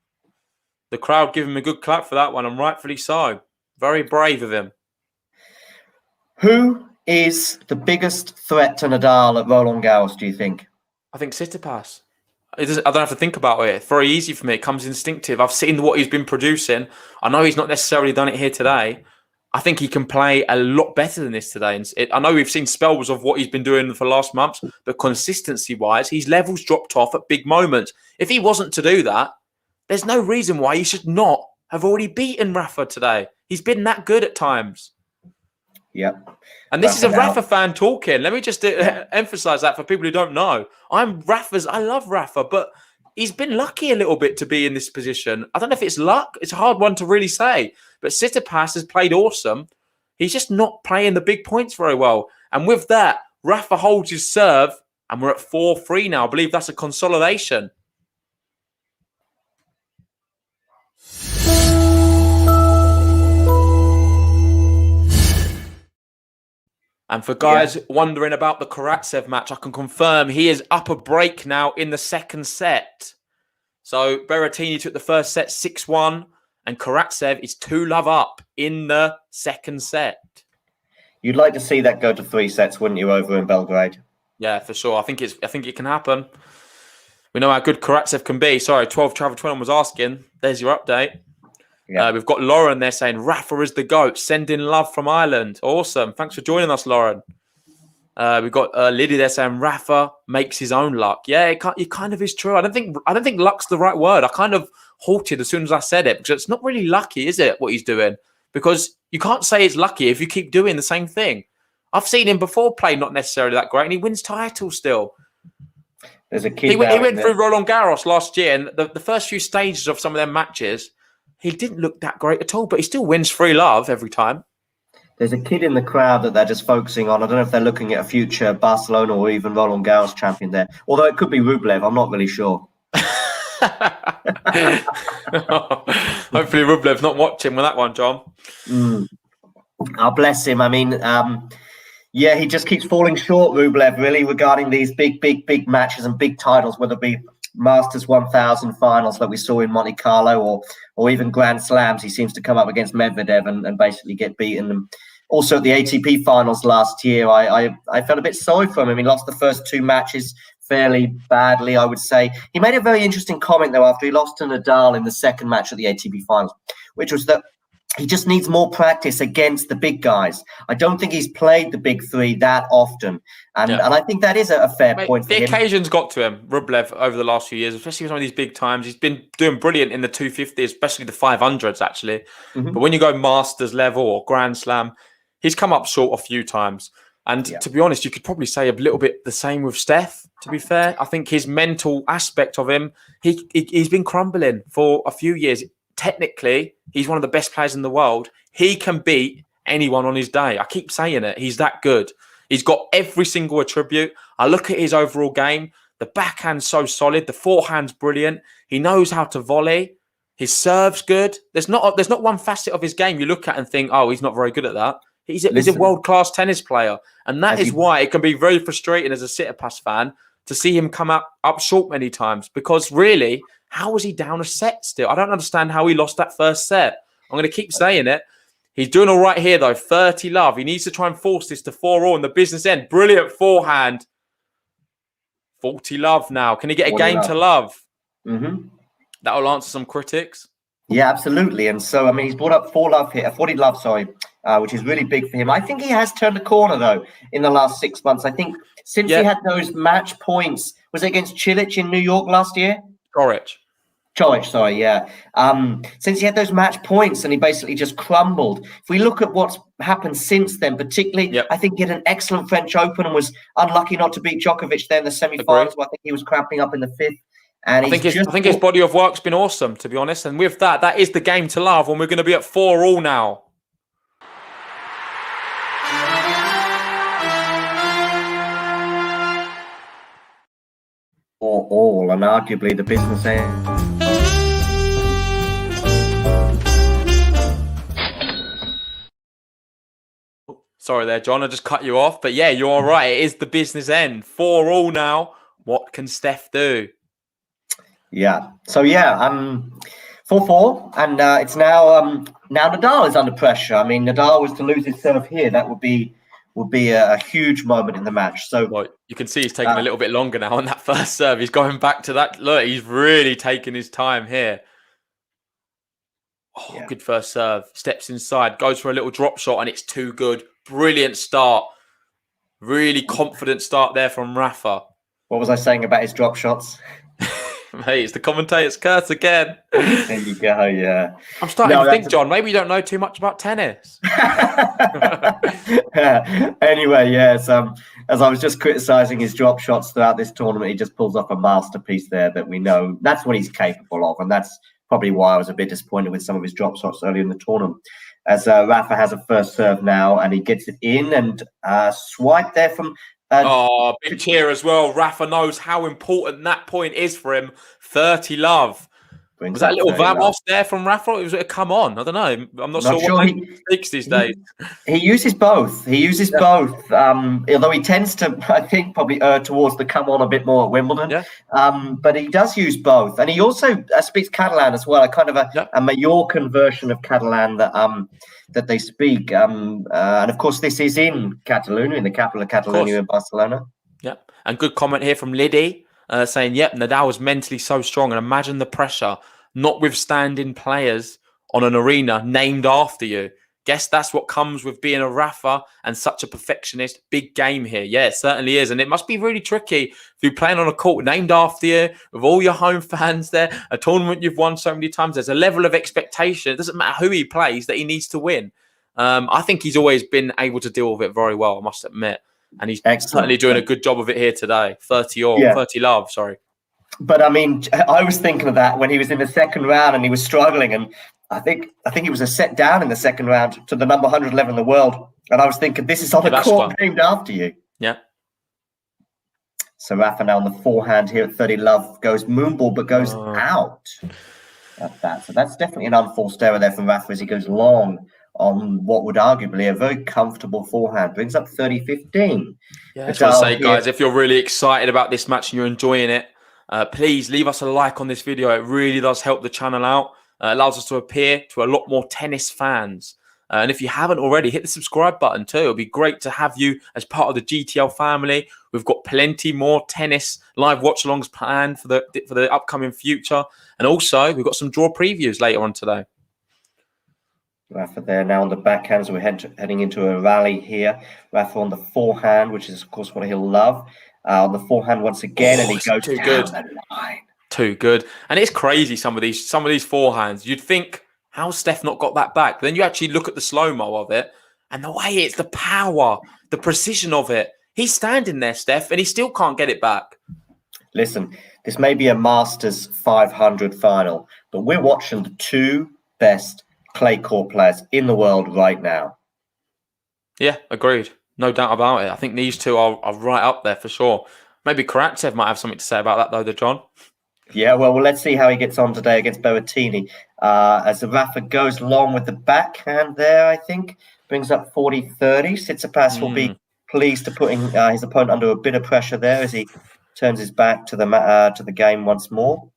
The crowd give him a good clap for that one, and rightfully so. Very brave of him. Who is the biggest threat to Nadal at Roland Garros, do you think? I think Tsitsipas. I don't have to think about it. It's very easy for me. It comes instinctive. I've seen what he's been producing. I know he's not necessarily done it here today. I think he can play a lot better than this today. And I know we've seen spells of what he's been doing for the last months, but consistency-wise, his levels dropped off at big moments. If he wasn't to do that, there's no reason why he should not have already beaten Rafa today. He's been that good at times. Yep. And this is a Rafa fan talking. Let me just emphasize that for people who don't know. I love Rafa, but he's been lucky a little bit to be in this position. I don't know if it's luck. It's a hard one to really say. But Tsitsipas has played awesome. He's just not playing the big points very well. And with that, Rafa holds his serve, and we're at 4-3 now. I believe that's a consolidation. And for guys wondering about the Karatsev match, I can confirm he is up a break now in the second set. So Berrettini took the first set 6-1, and Karatsev is 2-love up in the second set. You'd like to see that go to 3 sets, wouldn't you, over in Belgrade? Yeah, for sure. I think it can happen. We know how good Karatsev can be. Sorry, 12 Travel 21 was asking. There's your update. Yeah. We've got Lauren there saying, Rafa is the GOAT. Sending love from Ireland. Awesome. Thanks for joining us, Lauren. We've got Liddy there saying, Rafa makes his own luck. Yeah, it kind of is true. I don't think luck's the right word. I kind of halted as soon as I said it, because it's not really lucky, is it, what he's doing? Because you can't say it's lucky if you keep doing the same thing. I've seen him before play not necessarily that great, and he wins titles still. There's a kid. He went through Roland Garros last year, and the first few stages of some of their matches, he didn't look that great at all, but he still wins 3-love every time. There's a kid in the crowd that they're just focusing on. I don't know if they're looking at a future Barcelona or even Roland Garros champion there. Although it could be Rublev, I'm not really sure. Hopefully Rublev's not watching with that one, John. Oh, bless him. I mean, yeah, he just keeps falling short, Rublev, really, regarding these big matches and big titles, whether it be Masters 1000 finals like we saw in Monte Carlo or even Grand Slams. He seems to come up against Medvedev and basically get beaten. And also at the ATP finals last year, I felt a bit sorry for him. He lost the first 2 matches fairly badly, I would say. He made a very interesting comment, though, after he lost to Nadal in the second match at the ATP finals, which was that he just needs more practice against the big guys. I don't think he's played the big 3 that often. And I think that is a fair point for him. The occasion's got to him, Rublev, over the last few years, especially with some of these big times. He's been doing brilliant in the 250s, especially the 500s, actually. But when you go Masters level or Grand Slam, he's come up short a few times. And to be honest, you could probably say a little bit the same with Steph, to be fair. I think his mental aspect of him, he's been crumbling for a few years. Technically, he's one of the best players in the world. He can beat anyone on his day. I keep saying it. He's that good. He's got every single attribute. I look at his overall game. The backhand's so solid. The forehand's brilliant. He knows how to volley. His serve's good. There's not one facet of his game you look at and think, oh, he's not very good at that. He's a world-class tennis player. And that is why it can be very frustrating as a Tsitsipas fan to see him come up short many times. Because really, how was he down a set still? I don't understand how he lost that first set. I'm going to keep saying it. He's doing all right here, though. 30 love. He needs to try and force this to 4-all in the business end. Brilliant forehand. 40 love now. Can he get a game to love? That will answer some critics. Yeah, absolutely. And so, I mean, he's brought up 40 love, which is really big for him. I think he has turned a corner, though, in the last 6 months. I think since he had those match points, was it against Cilic in New York last year? Cilic, sorry, yeah. Since he had those match points and he basically just crumbled. If we look at what's happened since then, particularly, I think he had an excellent French Open and was unlucky not to beat Djokovic there in the semi-finals. I think he was cramping up in the 5th. And I think his body of work's been awesome, to be honest. And with that is the game to love when we're going to be at 4-all now. All and arguably the business end. Sorry there, John. I just cut you off. But yeah, you're all right. It is the business end. 4-all now. What can Steph do? Yeah. So, 4-4. And it's now Nadal is under pressure. I mean, Nadal was to lose his serve here. That would be a huge moment in the match. So you can see he's taking a little bit longer now on that first serve. He's going back to that. Look, he's really taking his time here. Oh, good first serve. Steps inside, goes for a little drop shot, and it's too good. Brilliant start. Really confident start there from Rafa. What was I saying about his drop shots? Mate, it's the commentator's curse again. There you go, yeah. I'm starting to think, John, maybe you don't know too much about tennis. Anyway, yes, as I was just criticising his drop shots throughout this tournament, he just pulls off a masterpiece there that we know. That's what he's capable of, and that's probably why I was a bit disappointed with some of his drop shots earlier in the tournament. As Rafa has a first serve now, and he gets it in and swipe there from... big cheer as well. Rafa knows how important that point is for him. 30 love. Was that a little Vamos there from Rafa? It was a come on. I don't know. I'm not sure what he speaks these days. He uses both. Although he tends to, I think, probably err towards the come on a bit more at Wimbledon. But he does use both. And he also speaks Catalan as well, a kind of a Mallorcan version of Catalan that they speak. And of course, this is in Catalonia, in the capital of Catalonia, in Barcelona. Yeah. And good comment here from Liddy. Saying, Nadal was mentally so strong. And imagine the pressure, notwithstanding players on an arena named after you. Guess that's what comes with being a Rafa and such a perfectionist. Big game here. Yeah, it certainly is. And it must be really tricky if you're playing on a court named after you, with all your home fans there, a tournament you've won so many times. There's a level of expectation. It doesn't matter who he plays that he needs to win. I think he's always been able to deal with it very well, I must admit. And he's certainly doing a good job of it here today. 30 love, sorry. But I mean, I was thinking of that when he was in the second round and he was struggling. And I think he was a set down in the second round to the number 111 in the world. And I was thinking, this is on a court named after you. Yeah. So Rafa now on the forehand here at 30 love goes moonball, but goes out at that. So that's definitely an unforced error there from Rafa as he goes long on what would arguably a very comfortable forehand. Brings up 30-15. Yeah, I just want to say, guys, if you're really excited about this match and you're enjoying it, please leave us a like on this video. It really does help the channel out. Allows us to appear to a lot more tennis fans. And if you haven't already, hit the subscribe button too. It'll be great to have you as part of the GTL family. We've got plenty more tennis live watch-alongs planned for the upcoming future. And also, we've got some draw previews later on today. Rafa there now on the backhand, so we're heading into a rally here. Rafa on the forehand, which is, of course, what he'll love. On the forehand once again, and he goes too down good. the line. Too good. And it's crazy, some of these forehands. You'd think, how's Steph not got that back? But then you actually look at the slow-mo of it, and the way it's the power, the precision of it. He's standing there, Steph, and he still can't get it back. Listen, this may be a Masters 500 final, but we're watching the two best clay court players in the world right now. Yeah, agreed. No doubt about it. I think these two are right up there for sure. Maybe Karatsev might have something to say about that, though, John. Yeah, well, let's see how he gets on today against Berrettini. As Rafa goes long with the backhand there, I think, brings up 40-30. Tsitsipas will be pleased to putting his opponent under a bit of pressure there as he turns his back to the game once more.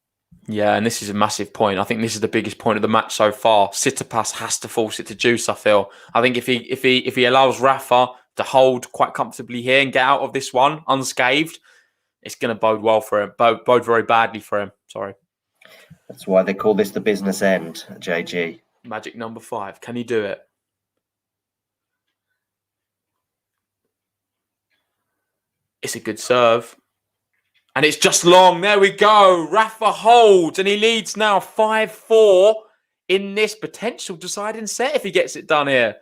Yeah, and this is a massive point. I think this is the biggest point of the match so far. Tsitsipas has to force it to juice, I feel. I think if he allows Rafa to hold quite comfortably here and get out of this one unscathed, it's going to bode well for him. Bode very badly for him. Sorry. That's why they call this the business end, JG. Magic number 5. Can he do it? It's a good serve. And it's just long. There we go. Rafa holds and he leads now 5-4 in this potential deciding set if he gets it done here.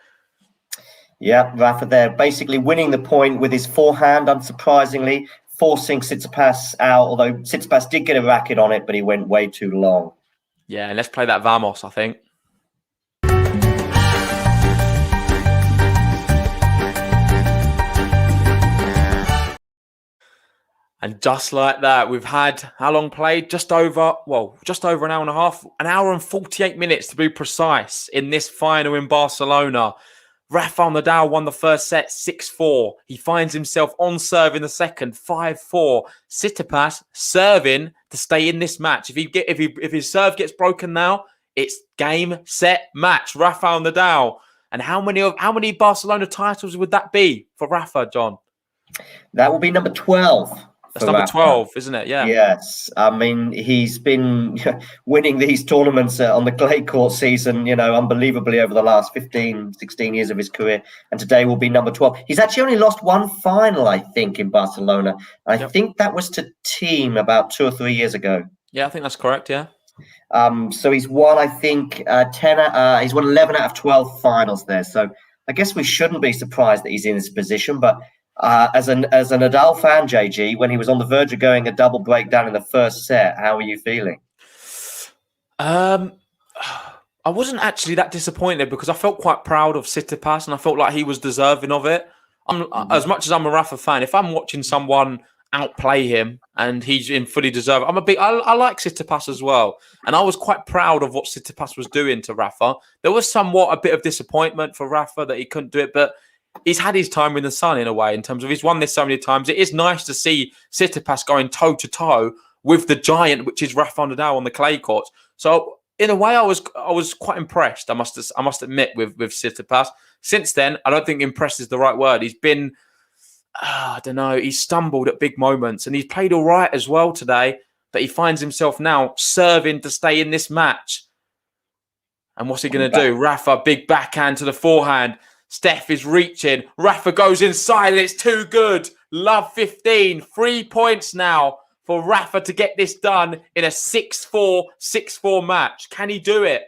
Yeah, Rafa there basically winning the point with his forehand, unsurprisingly, forcing Tsitsipas out, although Tsitsipas did get a racket on it, but he went way too long. Yeah, and let's play that Vamos, I think. And just like that, we've had, how long played? Just over an hour and a half, an hour and 48 minutes to be precise in this final in Barcelona. Rafael NADAL won the first set 6-4. He finds himself on serve in the second 5-4. Tsitsipas serving to stay in this match. If his serve gets broken now, it's game, set, match. Rafael NADAL. And how many Barcelona titles would that be for Rafa, John? That will be number 12. That's number 12, isn't it? Yeah. Yes. I mean, he's been winning these tournaments on the clay court season, unbelievably over the last 15, 16 years of his career. And today will be number 12. He's actually only lost one final, I think, in Barcelona. I think that was to Team about 2 or 3 years ago. Yeah, I think that's correct. Yeah. So he's won, I think, he's won 11 out of 12 finals there. So I guess we shouldn't be surprised that he's in this position, but as a Nadal fan, JG, when he was on the verge of going a double breakdown in the first set, how are you feeling? I wasn't actually that disappointed because I felt quite proud of Tsitsipas and I felt like he was deserving of it. As much as I'm a Rafa fan, if I'm watching someone outplay him and he's in fully deserved, I like Tsitsipas as well. And I was quite proud of what Tsitsipas was doing to Rafa. There was somewhat a bit of disappointment for Rafa that he couldn't do it, but he's had his time in the sun in a way in terms of he's won this so many times. It is nice to see Tsitsipas going toe-to-toe with the giant, which is Rafael NADAL on the clay courts. So in a way, I was quite impressed, I must admit, with Tsitsipas. Since then, I don't think impressed is the right word. He's been, I don't know, he's stumbled at big moments and he's played all right as well today, but he finds himself now serving to stay in this match. And what's he going to do? Rafa, big backhand to the forehand. Steph is reaching. Rafa goes inside and it's too good. Love 15. 3 points now for Rafa to get this done in a 6-4, 6-4 match. Can he do it?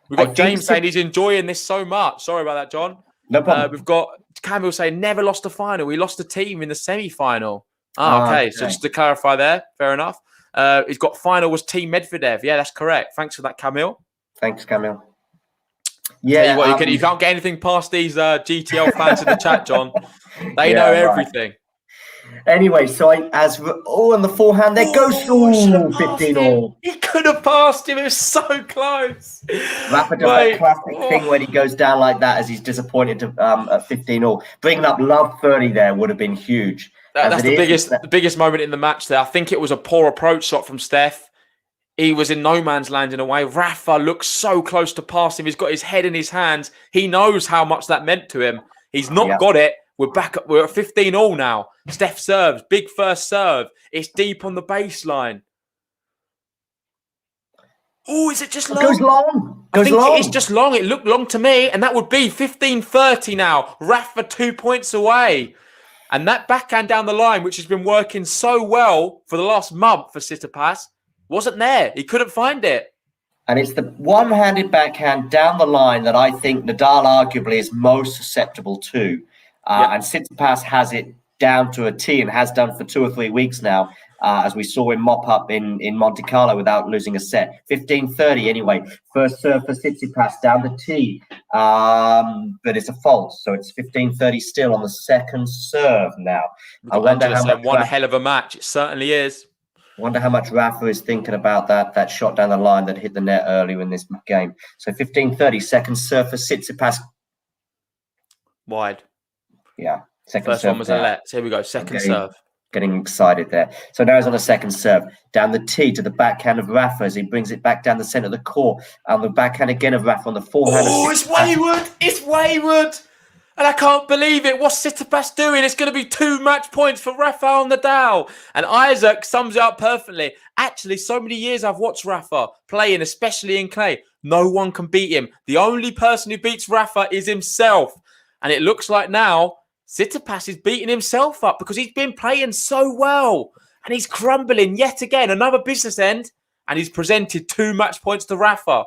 We've got James saying he's enjoying this so much. Sorry about that, John. No problem. We've got Camille saying never lost a final. We lost a team in the semi-final. Okay. So just to clarify there, fair enough. He's got final was Team Medvedev. Yeah, that's correct. Thanks for that, Camille. Thanks, Camille. Yeah, Tell you what, you can't get anything past these GTL fans in the chat, John. They know everything. Anyway, so on the forehand, there goes 15 all. He could have passed him. It was so close. Rafa does that classic thing when he goes down like that as he's disappointed at 15 all. Bringing up love 30 there would have been huge. That's the biggest moment in the match there. I think it was a poor approach shot from Steph. He was in no man's land in a way. Rafa looks so close to pass him. He's got his head in his hands. He knows how much that meant to him. He's not got it. We're back up. We're at 15 all now. Steph serves. Big first serve. It's deep on the baseline. Oh, is it just long? It goes long. I think it is just long. It looked long to me. And that would be 15-30 now. Rafa 2 points away. And that backhand down the line, which has been working so well for the last month for Tsitsipas, wasn't there. He couldn't find it. And it's the one-handed backhand down the line that I think Nadal arguably is most susceptible to. And Tsitsipas has it down to a T and has done for 2 or 3 weeks now, as we saw him mop up in Monte Carlo without losing a set. 15-30 anyway. First serve for Tsitsipas down the T. But it's a fault. So it's 15-30 still on the second serve now. I wonder how much one hell of a match. It certainly is. Wonder how much Rafa is thinking about that shot down the line that hit the net earlier in this game. So 15-30, second serve for Tsitsipas. Wide. Yeah. First one was a let. So here we go. Second serve. Getting excited there. So now he's on the second serve. Down the tee to the backhand of Rafa as he brings it back down the centre of the court. And the backhand again of Rafa on the forehand. Oh, it's wayward. It's wayward. And I can't believe it. What's Tsitsipas doing? It's going to be 2 match points for Rafael NADAL. And Isaac sums it up perfectly. Actually, so many years I've watched Rafa playing, especially in clay. No one can beat him. The only person who beats Rafa is himself. And it looks like now Tsitsipas is beating himself up because he's been playing so well. And he's crumbling yet again. Another business end. And he's presented 2 match points to Rafa.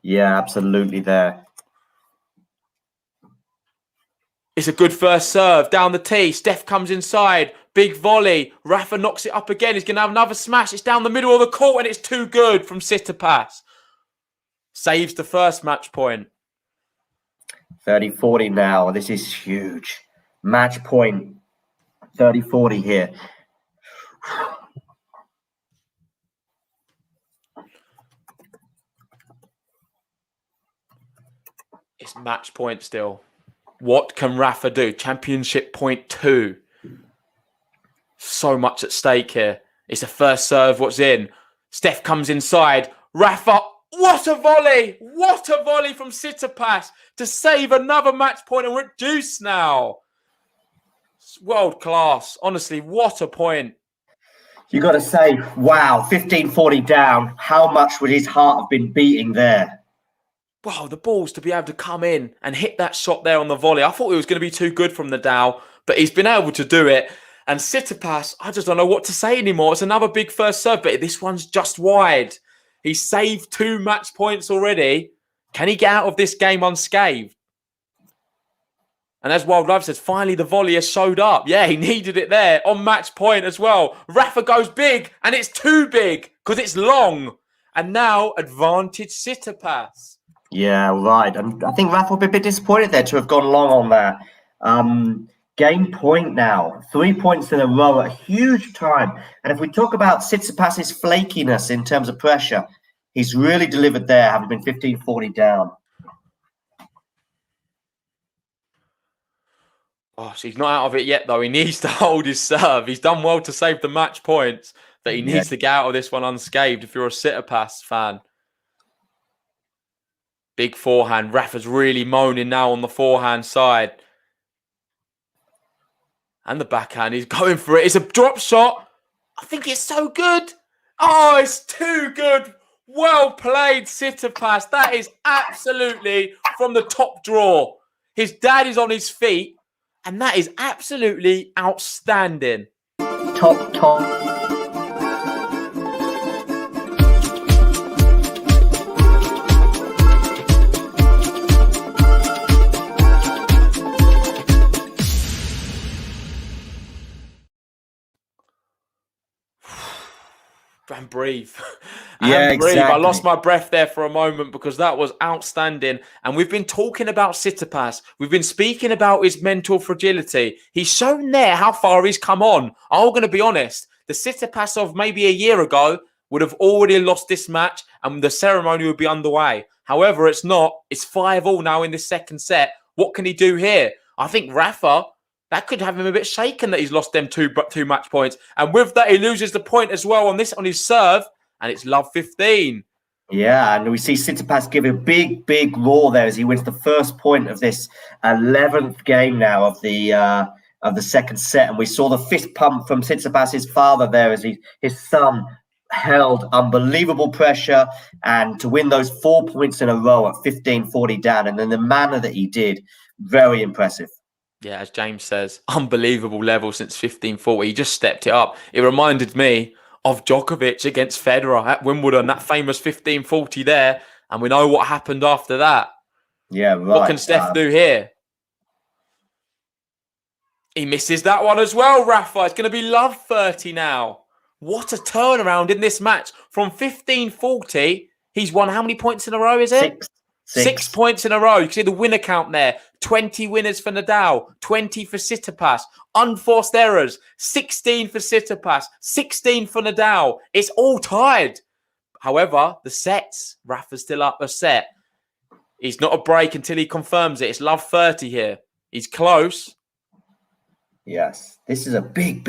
Yeah, absolutely there. It's a good first serve. Down the tee. Steph comes inside. Big volley. Rafa knocks it up again. He's going to have another smash. It's down the middle of the court and it's too good from Tsitsipas. Saves the first match point. 30-40 now. This is huge. Match point. 30-40 here. It's match point still. What can Rafa do? Championship point 2. So much at stake here. It's a first serve. What's in? Steph comes inside. Rafa, what a volley! What a volley from Tsitsipas to save another match point, and we're at deuce now. It's world class. Honestly, what a point. You got to say, wow, 15-40 down. How much would his heart have been beating there? Wow, the balls to be able to come in and hit that shot there on the volley. I thought it was going to be too good from Nadal, but he's been able to do it. And Tsitsipas, I just don't know what to say anymore. It's another big first serve, but this one's just wide. He saved 2 match points already. Can he get out of this game unscathed? And as Wild Love says, finally the volley has showed up. Yeah, he needed it there on match point as well. Rafa goes big, and it's too big because it's long. And now advantage Tsitsipas. Yeah, right. And I think Rafa will be a bit disappointed there to have gone long on that. Game point now. 3 points in a row at a huge time. And if we talk about Tsitsipas's flakiness in terms of pressure, he's really delivered there, having been 15-40 down. Oh, so he's not out of it yet, though. He needs to hold his serve. He's done well to save the match points, but he needs to get out of this one unscathed if you're a Tsitsipas fan. Big forehand. Rafa's really moaning now on the forehand side. And the backhand. He's going for it. It's a drop shot. I think it's so good. Oh, it's too good. Well played, Tsitsipas. That is absolutely from the top drawer. His dad is on his feet. And that is absolutely outstanding. Top. And breathe. Yeah, and breathe. I exactly. lost my breath there for a moment because that was outstanding. And we've been talking about Tsitsipas. We've been speaking about his mental fragility. He's shown there how far he's come on. I'm going to be honest. The Tsitsipas of maybe a year ago would have already lost this match and the ceremony would be underway. However, it's not. It's 5-5 now in this second set. What can he do here? I think Rafa, that could have him a bit shaken that he's lost them two match points. And with that, he loses the point as well on his serve. And it's love 15. Yeah, and we see Tsitsipas give a big roar there as he wins the first point of this 11th game now of the second set. And we saw the fist pump from Tsitsipas's father there as his son held unbelievable pressure, and to win those 4 points in a row at 15-40 down, and then the manner that he did, very impressive. Yeah, as James says, unbelievable level since 15-40. He just stepped it up. It reminded me of Djokovic against Federer at Wimbledon, that famous 15-40 there, and we know what happened after that. Yeah, right. What can Steph do here? He misses that one as well, Rafa. It's going to be love 30 now. What a turnaround in this match. From 15-40, he's won how many points in a row, is it? 6 points in a row. You can see the winner count there. 20 winners for Nadal, 20 for Tsitsipas. Unforced errors, 16 for Tsitsipas, 16 for Nadal. It's all tied. However, the sets, Rafa's still up a set. He's not a break until he confirms it. It's love 30 here. He's close. Yes, this is a big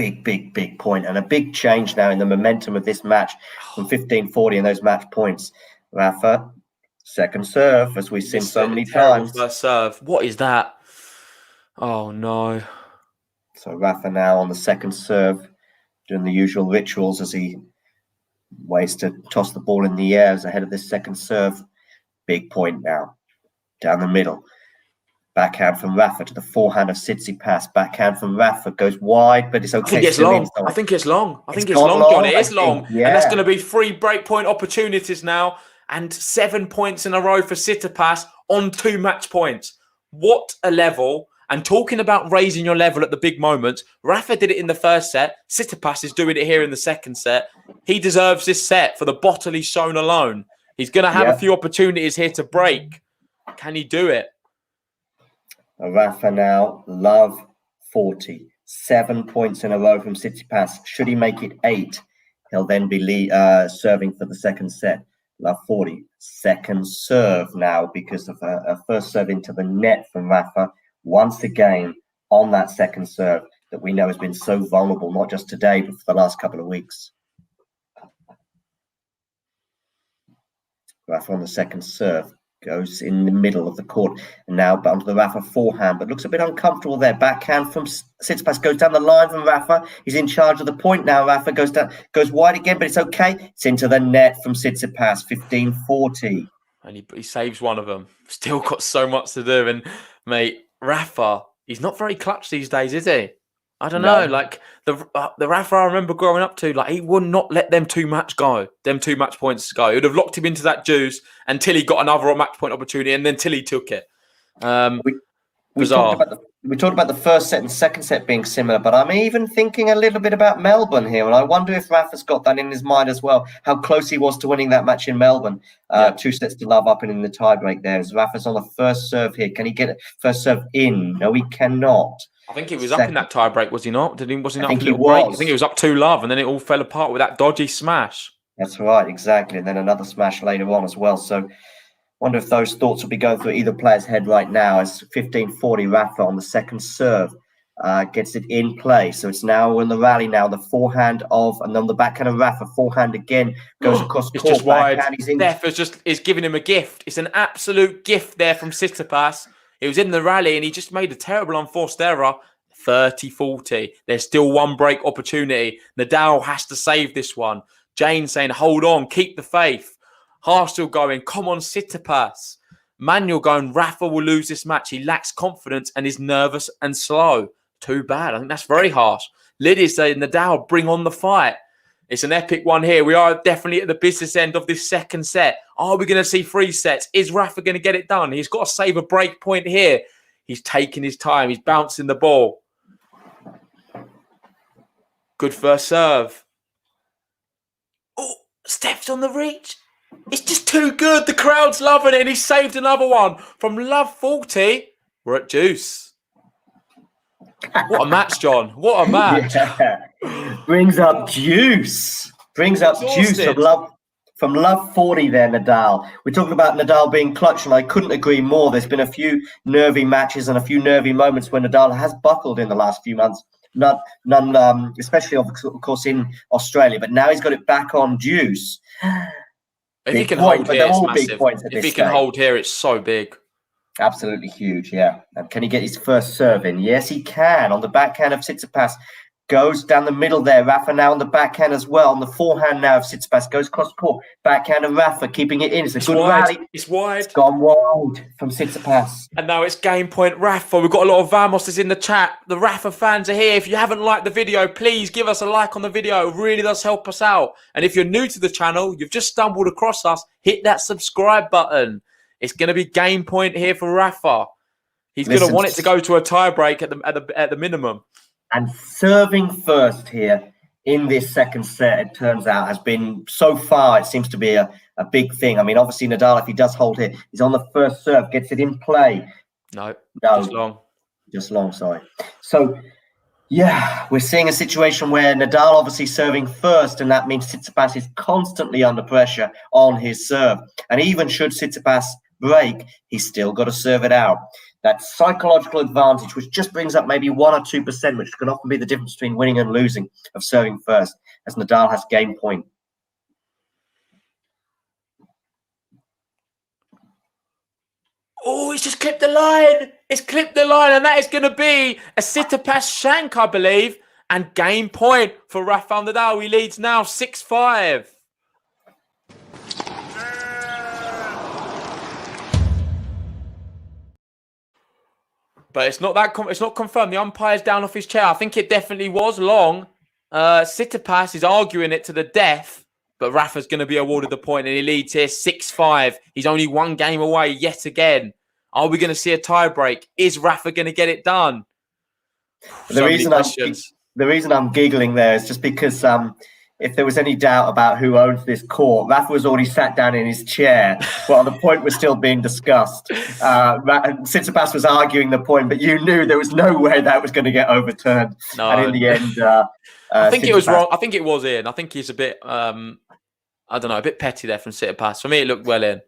point and a big change now in the momentum of this match from 15-40 and those match points. Rafa, second serve, as we've seen so many times. First serve. What is that? Oh, no. So Rafa now on the second serve, doing the usual rituals as he waits to toss the ball in the air as ahead of this second serve. Big point now, down the middle. Backhand from Rafa to the forehand of Tsitsipas. Backhand from Rafa goes wide, but it's okay. I think it's long. I think it's long. I think it's long, John. It is long. Yeah. And that's going to be 3 breakpoint opportunities now and 7 points in a row for Tsitsipas on 2 match points. What a level. And talking about raising your level at the big moments, Rafa did it in the first set. Tsitsipas is doing it here in the second set. He deserves this set for the bottle he's shown alone. He's going to have a few opportunities here to break. Can he do it? Rafa now, love 40. 7 points in a row from Tsitsipas. Should he make it 8, he'll then be serving for the second set. Love 40. Second serve now because of a first serve into the net from Rafa. Once again, on that second serve that we know has been so vulnerable, not just today, but for the last couple of weeks. Rafa on the second serve. Goes in the middle of the court and now onto the Rafa forehand, but looks a bit uncomfortable there. Backhand from Tsitsipas goes down the line from Rafa. He's in charge of the point now. Rafa goes wide again, but it's okay. It's into the net from Tsitsipas, 15-40. And he saves one of them. Still got so much to do. And, mate, Rafa, he's not very clutch these days, is he? I don't know. Like, the Rafa I remember growing up to, like, he would not let them 2 match go. Them 2 match points go. He would have locked him into that juice until he got another match point opportunity and then till he took it. We talked about the first set and second set being similar, but I'm even thinking a little bit about Melbourne here, and I wonder if Rafa's got that in his mind as well, how close he was to winning that match in Melbourne. 2 sets to love up and in the tiebreak there. As Rafa's on the first serve here. Can he get it first serve in? No, he cannot. I think he was up in that tiebreak, was he not? Was he not up a little break? I think he was up 2-love, and then it all fell apart with that dodgy smash. That's right, exactly. And then another smash later on as well. So wonder if those thoughts will be going through either player's head right now as 15-40 Rafa on the second serve gets it in play. So it's now in the rally now. The forehand and then the backhand of Rafa. Forehand again goes across court. Just wide. Steph is giving him a gift. It's an absolute gift there from Tsitsipas. He was in the rally and he just made a terrible unforced error. 30-40. There's still 1 break opportunity. Nadal has to save this one. Jane saying, hold on, keep the faith. Harstel going, come on, Tsitsipas. Manuel going, Rafa will lose this match. He lacks confidence and is nervous and slow. Too bad. I think that's very harsh. Lydia saying, Nadal, bring on the fight. It's an epic one here. We are definitely at the business end of this second set. Are we going to see 3 sets? Is Rafa going to get it done? He's got to save a break point here. He's taking his time. He's bouncing the ball. Good first serve. Oh, Steph's on the reach. It's just too good. The crowd's loving it, and he saved another one. From love 40, we're at deuce. What a match, John. What a match. Yeah. Brings up juice. Brings up juice Exhausted. from love 40 there, Nadal. We're talking about Nadal being clutch, and I couldn't agree more. There's been a few nervy matches and a few nervy moments where Nadal has buckled in the last few months. None, especially of course in Australia, but now he's got it back on juice. If he can point, hold but here, they're it's all massive. big points at If this he can stage. hold here, it's so big. Absolutely huge, yeah. And can he get his first serve in? Yes, he can. On the backhand of Tsitsipas, goes down the middle there. Rafa now on the backhand as well. On the forehand now of Tsitsipas, goes across court. Backhand of Rafa, keeping it in. It's a good rally. It's wide. It's gone wide from Tsitsipas. And now it's game point Rafa. We've got a lot of Vamoses in the chat. The Rafa fans are here. If you haven't liked the video, please give us a like on the video. It really does help us out. And if you're new to the channel, you've just stumbled across us, hit that subscribe button. It's going to be game point here for Rafa. He's going to want it to go to a tie break at the minimum. And serving first here in this second set, it turns out, has been, so far, it seems to be a big thing. I mean, obviously, Nadal, if he does hold here, he's on the first serve, gets it in play. No, just long. Just long, sorry. So, yeah, we're seeing a situation where Nadal obviously serving first, and that means Tsitsipas is constantly under pressure on his serve. And even should Tsitsipas break, he's still got to serve it out. That psychological advantage, which just brings up maybe 1 or 2%, which can often be the difference between winning and losing of serving first, as Nadal has game point. Oh, it's just clipped the line. It's clipped the line, and that is going to be a Tsitsipas shank, I believe, and game point for Rafael Nadal. He leads now 6-5. But it's not that. It's not confirmed. The umpire's down off his chair. I think it definitely was long. Tsitsipas is arguing it to the death, but Rafa's going to be awarded the point, and he leads here 6-5. He's only one game away yet again. Are we going to see a tie break? Is Rafa going to get it done? The reason I'm giggling there is just because if there was any doubt about who owns this court, Rafa was already sat down in his chair while the point was still being discussed. Tsitsipas was arguing the point, but you knew there was no way that was going to get overturned. No. And in the end, I think it was wrong. I think it was in. I think he's a bit, I don't know, a bit petty there from Tsitsipas. For me, it looked well in.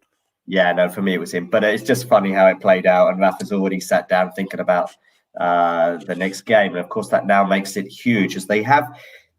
Yeah, no, for me it was him. But it's just funny how it played out, and Rafa's already sat down thinking about the next game. And of course, that now makes it huge, as they have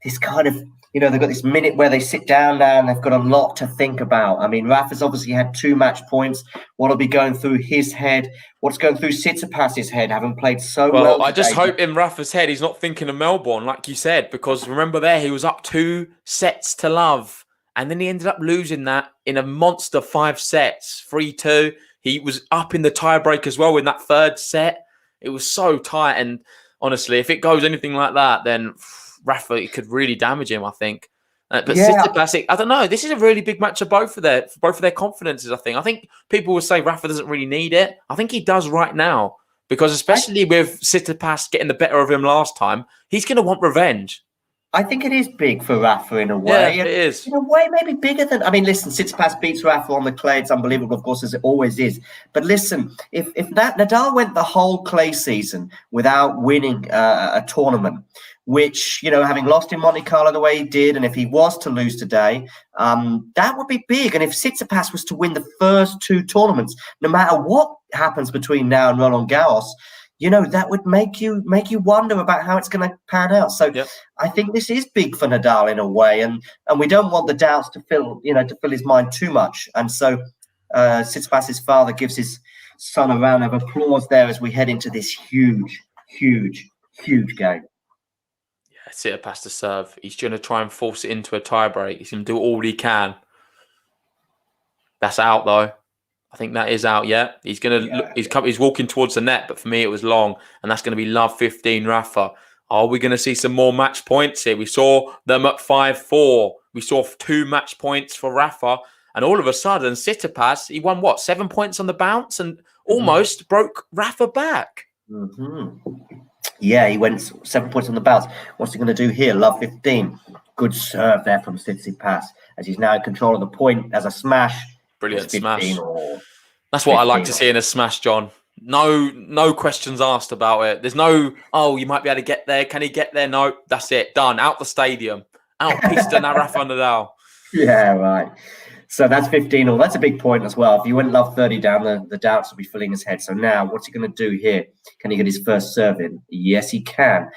this kind of, you know, they've got this minute where they sit down now and they've got a lot to think about. I mean, Rafa's obviously had 2 match points. What'll be going through his head? What's going through Tsitsipas's head, having played so well I today? just hope in Rafa's head he's not thinking of Melbourne, like you said, because remember there, he was up 2 sets to love. And then he ended up losing that in a monster 5 sets, 3-2. He was up in the tiebreak as well in that 3rd set. It was so tight. And honestly, if it goes anything like that, then Rafa, it could really damage him, I think. But Tsitsipas, I don't know. This is a really big match of both of their confidences, I think. I think people will say Rafa doesn't really need it. I think he does right now, because especially with Tsitsipas getting the better of him last time, he's going to want revenge. I think it is big for Rafa in a way. Yeah, it is. In a way, maybe bigger than... I mean, listen, Tsitsipas beats Rafa on the clay. It's unbelievable, of course, as it always is. But listen, if Nadal went the whole clay season without winning a tournament, which, you know, having lost in Monte Carlo the way he did, and if he was to lose today, that would be big. And if Tsitsipas was to win the first 2 tournaments, no matter what happens between now and Roland Garros, you know, that would make you wonder about how it's going to pan out. So I think this is big for Nadal in a way, and we don't want the doubts to fill his mind too much. And so Tsitsipas's father gives his son a round of applause there as we head into this huge game. Yeah, Tsitsipas to serve. He's going to try and force it into a tiebreak. He's going to do all he can. That's out though. I think that is out yet. He's going to he's walking towards the net, but for me it was long, and that's going to be love 15 Rafa. Are we going to see some more match points here? We saw them at 5-4. We saw 2 match points for Rafa, and all of a sudden Tsitsipas, he won what, 7 points on the bounce and almost broke Rafa back. Yeah, he went 7 points on the bounce. What's he going to do here? Love 15. Good serve there from Tsitsipas as he's now in control of the point as a smash. Brilliant smash. Or That's what I like to see in a smash, John. No questions asked about it. There's no, oh, you might be able to get there. Can he get there? No, that's it. Done. Out the stadium. Out pista now, Rafael NADAL. Yeah, right. So that's 15 all. That's a big point as well. If you went love 30 down, the doubts will be filling his head. So now what's he going to do here? Can he get his first serve in? Yes, he can.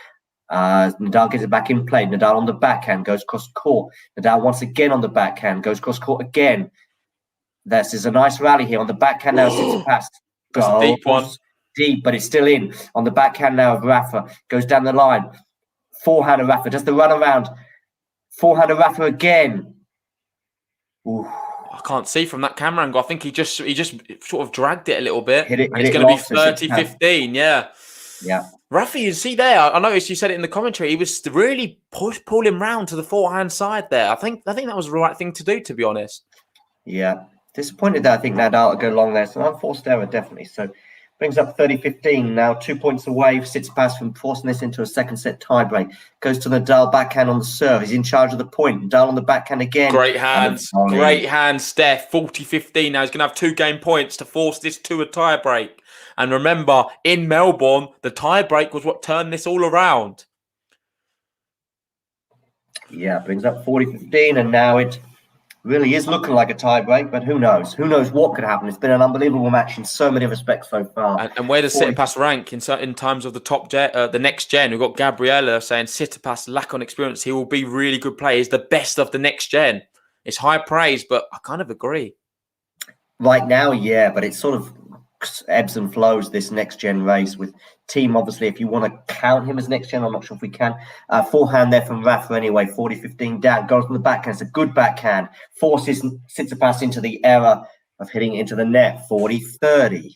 Nadal gets it back in play. Nadal on the backhand goes cross court. Nadal once again on the backhand goes cross court again. This is a nice rally here on the backhand now. Tsitsipas. That's a deep one. Deep, but it's still in. On the backhand now of Rafa. Goes down the line. Forehand of Rafa. Does the run around. Forehand of Rafa again. Ooh. I can't see from that camera angle. I think he just sort of dragged it a little bit. Hit it, and it's going to be 30-15. Yeah. Yeah. Rafa, you see there, I noticed you said it in the commentary, he was really pulling round to the forehand side there. I think that was the right thing to do, to be honest. Yeah. Disappointed that I think Nadal will go long there. So unforced error, definitely. So brings up 30-15 now. 2 points away. Tsitsipas from forcing this into a second set tiebreak. Goes to Nadal backhand on the serve. He's in charge of the point. Nadal on the backhand again. Great hands. Great hands, Steph. 40-15 now. He's going to have 2 game points to force this to a tiebreak. And remember, in Melbourne, the tiebreak was what turned this all around. Yeah, brings up 40-15, and now it really is looking like a tiebreak, but who knows? Who knows what could happen? It's been an unbelievable match in so many respects so far. And where does Tsitsipas rank in terms of the top the next gen? We've got Gabriella saying Tsitsipas lack on experience. He will be really good player. He's the best of the next gen. It's high praise, but I kind of agree. Right now, yeah, but it's sort of ebbs and flows, this next gen race with team. Obviously, if you want to count him as next gen, I'm not sure if we can. Forehand there from Rafa anyway. 40-15 down, goes from the backhand. It's a good backhand, forces Tsitsipas into the error of hitting into the net. 40-30.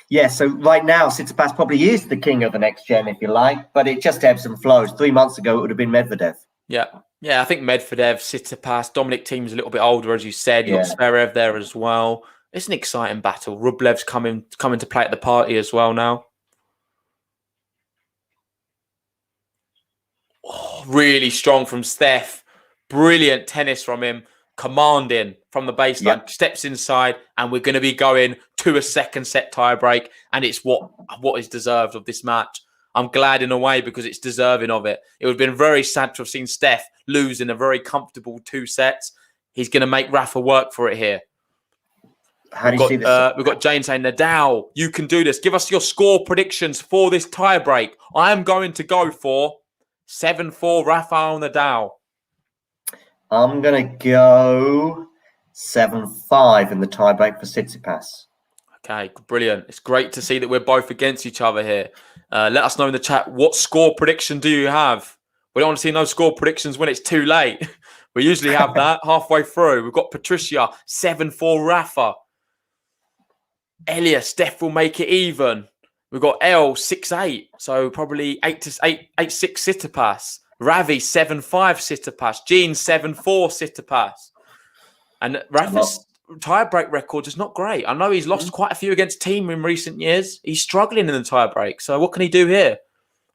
Yeah, so right now Tsitsipas probably is the king of the next gen, if you like, but it just ebbs and flows. 3 months ago it would have been Medvedev. Yeah, I think Medvedev, Tsitsipas, Dominic Thiem's a little bit older, as you said. You've got Zverev there as well. It's an exciting battle. Rublev's coming to play at the party as well now. Oh, really strong from Steph. Brilliant tennis from him. Commanding from the baseline. Yep. Steps inside, and we're going to be going to a second set tiebreak, and it's what is deserved of this match. I'm glad in a way because it's deserving of it. It would have been very sad to have seen Steph lose in a very comfortable 2 sets. He's going to make Rafa work for it here. How do you see this? We've got Jane saying, Nadal, you can do this. Give us your score predictions for this tiebreak. I am going to go for 7-4 Rafael Nadal. I'm going to go 7-5 in the tiebreak for Tsitsipas. Okay, brilliant. It's great to see that we're both against each other here. Let us know in the chat, what score prediction do you have? We don't want to see no score predictions when it's too late. We usually have that halfway through. We've got Patricia, 7-4 Rafa. Elia, Steph will make it even. We've got L, 6-8. So probably 8-6 Tsitsipas. Ravi, 7-5 Tsitsipas. Jean, 7-4 Tsitsipas. And Rafa's tiebreak record is not great. I know he's lost quite a few against team in recent years. He's struggling in the tiebreak. So what can he do here?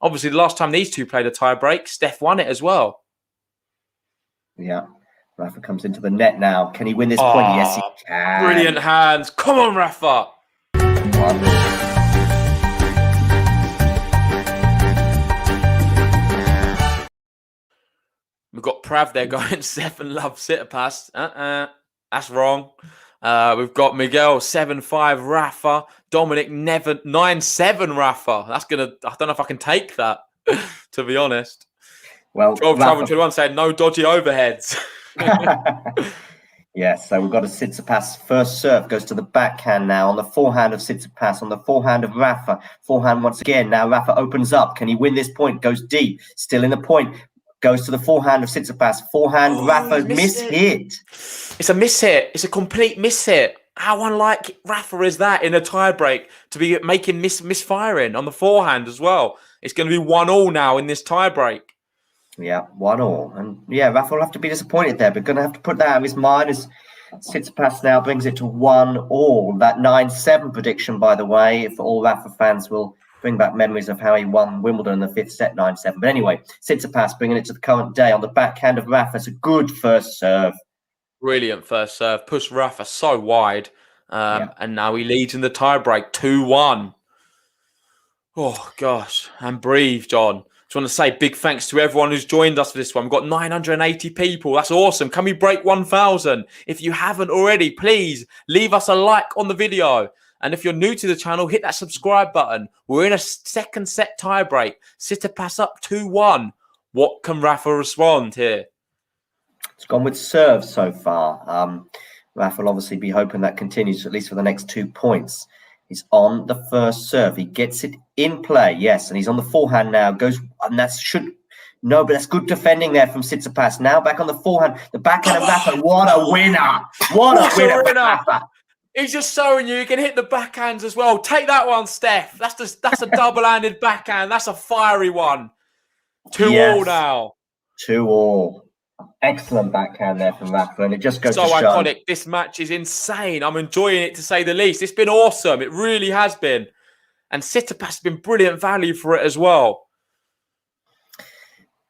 Obviously, the last time these two played a tiebreak, Steph won it as well. Yeah. Rafa comes into the net now. Can he win this point? Yes, he can. Brilliant hands. Come on, Rafa. We've got Prav there going 7 love Tsitsipas. That's wrong. We've got Miguel 7-5 Rafa. Dominic never 9-7 Rafa. I don't know if I can take that, to be honest. Well, 12 Travel 21 saying no dodgy overheads. Yes, so we've got a Tsitsipas first serve goes to the backhand now on the forehand of Tsitsipas, on the forehand of Rafa. Forehand once again. Now Rafa opens up. Can he win this point? Goes deep. Still in the point. Goes to the forehand of Tsitsipas. Forehand, Rafa mishit. It's a mishit. It's a complete mishit. How unlike Rafa is that in a tiebreak to be making misfiring on the forehand as well? It's going to be 1-1 now in this tiebreak. Yeah, 1-1. And yeah, Rafa will have to be disappointed there, but going to have to put that out of his mind as Tsitsipas now brings it to 1-1. That 9-7 prediction, by the way, if all Rafa fans will bring back memories of how he won Wimbledon in the 5th set, 9-7. But anyway, Tsitsipas bringing it to the current day on the backhand of Rafa. It's a good first serve. Brilliant first serve. Pushed Rafa so wide. And now he leads in the tiebreak, 2-1. Oh, gosh. And breathe, John. Just want to say big thanks to everyone who's joined us for this one. We've got 980 people. That's awesome. Can we break 1,000? If you haven't already, please leave us a like on the video. And if you're new to the channel, hit that subscribe button. We're in a second set tiebreak. Tsitsipas up 2-1. What can Rafa respond here? It's gone with serves so far. Rafa will obviously be hoping that continues at least for the next 2 points. He's on the first serve. He gets it in play, yes, and he's on the forehand now. Goes, and but that's good defending there from Tsitsipas. Now back on the forehand, the backhand of Rafa. What a winner! What a winner, Rafa! He's just showing you can hit the backhands as well. Take that one, Steph. That's a double-handed backhand. That's a fiery one. 2-2 now. 2-2. Excellent backhand there from Rafa, and it just goes so to show. Iconic. This match is insane. I'm enjoying it, to say the least. It's been awesome. It really has been. And Tsitsipas has been brilliant value for it as well.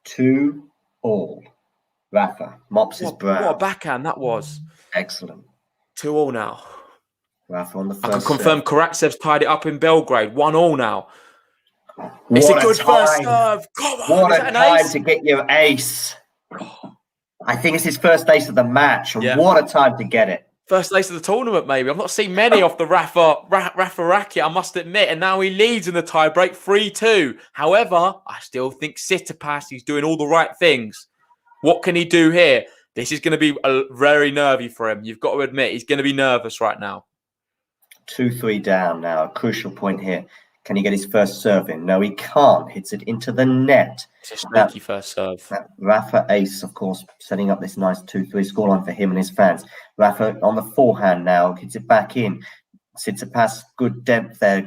2-2. Rafa mops his brow. What a backhand that was. Excellent. 2-2 now. Rafa on the first I can confirm Karatsev's tied it up in Belgrade. 1-1 now. What it's a good time. first serve. Come on, what a time ace? to get your ace. I think it's his first ace of the match, and what a time to get it. First ace of the tournament, maybe. I've not seen many off the Rafa racket, I must admit, and now he leads in the tiebreak 3-2. However, I still think Tsitsipas, he's doing all the right things. What can he do here? This is going to be very nervy for him. You've got to admit, he's going to be nervous right now. 2-3 down now. A crucial point here. Can he get his first serve in? No, he can't. Hits it into the net. It's a streaky first serve. Rafa ace, of course, setting up this nice 2-3 scoreline for him and his fans. Rafa on the forehand now, gets it back in. Tsitsipas, good depth there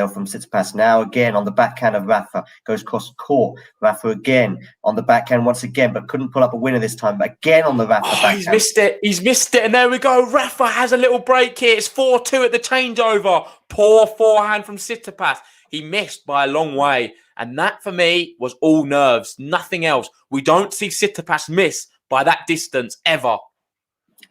from Tsitsipas. Now again on the backhand of Rafa, goes cross court. Rafa again on the backhand once again, but couldn't pull up a winner this time. But again on the Rafa backhand. He's missed it. He's missed it. And there we go. Rafa has a little break here. It's 4-2 at the changeover. Poor forehand from Tsitsipas. He missed by a long way. And that for me was all nerves, nothing else. We don't see Tsitsipas miss by that distance ever.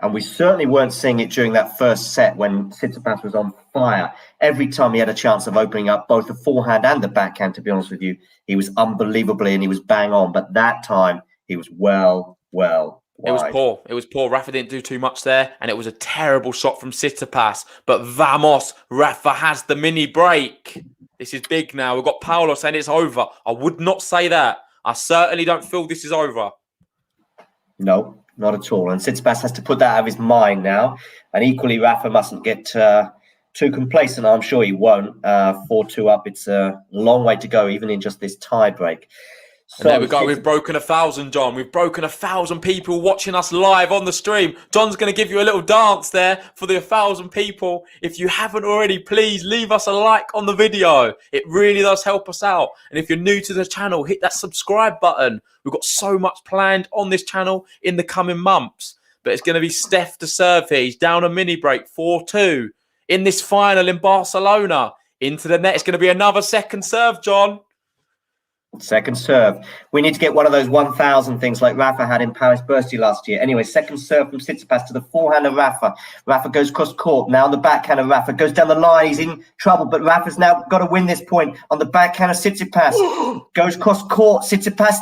And we certainly weren't seeing it during that first set when Tsitsipas was on fire. Every time he had a chance of opening up both the forehand and the backhand, to be honest with you, he was unbelievably and he was bang on. But that time, he was well wide. It was poor. It was poor. Rafa didn't do too much there, and it was a terrible shot from Tsitsipas. But vamos, Rafa has the mini break. This is big now. We've got Paulo saying it's over. I would not say that. I certainly don't feel this is over. No. Not at all. And Tsitsipas has to put that out of his mind now. And equally, Rafa mustn't get too complacent. I'm sure he won't. 4-2 up. It's a long way to go, even in just this tie break. So and there we go. We've broken 1,000, John. We've broken 1,000 people watching us live on the stream. John's going to give you a little dance there for the 1,000 people. If you haven't already, please leave us a like on the video. It really does help us out. And if you're new to the channel, hit that subscribe button. We've got so much planned on this channel in the coming months. But it's going to be Steph to serve here. He's down a mini break, 4-2. In this final in Barcelona. Into the net. It's going to be another second serve, John. Second serve. We need to get one of those 1,000 things like Rafa had in Paris Bercy last year. Anyway, second serve from Tsitsipas to the forehand of Rafa. Rafa goes cross court. Now on the backhand of Rafa. Goes down the line. He's in trouble, but Rafa's now got to win this point on the backhand of Tsitsipas. Goes cross court. Tsitsipas.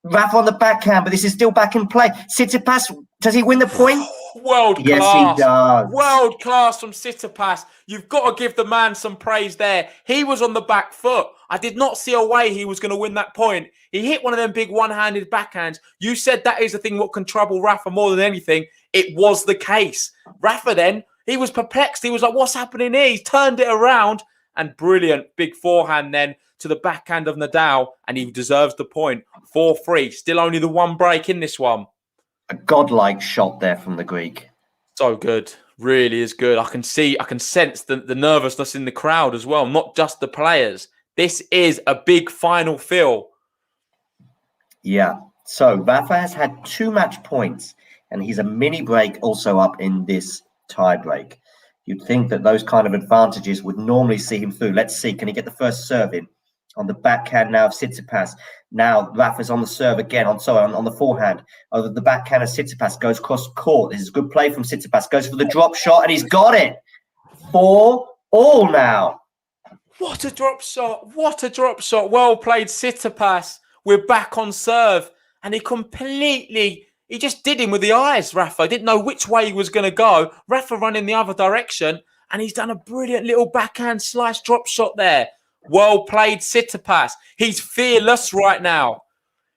Rafa on the backhand, but this is still back in play. Tsitsipas, does he win the point? World class. Yes, he does. World class from Tsitsipas. You've got to give the man some praise there. He was on the back foot. I did not see a way he was going to win that point. He hit one of them big one-handed backhands. You said that is the thing what can trouble Rafa more than anything. It was the case. Rafa then, he was perplexed. He was like, what's happening here? He's turned it around. And brilliant big forehand then to the backhand of Nadal. And he deserves the point. 4-3. Still only the one break in this one. A godlike shot there from the Greek. So good. Really is good. I can sense the nervousness in the crowd as well, not just the players. This is a big final feel. Yeah. So Rafa has had 2 match points, and he's a mini break also up in this tie break. You'd think that those kind of advantages would normally see him through. Let's see, can he get the first serve in? On the backhand now of Tsitsipas. Now Rafa's on the serve again, on the forehand. Over the backhand of Tsitsipas, goes cross court. This is good play from Tsitsipas, goes for the drop shot, and he's got it. 4-all now. What a drop shot. What a drop shot. Well played, Tsitsipas. We're back on serve. And he just did him with the eyes, Rafa. Didn't know which way he was going to go. Rafa running the other direction. And he's done a brilliant little backhand slice drop shot there. Well played, Tsitsipas. He's fearless right now.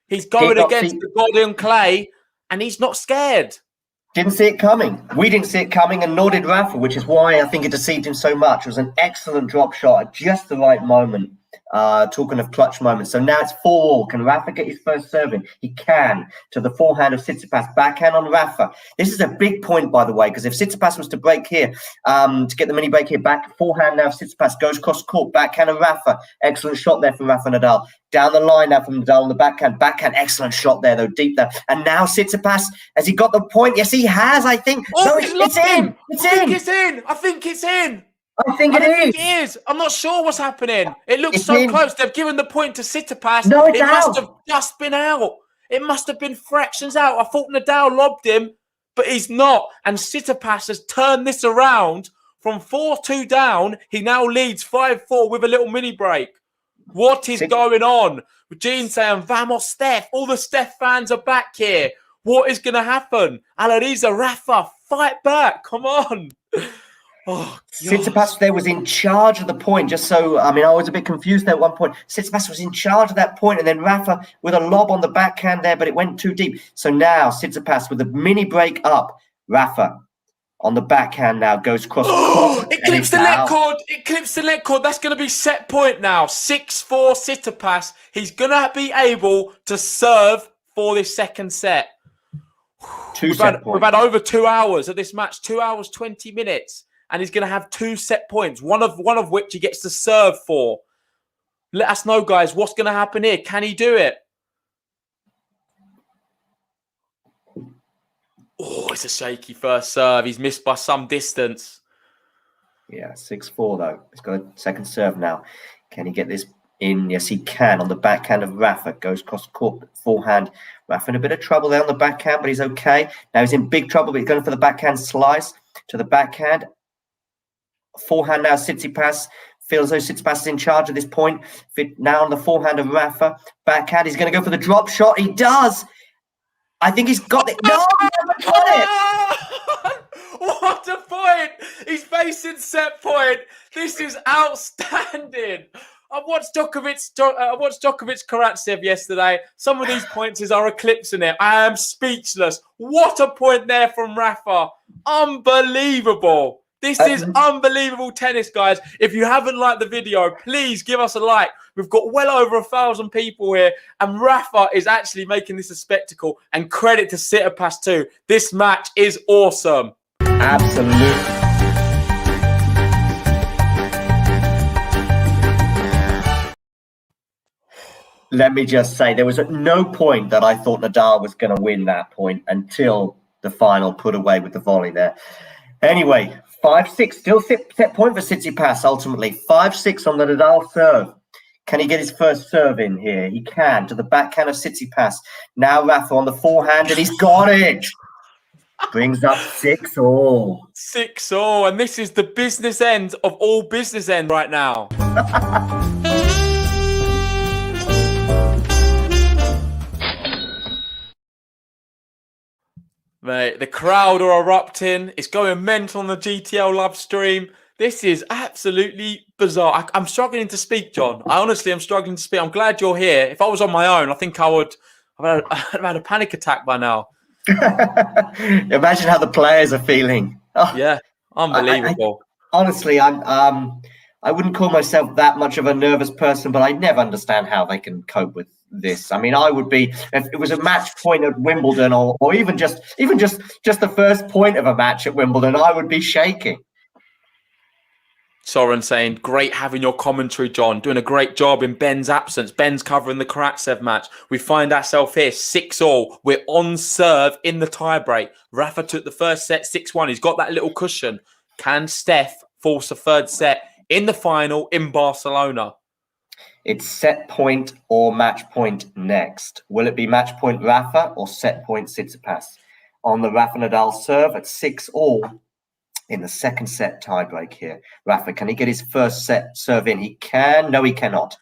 He's going against the god on clay, and he's not scared. Didn't see it coming. We didn't see it coming, and nor did Rafa, which is why I think it deceived him so much. It was an excellent drop shot at just the right moment. Talking of clutch moments. So now it's 4-all. Can Rafa get his first serve in? He can. To the forehand of Tsitsipas. Backhand on Rafa. This is a big point, by the way, because if Tsitsipas was to break here, to get the mini break here, back forehand now of Tsitsipas, goes cross court. Backhand of Rafa. Excellent shot there from Rafa NADAL. Down the line now from Nadal on the backhand. Backhand, excellent shot there, though, deep there. And now Tsitsipas, has he got the point? Yes, he has, I think. Oh, no, it's in. It's in. It's in. I think it's in. I think it is. I'm not sure what's happening. It looks so close. They've given the point to Tsitsipas. No, it's it out. must have just been out. It must have been fractions out. I thought Nadal lobbed him, but he's not. And Tsitsipas has turned this around from 4-2 down. He now leads 5-4 with a little mini break. What is going on? Gene saying, Vamos, Steph. All the Steph fans are back here. What is going to happen? Alariza, Rafa, fight back. Come on. Oh, Tsitsipas there was in charge of the point, just so, I was a bit confused there at one point. Tsitsipas was in charge of that point, and then Rafa with a lob on the backhand there, but it went too deep. So now Tsitsipas with a mini break up. Rafa on the backhand now goes cross. It clips the net cord. It clips the net cord. That's going to be set point now. 6-4 Tsitsipas. He's going to be able to serve for this second set. We've had over 2 hours of this match, 2 hours, 20 minutes. And he's going to have 2 set points, one of which he gets to serve for. Let us know, guys, what's going to happen here. Can he do it? Oh, it's a shaky first serve. He's missed by some distance. Yeah, 6-4, though. He's got a second serve now. Can he get this in? Yes, he can. On the backhand of Rafa. Goes cross court, forehand. Rafa in a bit of trouble there on the backhand, but he's okay. Now he's in big trouble, but he's going for the backhand slice to the backhand. Forehand now, Tsitsipas. Feels as though Tsitsipas is in charge at this point. Now on the forehand of Rafa. Backhand, he's going to go for the drop shot. He does. I think he's got it. No, he hasn't got it. What a point. He's facing set point. This is outstanding. I watched Djokovic Karatsev yesterday. Some of these points are eclipsing it. I am speechless. What a point there from Rafa. Unbelievable. This is unbelievable tennis, guys. If you haven't liked the video, please give us a like. We've got well over 1,000 people here, and Rafa is actually making this a spectacle. And credit to Tsitsipas too. This match is awesome. Absolutely. Let me just say, there was at no point that I thought Nadal was going to win that point until the final put away with the volley there. Anyway, 5-6, still set point for Tsitsipas ultimately. 5-6 on the Nadal serve. Can he get his first serve in here? He can, to the backhand of Tsitsipas. Now Rafa on the forehand, and he's got it. Brings up 6-all. 6-all, and this is the business end of all business end right now. Mate, the crowd are erupting. It's going mental on the GTL live stream. This is absolutely bizarre. I'm struggling to speak, John. I honestly am struggling to speak. I'm glad you're here. If I was on my own, I think I'd have had a panic attack by now. Imagine how the players are feeling. Oh, yeah, unbelievable. Honestly, I wouldn't call myself that much of a nervous person, but I never understand how they can cope with this. I mean, I would be, if it was a match point at Wimbledon, or even just the first point of a match at Wimbledon, I would be shaking. Soren saying, great having your commentary, John. Doing a great job in Ben's absence. Ben's covering the Karatsev match. We find ourselves here 6-all. We're on serve in the tiebreak. Rafa took the first set 6-1. He's got that little cushion. Can Steph force a third set in the final in Barcelona? It's set point or match point next. Will it be match point Rafa or set point Tsitsipas? On the Rafa NADAL serve at 6-all in the second set tiebreak here. Rafa, can he get his first set serve in? He can. No, he cannot.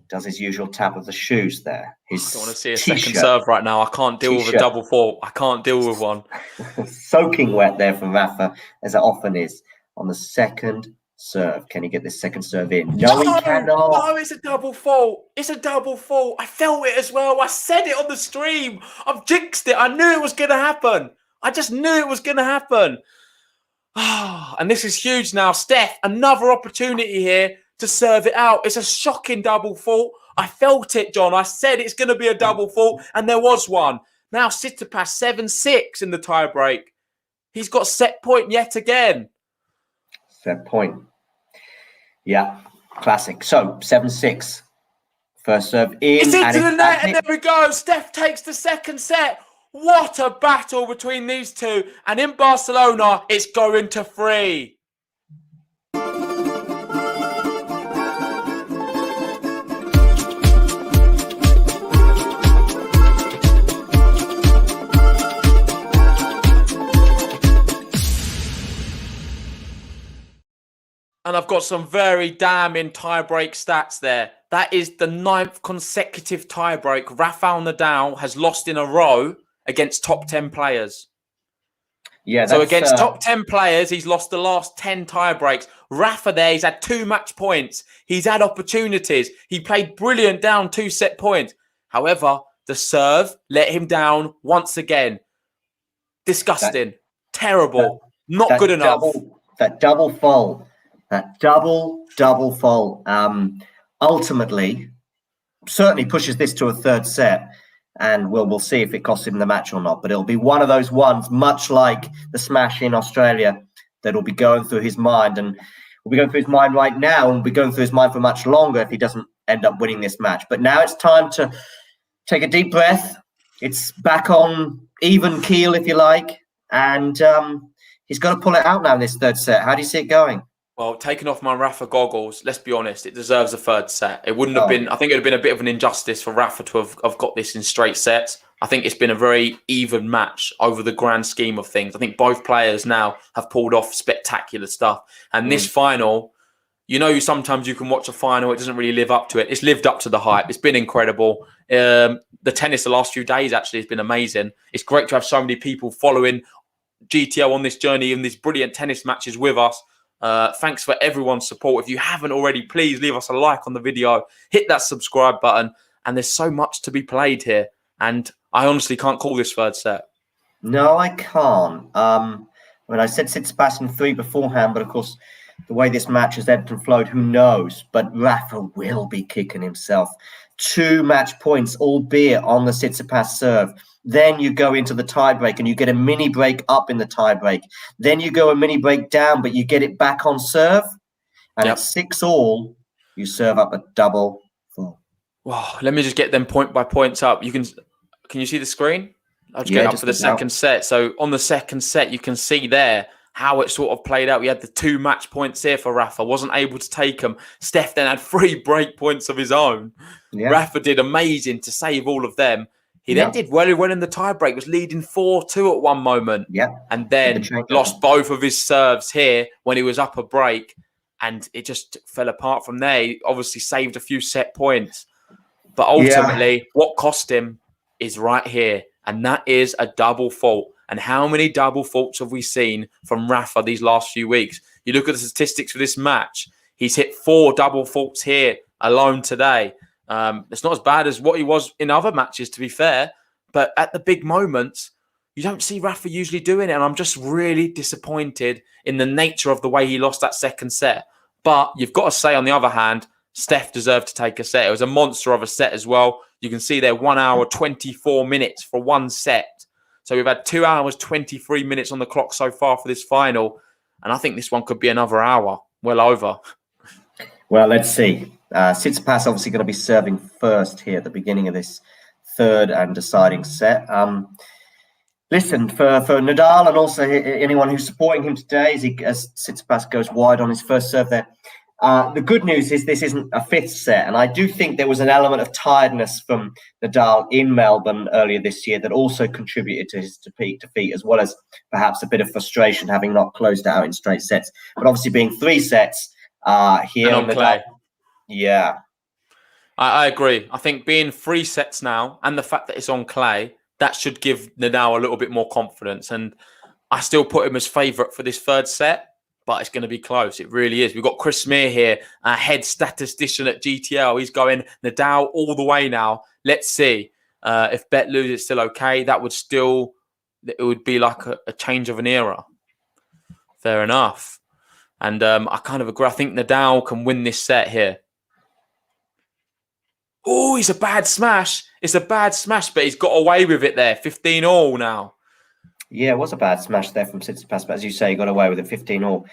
Does his usual tap of the shoes there. I don't want to see a second serve right now. I can't deal with a double fault. I can't deal with one. Soaking wet there from Rafa, as it often is on the second serve. Can he get this second serve in? No, he cannot. No, it's a double fault. It's a double fault. I felt it as well. I said it on the stream. I've jinxed it. I knew it was going to happen. I just knew it was going to happen. And this is huge now. Steph, another opportunity here to serve it out. It's a shocking double fault. I felt it, John. I said it's going to be a double fault, and there was one. Now Tsitsipas 7-6 in the tiebreak. He's got set point yet again. Set point. Yeah, classic. So 7-6. First serve in. It's into the net, and there we go. Steph takes the second set. What a battle between these two. And in Barcelona, it's going to 3. And I've got some very damning tiebreak stats there. That is the 9th consecutive tiebreak Rafael NADAL has lost in a row against top 10 players. Yeah. So against top 10 players, he's lost the last 10 tiebreaks. Rafa there, he's had 2 match points. He's had opportunities. He played brilliant down 2 set points. However, the serve let him down once again. Disgusting. Terrible. Not good enough. That double fault. That double fault ultimately certainly pushes this to a third set, and we'll see if it costs him the match or not. But it'll be one of those ones, much like the smash in Australia, that'll be going through his mind, and will be going through his mind right now, and will be going through his mind for much longer if he doesn't end up winning this match. But now it's time to take a deep breath. It's back on even keel, if you like, and he's got to pull it out now in this third set. How do you see it going? Well, taking off my Rafa goggles, let's be honest, it deserves a third set. It wouldn't have been, I think it would have been a bit of an injustice for Rafa to have got this in straight sets. I think it's been a very even match over the grand scheme of things. I think both players now have pulled off spectacular stuff. And this final, you know, sometimes you can watch a final, it doesn't really live up to it. It's lived up to the hype. It's been incredible. The tennis the last few days actually has been amazing. It's great to have so many people following GTL on this journey and these brilliant tennis matches with us. Thanks for everyone's support. If you haven't already, please leave us a like on the video, hit that subscribe button, and there's so much to be played here, and I honestly can't call this third set. No, I can't. I mean, I said Tsitsipas in 3 beforehand, but of course the way this match has ebbed and flowed, who knows? But Rafa will be kicking himself. 2 match points, albeit on the Tsitsipas serve. Then you go into the tiebreak and you get a mini break up in the tiebreak. Then you go a mini break down, but you get it back on serve. And at 6-all, you serve up a double fault. Wow, let me just get them point by points up. Can you see the screen? I'll just get up for the second set. So on the second set, you can see there how it sort of played out. We had the 2 match points here for Rafa. Wasn't able to take them. Steph then had 3 break points of his own. Yeah. Rafa did amazing to save all of them. He then did well in the tiebreak, was leading 4-2 at one moment. Yeah. And then lost both of his serves here when he was up a break. And it just fell apart from there. He obviously saved a few set points. But ultimately, what cost him is right here. And that is a double fault. And how many double faults have we seen from Rafa these last few weeks? You look at the statistics for this match. He's hit 4 double faults here alone today. It's not as bad as what he was in other matches, to be fair. But at the big moments, you don't see Rafa usually doing it. And I'm just really disappointed in the nature of the way he lost that second set. But you've got to say, on the other hand, Steph deserved to take a set. It was a monster of a set as well. You can see there 1 hour, 24 minutes for one set. So we've had 2 hours, 23 minutes on the clock so far for this final. And I think this one could be another hour, well over. Well, let's see. Tsitsipas obviously going to be serving first here at the beginning of this third and deciding set. Listen, for Nadal and also anyone who's supporting him today as Tsitsipas goes wide on his first serve there, the good news is this isn't a fifth set. And I do think there was an element of tiredness from Nadal in Melbourne earlier this year that also contributed to his defeat, as well as perhaps a bit of frustration having not closed out in straight sets. But obviously being 3 sets here and on Nadal, clay. Yeah. I agree. I think being 3 sets now and the fact that it's on clay, that should give Nadal a little bit more confidence. And I still put him as favourite for this third set, but it's going to be close. It really is. We've got Chris Smear here, a head statistician at GTL. He's going Nadal all the way now. Let's see. If Bet loses, it's still okay. It would be like a change of an era. Fair enough. And I kind of agree. I think Nadal can win this set here. Oh, it's a bad smash. It's a bad smash, but he's got away with it there. 15-all now. Yeah, it was a bad smash there from Tsitsipas, but as you say, he got away with it 15-all.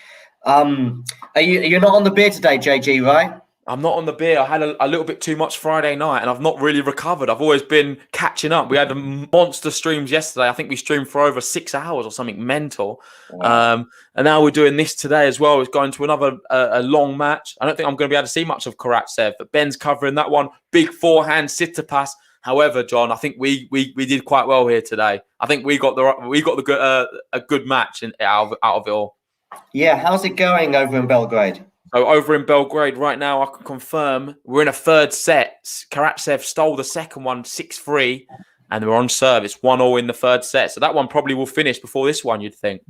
You're not on the beer today, JG, right? I'm not on the beer. I had a little bit too much Friday night, and I've not really recovered. I've always been catching up. We had monster streams yesterday. I think we streamed for over 6 hours or something mental. Wow. And now we're doing this today as well. It's going to another a long match. I don't think I'm going to be able to see much of Karatsev, but Ben's covering that one. Big forehand, Tsitsipas. However, John, I think we did quite well here today. I think we got a good match out of it all. Yeah, how's it going over in Belgrade? So over in Belgrade right now, I can confirm we're in a third set. Karatsev stole the second one, 6-3, and we're on serve. It's 1-1 in the third set. So that one probably will finish before this one, you'd think.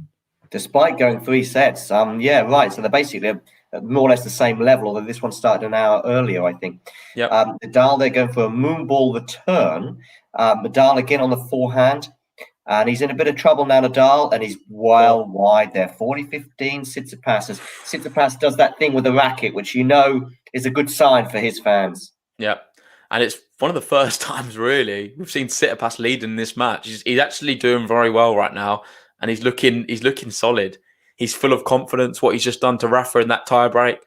Despite going 3 sets. Yeah, right. So they're basically more or less the same level, although this one started an hour earlier, I think. Yep. Nadal, they're going for a moonball return. Nadal again on the forehand. And he's in a bit of trouble now, Nadal, and he's well wide there. 40-15, Tsitsipas does that thing with the racket, which you know is a good sign for his fans. Yeah, and it's one of the first times, really, we've seen Tsitsipas lead in this match. He's actually doing very well right now, and he's looking solid. He's full of confidence, what he's just done to Rafa in that tie-break,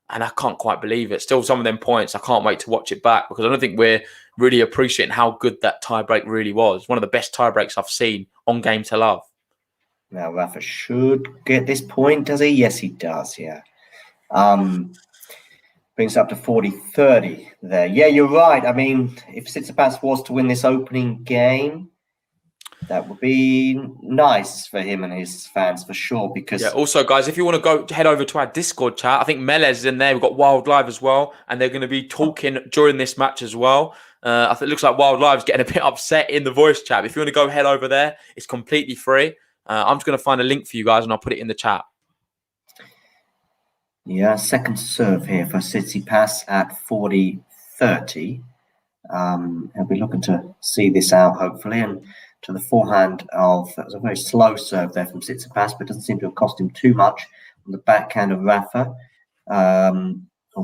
and I can't quite believe it. Still some of them points, I can't wait to watch it back, because I don't think we're really appreciating how good that tie-break really was. One of the best tie-breaks I've seen on Game to Love. Now, Rafa should get this point, does he? Yes, he does, yeah. Brings up to 40-30 there. Yeah, you're right. I mean, if Tsitsipas was to win this opening game, that would be nice for him and his fans for sure. Because also, guys, if you want to head over to our Discord chat, I think Melez is in there. We've got Wild Live as well, and they're going to be talking during this match as well. I think it looks like Wild Live's getting a bit upset in the voice chat. If you want to go head over there, it's completely free. I'm just going to find a link for you guys, and I'll put it in the chat. Yeah, second serve here for Tsitsipas at 40-30. He'll be looking to see this out, hopefully, and to the forehand that was a very slow serve there from Tsitsipas, but doesn't seem to have cost him too much on the backhand of Rafa.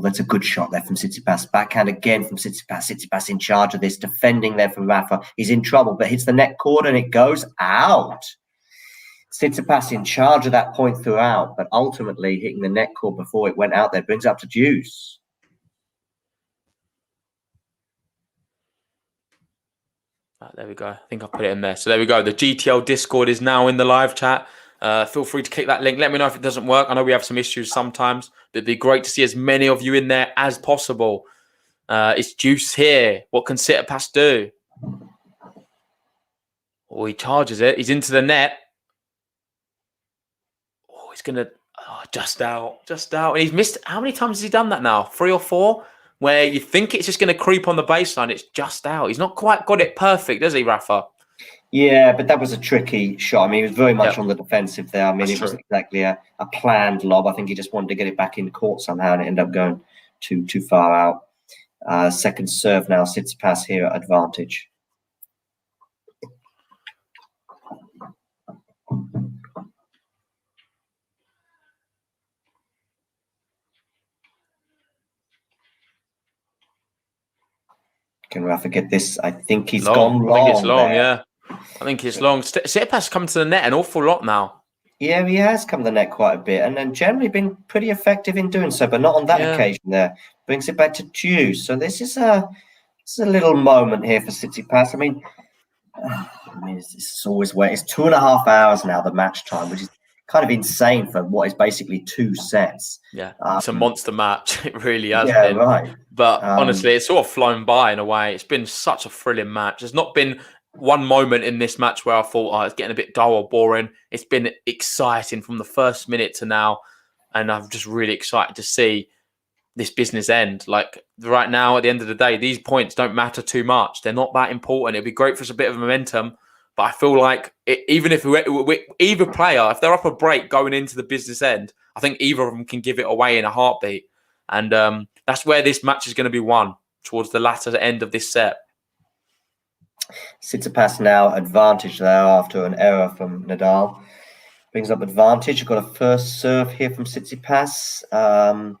That's a good shot there from Tsitsipas. Backhand again from Tsitsipas. Tsitsipas in charge of this, defending there for Rafa. He's in trouble, but hits the net cord and it goes out. Tsitsipas in charge of that point throughout, but ultimately hitting the net cord before it went out there brings up to deuce. There we go. I think I put it in there. So there we go. The GTL Discord is now in the live chat. Feel free to click that link. Let me know if it doesn't work. I know we have some issues sometimes, but it'd be great to see as many of you in there as possible. It's Juice here. What can Tsitsipas do? Oh, he charges it. He's into the net. Oh, he's going to... Oh, just out. And he's missed... How many times has he done that now? 3 or 4? Where you think it's just going to creep on the baseline. It's just out. He's not quite got it perfect, does he, Rafa? Yeah, but that was a tricky shot. I mean, he was very much on the defensive there. I mean, it wasn't exactly a planned lob. I think he just wanted to get it back in court somehow, and it ended up going too far out. Second serve now, Tsitsipas here at advantage. Can Rafa get this? I think he's gone long. I think it's long, there. Yeah. I think it's long. Tsitsipas come to the net an awful lot now. Yeah, he has come to the net quite a bit, and then generally been pretty effective in doing so, but not on that occasion there. Brings it back to deuce. So this is a little moment here for Tsitsipas. I mean, I mean, it's always where it's 2.5 hours now, the match time, which is kind of insane for what is basically 2 sets. Yeah, it's a monster match. It really has Yeah, been. right. But honestly, it's sort of flown by in a way. It's been such a thrilling match. There's not been one moment in this match where I thought, oh, it's getting a bit dull or boring. It's been exciting from the first minute to now. And I'm just really excited to see this business end. Like right now, at the end of the day, these points don't matter too much. They're not that important. It'd be great for us a bit of momentum. But I feel like even if either player, if they're up a break going into the business end, I think either of them can give it away in a heartbeat. And that's where this match is going to be won, towards the latter end of this set. Tsitsipas now advantage there after an error from Nadal. Brings up advantage. You've got a first serve here from Tsitsipas.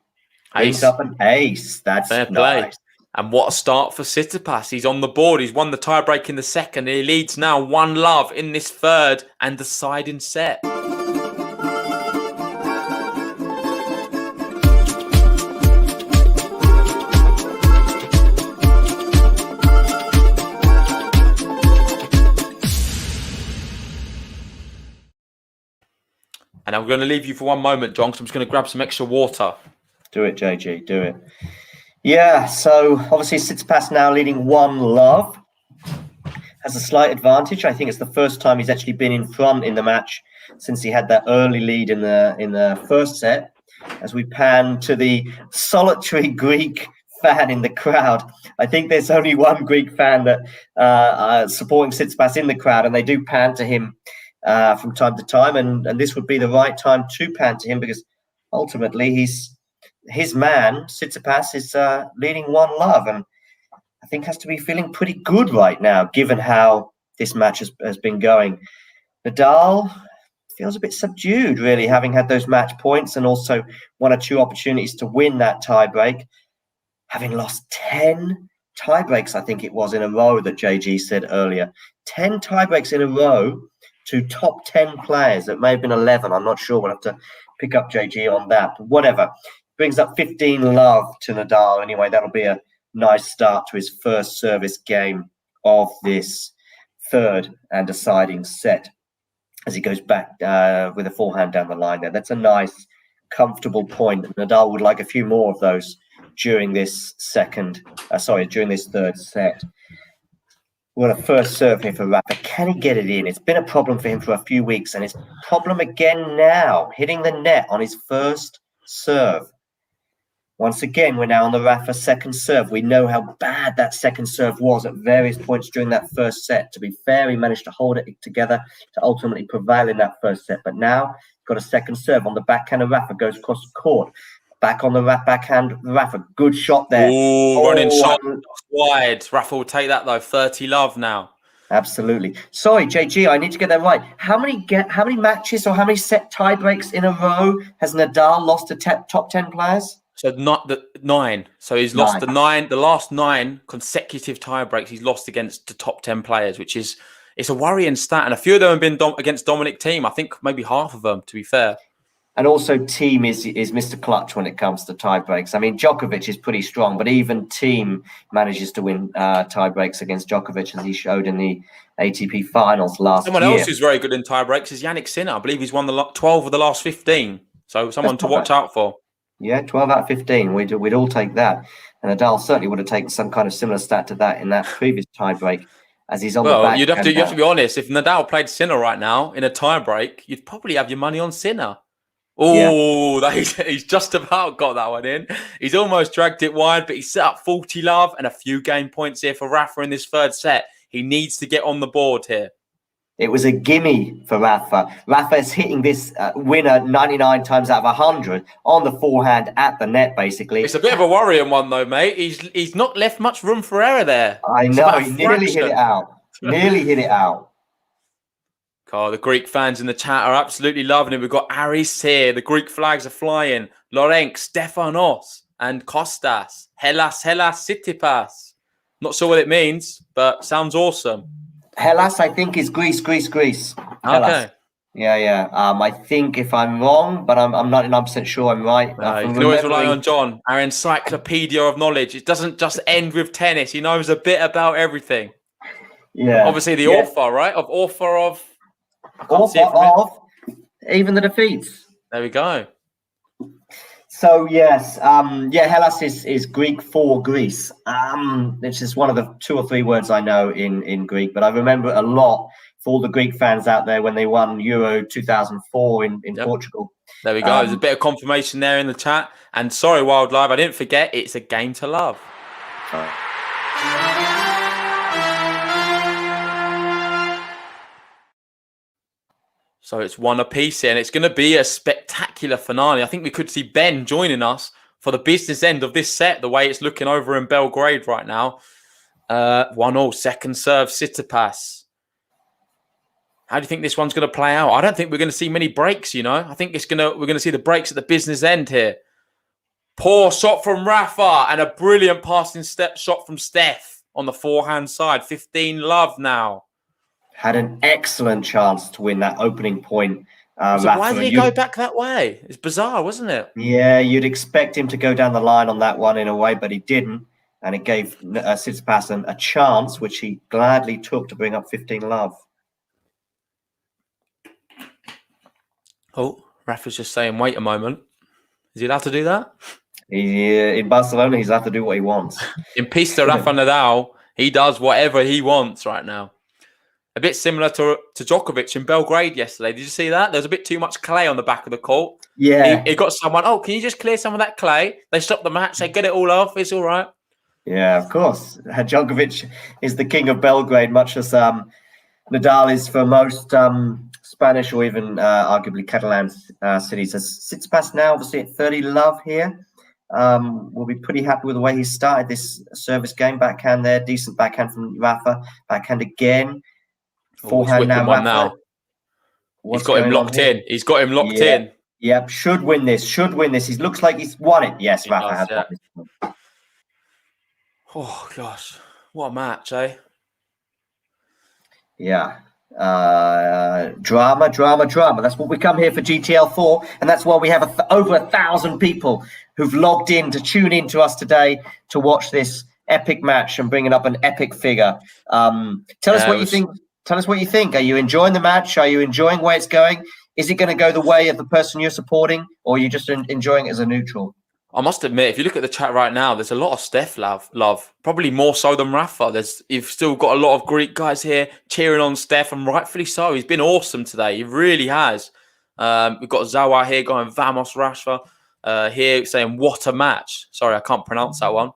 Brings up an ace. That's fair play. Nice. And what a start for Tsitsipas. He's on the board. He's won the tiebreak in the second. He leads now 1-love in this third and deciding set. And I'm going to leave you for one moment, John, because I'm just going to grab some extra water. Do it, JG. Do it. Yeah, so obviously Tsitsipas now leading 1-love. Has a slight advantage. I think it's the first time he's actually been in front in the match since he had that early lead in the first set. As we pan to the solitary Greek fan in the crowd. I think there's only one Greek fan that supporting Tsitsipas in the crowd, and they do pan to him from time to time, and this would be the right time to pan to him because ultimately his man Tsitsipas is leading 1-love, and I think has to be feeling pretty good right now given how this match has been going. Nadal feels a bit subdued, really, having had those match points and also 1 or 2 opportunities to win that tiebreak, having lost 10 tiebreaks, I think it was, in a row that JG said earlier. 10 tiebreaks in a row to top 10 players. It may have been 11. I'm not sure. We'll have to pick up JG on that. But whatever. Brings up 15-love to Nadal. Anyway, that'll be a nice start to his first service game of this third and deciding set as he goes back with a forehand down the line there. That's a nice, comfortable point. Nadal would like a few more of those during this during this third set. Well, a first serve here for Rafa. Can he get it in? It's been a problem for him for a few weeks, and it's a problem again now, hitting the net on his first serve. Once again, we're now on the Rafa second serve. We know how bad that second serve was at various points during that first set. To be fair, he managed to hold it together to ultimately prevail in that first set. But now, got a second serve on the backhand of Rafa, goes across the court. Back on the backhand, Rafa. Good shot there. Ooh, running shot wide. Rafa will take that, though. 30-love now. Absolutely. Sorry, JG, I need to get that right. How many matches or how many set tie breaks in a row has Nadal lost to top 10 players? So not the 9. So he's lost the last 9 consecutive tie breaks he's lost against the top 10 players, which is it's a worrying stat. And a few of them have been against Dominic Thiem. I think maybe half of them, to be fair. And also Thiem is Mr. Clutch when it comes to tie breaks. I mean, Djokovic is pretty strong, but even Thiem manages to win tie breaks against Djokovic, as he showed in the ATP finals last year. Someone else who's very good in tie breaks is Yannick Sinner. I believe he's won the 12 of the last 15. So someone to watch out for. Yeah, 12 out of 15. We'd all take that. And Nadal certainly would have taken some kind of similar stat to that in that previous tie break, as he's on the back. Well, you have to be honest. If Nadal played Sinner right now in a tie break, you'd probably have your money on Sinner. Oh, yeah. He's just about got that one in. He's almost dragged it wide, but he's set up 40-love and a few game points here for Rafa in this third set. He needs to get on the board here. It was a gimme for Rafa. Rafa is hitting this winner 99 times out of 100 on the forehand at the net, basically. It's a bit of a worrying one, though, mate. He's not left much room for error there. I know. He nearly hit it out. Nearly hit it out. Oh, the Greek fans in the chat are absolutely loving it. We've got Aris here. The Greek flags are flying. Lorenk, Stefanos, and Kostas. Hellas Tsitsipas. Not sure what it means, but sounds awesome. Hellas, I think, is Greece. Hellas. Okay. Yeah. I think if I'm wrong, but I'm 99% sure I'm right. You can always rely on John, our encyclopedia of knowledge. It doesn't just end with tennis. He knows a bit about everything. Yeah. Obviously, the author, right? Author of even the defeats. There we go. So yes, Hellas is Greek for Greece. Which is one of the 2 or 3 words I know in Greek, but I remember it a lot for all the Greek fans out there when they won Euro 2004 in Portugal. There we go. There's a bit of confirmation there in the chat. And sorry, Wild Live, I didn't forget, it's a game to love. So it's 1 apiece here, and it's going to be a spectacular finale. I think we could see Ben joining us for the business end of this set, the way it's looking over in Belgrade right now. 1-1, second serve, Tsitsipas. How do you think this one's going to play out? I don't think we're going to see many breaks, you know. I think we're going to see the breaks at the business end here. Poor shot from Rafa and a brilliant passing shot from Steph on the forehand side. 15-love now. Had an excellent chance to win that opening point. So why did he go back that way? It's bizarre, wasn't it? Yeah, you'd expect him to go down the line on that one in a way, but he didn't. And it gave Tsitsipas a chance, which he gladly took to bring up 15-love. Oh, Rafa's just saying, wait a moment. Is he allowed to do that? In Barcelona, he's allowed to do what he wants. In Pista, Rafael NADAL, he does whatever he wants right now. A bit similar to Djokovic in Belgrade yesterday. Did you see that? There was a bit too much clay on the back of the court. Yeah. He got someone, can you just clear some of that clay? They stopped the match. They get it all off. It's all right. Yeah, of course. Djokovic is the king of Belgrade, much as Nadal is for most Spanish or even arguably Catalan cities. As Tsitsipas now, obviously at 30-love here. We'll be pretty happy with the way he started this service game. Backhand there, decent backhand from Rafa. Backhand again. Forehand now. He's got him locked in. He's got him locked in. Yep, should win this. He looks like he's won it. Yes, Rafa has won this. Oh, gosh. What a match, eh? Yeah. Drama. That's what we come here for GTL for. And that's why we have over 1,000 people who've logged in to tune in to us today to watch this epic match and bringing up an epic figure. Tell us what you think. Tell us what you think. Are you enjoying the match? Are you enjoying where it's going? Is it going to go the way of the person you're supporting, or are you just enjoying it as a neutral? I must admit, if you look at the chat right now, there's a lot of Steph love, probably more so than Rafa. You've still got a lot of Greek guys here cheering on Steph, and rightfully so. He's been awesome today. He really has. We've got Zawa here going, Vamos Rafa, here saying, what a match. Sorry, I can't pronounce that one.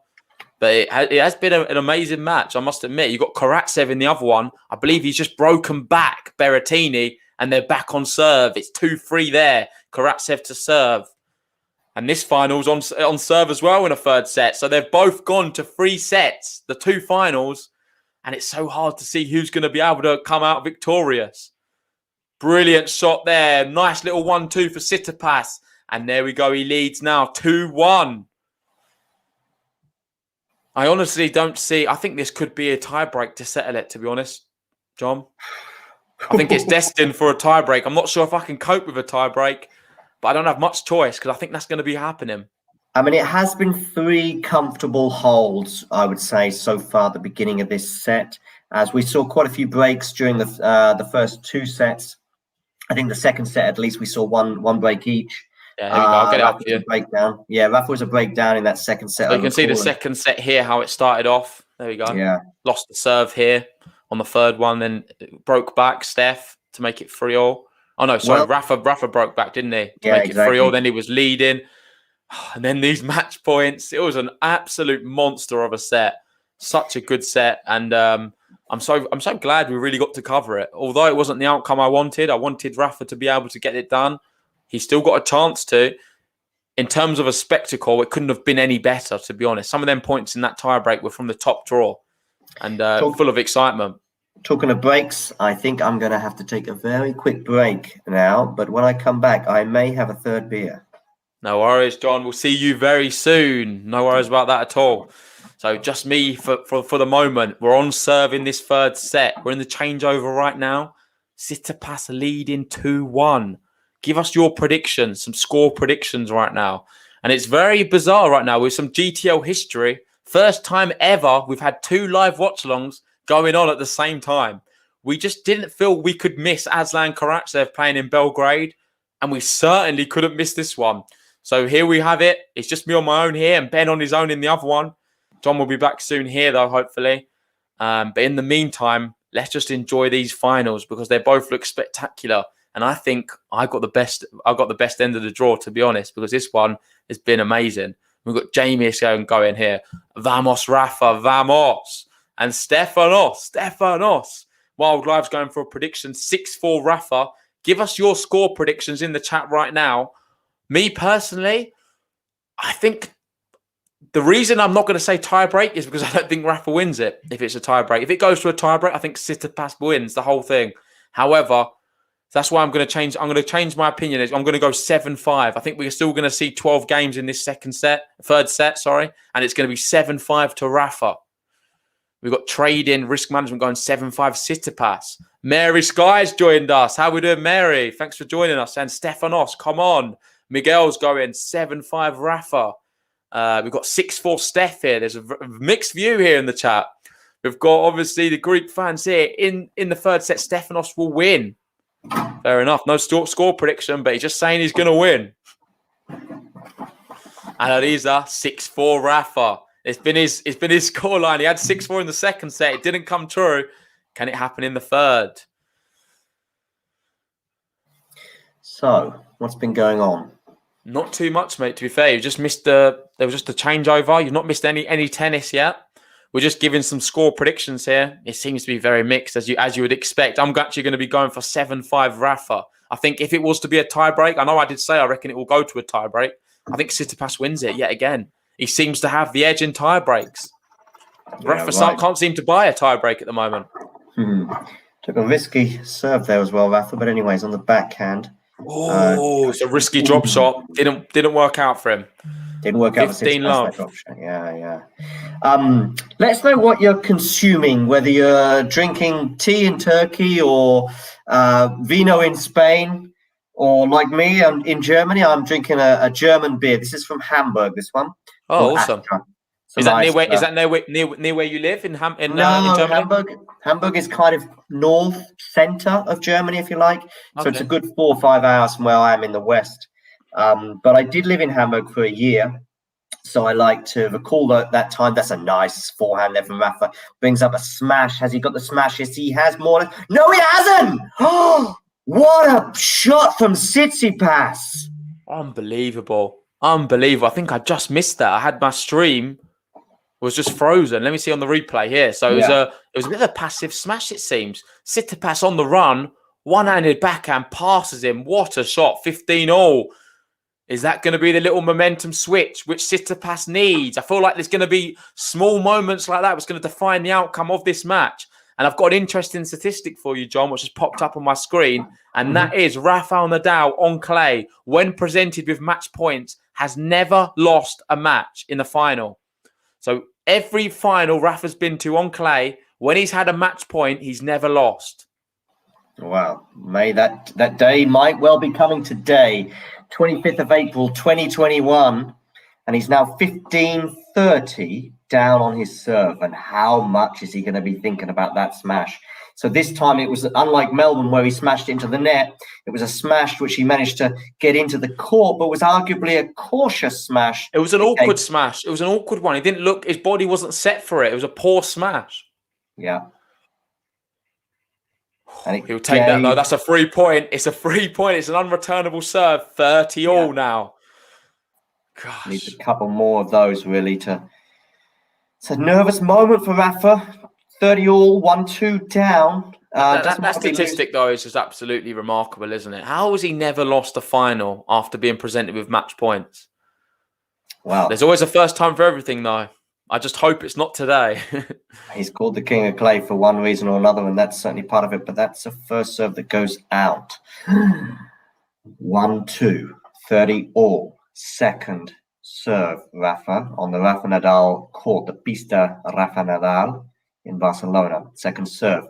But it has been an amazing match, I must admit. You've got Karatsev in the other one. I believe he's just broken back Berrettini, and they're back on serve. It's 2-3 there. Karatsev to serve. And this final's on serve as well in a third set. So they've both gone to 3 sets, the 2 finals. And it's so hard to see who's going to be able to come out victorious. Brilliant shot there. Nice little 1-2 for Tsitsipas. And there we go. He leads now 2-1. I honestly don't see... I think this could be a tiebreak to settle it, to be honest, John. I think it's destined for a tiebreak. I'm not sure if I can cope with a tiebreak, but I don't have much choice because I think that's going to be happening. I mean, it has been 3 comfortable holds, I would say, so far at the beginning of this set, as we saw quite a few breaks during the first 2 sets. I think the second set, at least, we saw one break each. Yeah, here we go. I'll get it up for you. Breakdown. Yeah, Rafa was a breakdown in that second set. So you can see the second set here, how it started off. There we go. Yeah. Lost the serve here on the third one, then broke back Steph to make it 3-3. Oh, no, sorry. Rafa broke back, didn't he? To make it 3-3. Then he was leading. And then these match points. It was an absolute monster of a set. Such a good set. And I'm so glad we really got to cover it. Although it wasn't the outcome I wanted Rafa to be able to get it done. He's still got a chance to. In terms of a spectacle, it couldn't have been any better, to be honest. Some of them points in that tiebreak were from the top draw and full of excitement. Talking of breaks, I think I'm going to have to take a very quick break now. But when I come back, I may have a third beer. No worries, John. We'll see you very soon. No worries about that at all. So just me for the moment. We're on serve in this third set. We're in the changeover right now. Tsitsipas leading 2-1. Give us your predictions, some score predictions right now. And it's very bizarre right now with some GTL history. First time ever we've had 2 live watch-alongs going on at the same time. We just didn't feel we could miss Aslan Karatsev playing in Belgrade, and we certainly couldn't miss this one. So here we have it. It's just me on my own here and Ben on his own in the other one. John will be back soon here, though, hopefully. But in the meantime, let's just enjoy these finals because they both look spectacular. And I think I got the best end of the draw, to be honest, because this one has been amazing. We've got Jamie going here. Vamos, Rafa, vamos. And Stefanos. Wild Live's going for a prediction, 6-4 Rafa. Give us your score predictions in the chat right now. Me personally, I think the reason I'm not going to say tiebreak is because I don't think Rafa wins it if it's a tiebreak. If it goes to a tiebreak, I think Tsitsipas wins the whole thing. However, that's why I'm going to change. I'm going to change my opinion. I'm going to go 7-5. I think we're still going to see 12 games in this third set, and it's going to be 7-5 to Rafa. We've got trading, risk management going 7-5 Tsitsipas. Mary Sky's joined us. How we doing, Mary? Thanks for joining us. And Stefanos, come on. Miguel's going 7-5 Rafa. We've got 6-4 Steph here. There's a mixed view here in the chat. We've got, obviously, the Greek fans here. In the third set, Stefanos will win. Fair enough. No score prediction, but he's just saying he's going to win. Alariza, 6-4 Rafa. It's been his scoreline. He had 6-4 in the second set. It didn't come true. Can it happen in the third? So, what's been going on? Not too much, mate, to be fair. You just missed there was just a changeover. You've not missed any tennis yet. We're just giving some score predictions here. It seems to be very mixed, as you would expect. I'm actually going to be going for 7-5 Rafa. I think if it was to be a tiebreak, I know I did say I reckon it will go to a tiebreak. I think Tsitsipas wins it yet again. He seems to have the edge in tiebreaks. Rafa can't seem to buy a tiebreak at the moment. Took a risky serve there as well, Rafa. But anyways, on the backhand. Oh, it's a risky drop shot. Didn't work out for him. Didn't work out for 15 love. Drop shot. Yeah. Let's know what you're consuming, whether you're drinking tea in Turkey or vino in Spain, or like me, I'm in Germany. I'm drinking a German beer. This is from Hamburg. This one. Oh, awesome! Is that near where you live in Germany? Hamburg is kind of north center of Germany, if you like. So it's a good 4 or 5 hours from where I am in the west. But I did live in Hamburg for a year, so I like to recall that time. That's a nice forehand there from Rafa. Brings up a smash. Has he got the smash? Yes, he has more. No, he hasn't. Oh, what a shot from Tsitsipas! Unbelievable. I think I just missed that. I had my stream was just frozen. Let me see on the replay here. So it was a bit of a passive smash, it seems. Tsitsipas on the run, one-handed backhand, passes him. What a shot, 15-all. Is that going to be the little momentum switch which Tsitsipas needs? I feel like there's going to be small moments like that which is going to define the outcome of this match. And I've got an interesting statistic for you, John, which has popped up on my screen. And that is Rafael NADAL on clay, when presented with match points, has never lost a match in the final. So every final Rafa's been to on clay, when he's had a match point, he's never lost. Wow. May that day might well be coming today, 25th of April, 2021. And he's now 15-30 down on his serve. And how much is he going to be thinking about that smash? So this time it was unlike Melbourne where he smashed into the net. It was a smash which he managed to get into the court, but was arguably a cautious smash. It was an awkward smash. It was an awkward one. He didn't look, his body wasn't set for it. It was a poor smash. Yeah. And he'll take that though. That's a 3 point. It's a 3 point. It's an unreturnable serve. 30-all now. Gosh. Needs a couple more of those really to. It's a nervous moment for Rafa. 30-all, 1-2 down. That statistic, though, is just absolutely remarkable, isn't it? How has he never lost a final after being presented with match points? Wow. There's always a first time for everything, though. I just hope it's not today. He's called the king of clay for one reason or another, and that's certainly part of it. But that's the first serve that goes out. 1-2, 30-all. Second serve, Rafa, on the Rafa NADAL court, the Pista Rafa NADAL in Barcelona. Second serve.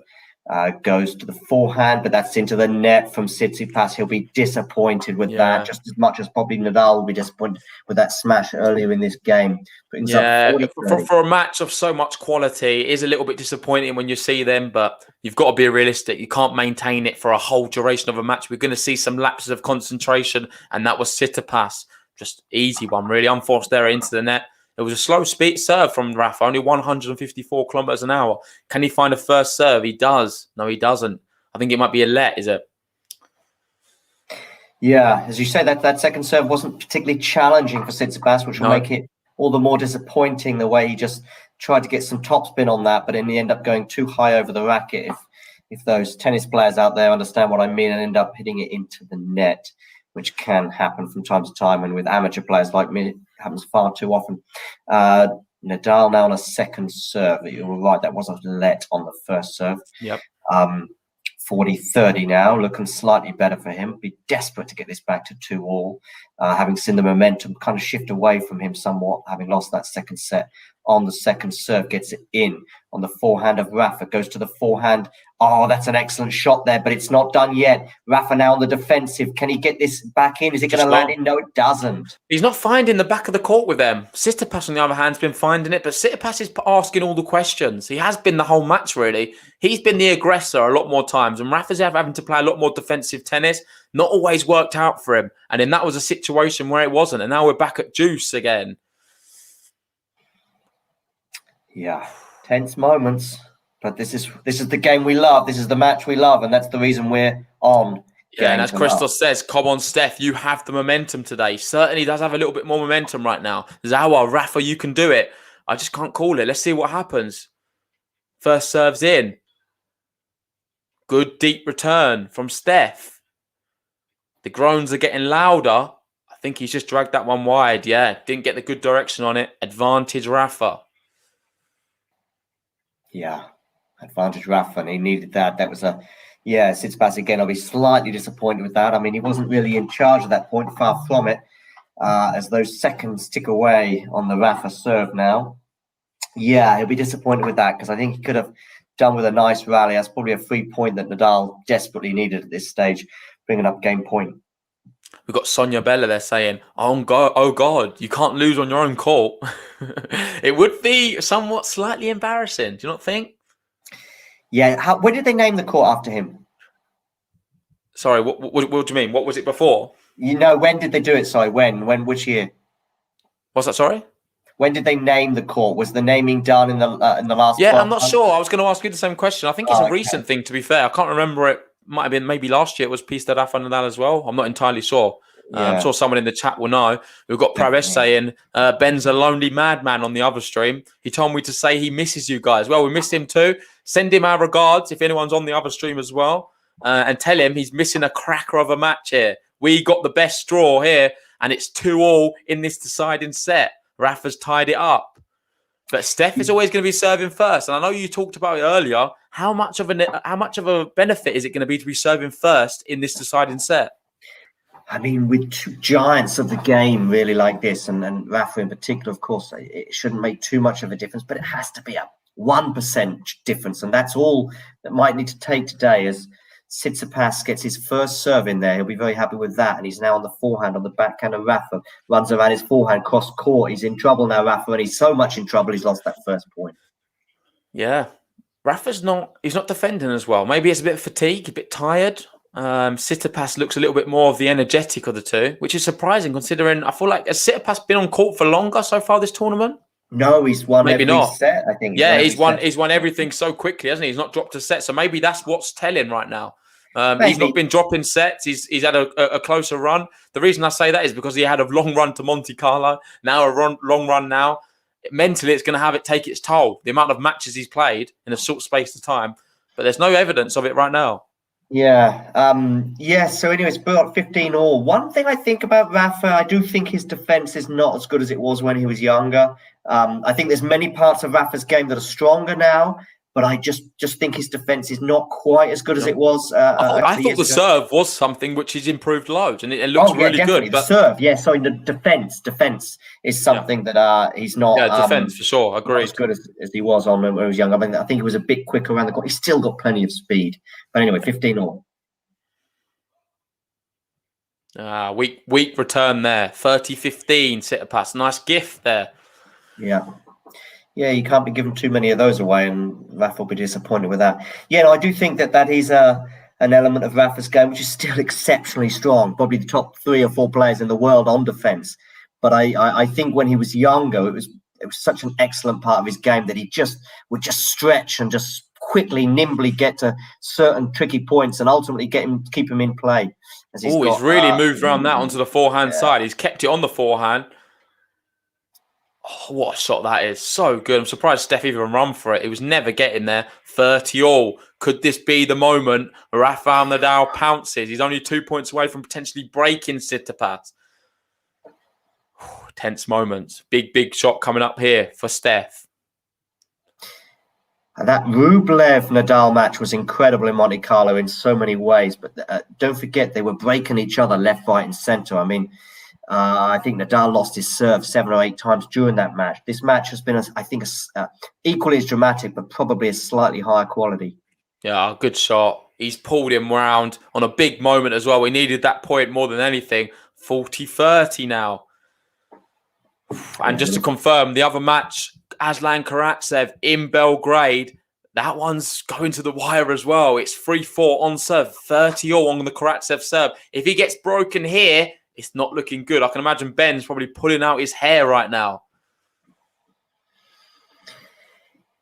Goes to the forehand, but that's into the net from Tsitsipas. He'll be disappointed with that, just as much as probably Nadal will be disappointed with that smash earlier in this game. Brings up 40-30. For a match of so much quality, it is a little bit disappointing when you see them, but you've got to be realistic. You can't maintain it for a whole duration of a match. We're going to see some lapses of concentration, and that was Tsitsipas. Just easy one, really. Unforced error into the net. It was a slow speed serve from Rafa, only 154 kilometers an hour. Can he find a first serve? He does. No, he doesn't. I think it might be a let, is it? Yeah, as you say, that second serve wasn't particularly challenging for Tsitsipas, which will make it all the more disappointing the way he just tried to get some topspin on that, but in the end up going too high over the racket. If those tennis players out there understand what I mean, and end up hitting it into the net, which can happen from time to time, and with amateur players like me, it happens far too often. Nadal now on a second serve. You were right, that was a let on the first serve. Yep. 40-30 now, looking slightly better for him. Be desperate to get this back to 2-all, having seen the momentum kind of shift away from him somewhat, having lost that second set on the second serve. Gets it in on the forehand of Rafa, goes to the forehand. Oh, that's an excellent shot there, but it's not done yet. Rafa now on the defensive. Can he get this back in? Is it going to land in? No, it doesn't. He's not finding the back of the court with them. Tsitsipas, on the other hand, has been finding it, but Tsitsipas is asking all the questions. He has been the whole match, really. He's been the aggressor a lot more times, and Rafa's having to play a lot more defensive tennis. Not always worked out for him. And then that was a situation where it wasn't, and now we're back at juice again. Yeah, tense moments. But this is the game we love. This is the match we love, and that's the reason we're on. Yeah, and as Crystal says, come on, Steph, you have the momentum today. Certainly does have a little bit more momentum right now. Zawa, Rafa, you can do it. I just can't call it. Let's see what happens. First serve's in. Good deep return from Steph. The groans are getting louder. I think he's just dragged that one wide. Yeah, didn't get the good direction on it. Advantage Rafa. Yeah. Advantage Rafa, and he needed that. That was Tsitsipas again. I'll be slightly disappointed with that. I mean, he wasn't really in charge at that point, far from it, as those seconds tick away on the Rafa serve now. Yeah, he'll be disappointed with that, because I think he could have done with a nice rally. That's probably a free point that Nadal desperately needed at this stage, bringing up game point. We've got Sonia Bella there saying, oh God, you can't lose on your own court. It would be somewhat slightly embarrassing. Do you not think? Yeah, when did they name the court after him? Sorry, what do you mean? What was it before? When did they do it? Sorry, which year? What's that, sorry? When did they name the court? Was the naming done in the last? Yeah, I'm not sure. I was going to ask you the same question. I think it's a recent thing, to be fair. I can't remember it. Might have been maybe last year. It was Pista Rafa Nadal as well. I'm not entirely sure. I'm sure someone in the chat will know. We've got Pravesh saying, Ben's a lonely madman on the other stream. He told me to say he misses you guys. Well, we miss him too. Send him our regards if anyone's on the other stream as well. And tell him he's missing a cracker of a match here. We got the best straw here, and it's 2-all in this deciding set. Rafa's tied it up. But Steph is always going to be serving first. And I know you talked about it earlier. How much of a benefit is it going to be to be serving first in this deciding set? I mean, with two giants of the game really like this, and Rafa in particular, of course, it shouldn't make too much of a difference, but it has to be a 1% difference. And that's all that might need to take today as Tsitsipas gets his first serve in there. He'll be very happy with that. And he's now on the forehand, on the backhand of Rafa. Runs around his forehand, cross court. He's in trouble now, Rafa, and he's so much in trouble he's lost that first point. Yeah. Rafa's not defending as well. Maybe it's a bit of fatigue, a bit tired. Tsitsipas looks a little bit more of the energetic of the two, which is surprising considering I feel like has Tsitsipas been on court for longer so far this tournament? No, he's won every set, I think. Yeah, he's won everything so quickly, hasn't he? He's not dropped a set. So maybe that's what's telling right now. He's not been dropping sets. He's had a closer run. The reason I say that is because he had a long run to Monte Carlo, now a long run now. Mentally, it's going to take its toll. The amount of matches he's played in a short space of time. But there's no evidence of it right now. Yeah. So anyways, brought 15-all. One thing I think about Rafa, I do think his defense is not as good as it was when he was younger. I think there's many parts of Rafa's game that are stronger now, but I just think his defense is not quite as good as it was. I thought the serve was something which he's improved loads, and it looks really definitely. good. But the serve, yeah. So the defense is something that he's not. Yeah, defense for sure. Agreed. As good as he was on when he was young. I mean, I think he was a bit quicker around the court. He's still got plenty of speed. But anyway, 15-all. Weak return there. 30-15 Tsitsipas. Nice gift there. Yeah. Yeah, you can't be giving too many of those away, and Rafa will be disappointed with that. Yeah, no, I do think that is an element of Rafa's game, which is still exceptionally strong. Probably the top 3 or 4 players in the world on defense. But I think when he was younger, it was such an excellent part of his game that he would just stretch and just quickly, nimbly get to certain tricky points and ultimately keep him in play. He's really moved around that onto the forehand side. He's kept it on the forehand. Oh, what a shot that is. So good. I'm surprised Steph even run for it. He was never getting there. 30-all. Could this be the moment where Rafael NADAL pounces? He's only 2 points away from potentially breaking Tsitsipas. Tense moments. Big shot coming up here for Steph. That Rublev-Nadal match was incredible in Monte Carlo in so many ways. But don't forget, they were breaking each other left, right and centre. I mean, I think Nadal lost his serve 7 or 8 times during that match. This match has been, I think, equally as dramatic, but probably a slightly higher quality. Yeah, good shot. He's pulled him round on a big moment as well. We needed that point more than anything. 40-30 now. And just to confirm, the other match, Aslan Karatsev in Belgrade, that one's going to the wire as well. It's 3-4 on serve, 30-all on the Karatsev serve. If he gets broken here, it's not looking good. I can imagine Ben's probably pulling out his hair right now.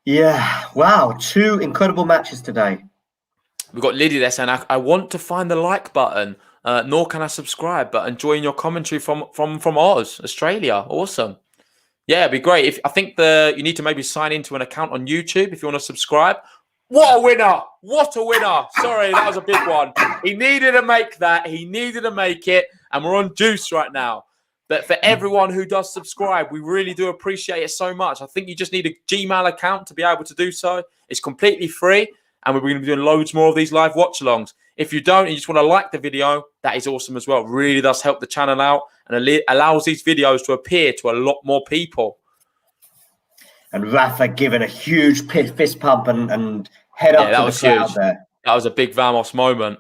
Yeah, wow. 2 incredible matches today. We've got Lydia there saying, I want to find the like button, nor can I subscribe, but enjoying your commentary from Oz, Australia. Awesome. Yeah, it'd be great. I think you need to maybe sign into an account on YouTube if you want to subscribe. What a winner! What a winner! Sorry, that was a big one. He needed to make that. He needed to make it. And we're on juice right now. But for everyone who does subscribe, we really do appreciate it so much. I think you just need a Gmail account to be able to do so. It's completely free. And we're going to be doing loads more of these live watch-alongs. If you don't and you just want to like the video, that is awesome as well. It really does help the channel out and allows these videos to appear to a lot more people. And Rafa giving a huge fist pump and head up to the crowd huge. There. That was a big Vamos moment.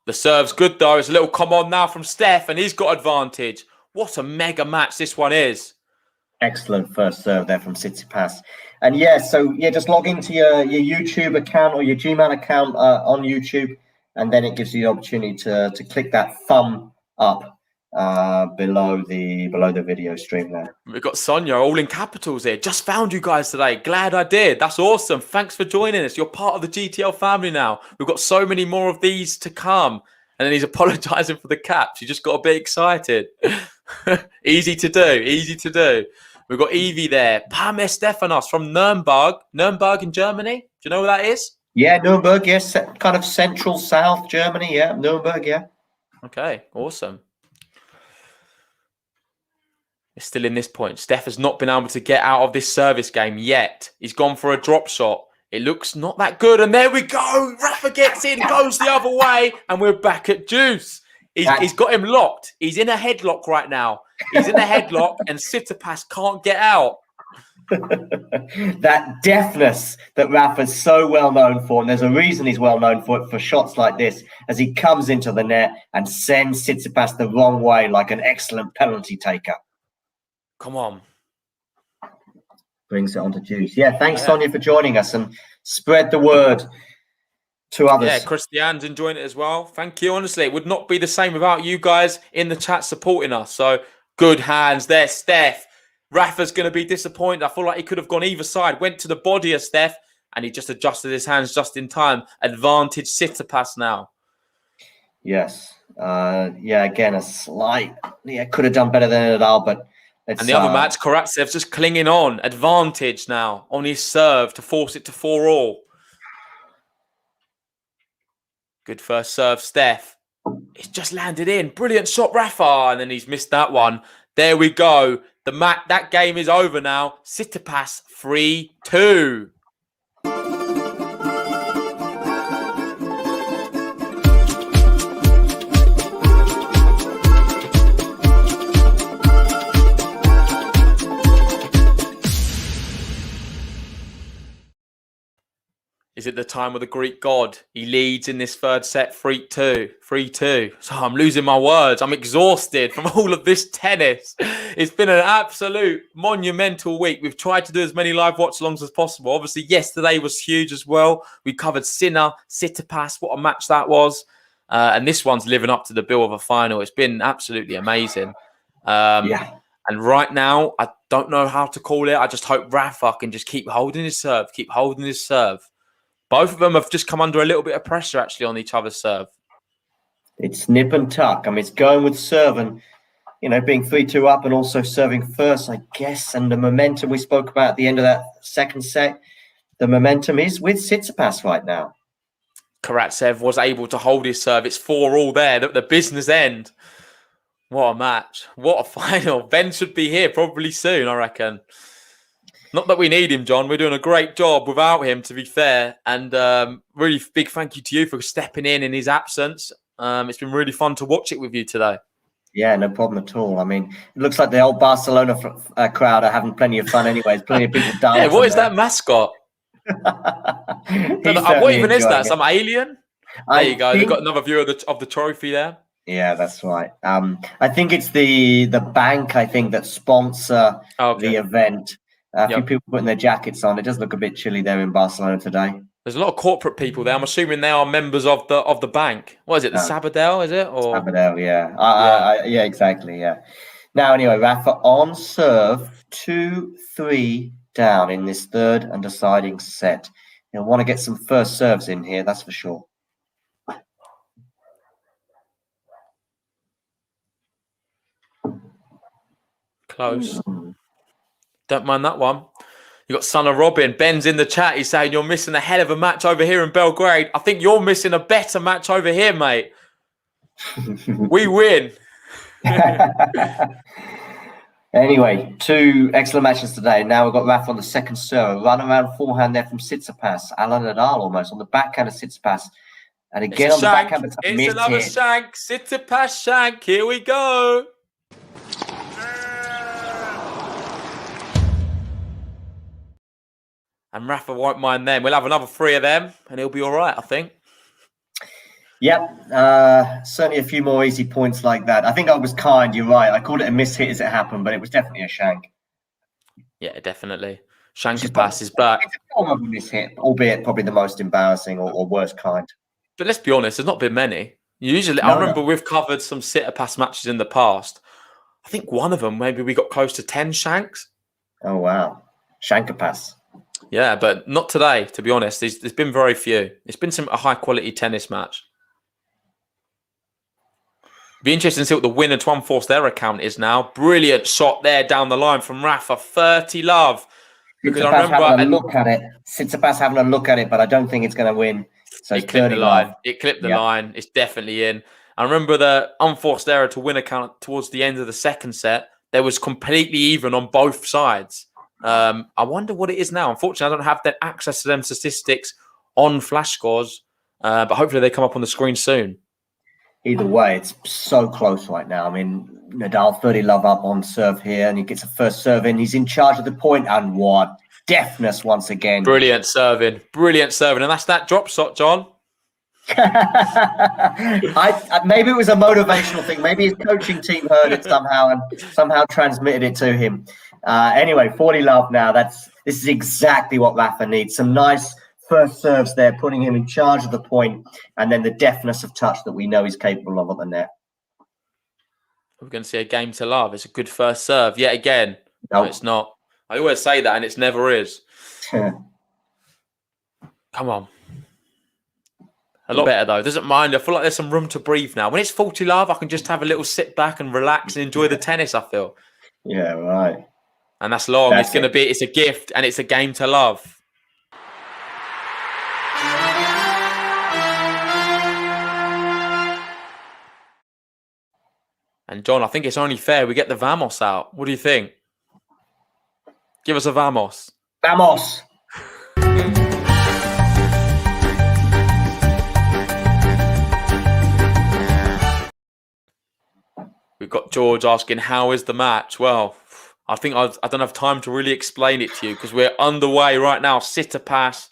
The serve's good, though. It's a little come on now from Steph, and he's got advantage. What a mega match this one is. Excellent first serve there from Tsitsipas. And just log into your YouTube account or your Gmail account on YouTube, and then it gives you the opportunity to click that thumb up below the video stream there. We've got Sonia all in capitals here. Just found you guys today. Glad I did. That's awesome. Thanks for joining us. You're part of the GTL family now. We've got so many more of these to come. And then he's apologizing for the caps. You just got a bit excited. Easy to do. Easy to do. We've got Evie there. Pame Stefanos from Nuremberg. Nuremberg in Germany. Do you know where that is? Yeah, Nuremberg. Yes, kind of central south Germany. Yeah, Nuremberg. Yeah. Okay, awesome. It's still in this point. Steph has not been able to get out of this service game yet. He's gone for a drop shot. It looks not that good. And there we go. Rafa gets in, goes the other way. And we're back at juice. He's got him locked. He's in a headlock right now. He's in a headlock and Tsitsipas can't get out. That deftness that Rafa's so well known for, and there's a reason he's well known for shots like this, as he comes into the net and sends Tsitsipas the wrong way like an excellent penalty taker. Come on. Brings it on to juice. Yeah, thanks, Sonia, for joining us and spread the word to others. Yeah, Christian's enjoying it as well. Thank you. Honestly, it would not be the same without you guys in the chat supporting us. So good hands there, Steph. Rafa's going to be disappointed. I feel like he could have gone either side. Went to the body of Steph and he just adjusted his hands just in time. Advantage Tsitsipas now. Yes. Again, a slight... Yeah, could have done better than Nadal, but... And the other match, Karatsev's just clinging on. Advantage now on his serve to force it to 4-all. Good first serve, Steph. It's just landed in. Brilliant shot, Rafa. And then he's missed that one. There we go. That game is over now. Tsitsipas 3-2. Is it the time of the Greek god? He leads in this third set 3-2. 3-2. So I'm losing my words. I'm exhausted from all of this tennis. It's been an absolute monumental week. We've tried to do as many live watch-alongs as possible. Obviously, yesterday was huge as well. We covered Sinner, Tsitsipas. What a match that was. And this one's living up to the bill of a final. It's been absolutely amazing. Yeah. And right now, I don't know how to call it. I just hope Rafa can just keep holding his serve, keep holding his serve. Both of them have just come under a little bit of pressure, actually, on each other's serve. It's nip and tuck. I mean, it's going with serve and, being 3-2 up and also serving first, I guess. And the momentum we spoke about at the end of that second set, the momentum is with Tsitsipas right now. Karatsev was able to hold his serve. It's 4-4 there at the business end. What a match. What a final. Ben should be here probably soon, I reckon. Not that we need him, John. We're doing a great job without him, to be fair. And really big thank you to you for stepping in his absence. It's been really fun to watch it with you today. Yeah, no problem at all. I mean, it looks like the old Barcelona crowd are having plenty of fun anyways. Plenty of people dancing. Yeah, what is that mascot? What even is that? Some alien? There you go. They've got another view of the trophy there. Yeah, that's right. I think it's the bank, I think, that sponsor the event. A few people putting their jackets on. It does look a bit chilly there in Barcelona today. There's a lot of corporate people there. I'm assuming they are members of the bank. What is it? The Sabadell, is it? Or Sabadell, yeah. Yeah, exactly, yeah. Now, anyway, Rafa on serve, 2-3 down in this third and deciding set. He'll want to get some first serves in here, that's for sure. Close. Don't mind that one. You got Son of Robin. Ben's in the chat. He's saying you're missing a hell of a match over here in Belgrade. I think you're missing a better match over here, mate. We win. Anyway, 2 excellent matches today. Now we've got Rafa on the second serve. Run around forehand there from Tsitsipas. Alan Nadal almost on the backhand of Tsitsipas. And again on the backhand. It's another shank. Tsitsipas shank. Here we go. And Rafa won't mind them. We'll have another 3 of them, and he'll be all right, I think. Yep. Certainly a few more easy points like that. I think I was kind. You're right. I called it a mishit as it happened, but it was definitely a shank. Yeah, definitely. Shankipas is back. It's a form of a mishit, albeit probably the most embarrassing or worst kind. But let's be honest, there's not been many. Usually, I remember we've covered some Tsitsipas matches in the past. I think one of them, maybe we got close to 10 shanks. Oh, wow. Shankipas. Yeah, but not today, to be honest. There's been very few. It's been a high-quality tennis match. Be interesting to see what the winner to unforce their account is now. Brilliant shot there down the line from Rafa. 30 love. Because I remember having a look at it. Tsitsipas having a look at it, but I don't think it's going to win. So it clipped the line. It clipped the line. It's definitely in. I remember the unforced error to win account towards the end of the second set. There was completely even on both sides. I wonder what it is now. Unfortunately, I don't have that access to them statistics on flash scores, but hopefully they come up on the screen soon. Either way, it's so close right now. I mean, Nadal 30 love up on serve here, and he gets a first serve in. He's in charge of the point, and what deftness once again. Brilliant serving, and that's that drop shot, John. Maybe it was a motivational thing. Maybe his coaching team heard it somehow and somehow transmitted it to him. Anyway, 40 love now. This is exactly what Rafa needs. Some nice first serves there, putting him in charge of the point, and then the deftness of touch that we know he's capable of at the net. We're going to see a game to love. It's a good first serve yet again. No, it's not. I always say that, and it never is. Come on. A lot better, though. Doesn't mind. I feel like there's some room to breathe now. When it's 40 love, I can just have a little sit back and relax and enjoy the tennis, I feel. Yeah, right. And that's long. It's going to be, it's a gift, and it's a game to love. And John, I think it's only fair we get the Vamos out. What do you think? Give us a Vamos. Vamos. We've got George asking, how is the match? Well, I think I don't have time to really explain it to you because we're underway right now. Tsitsipas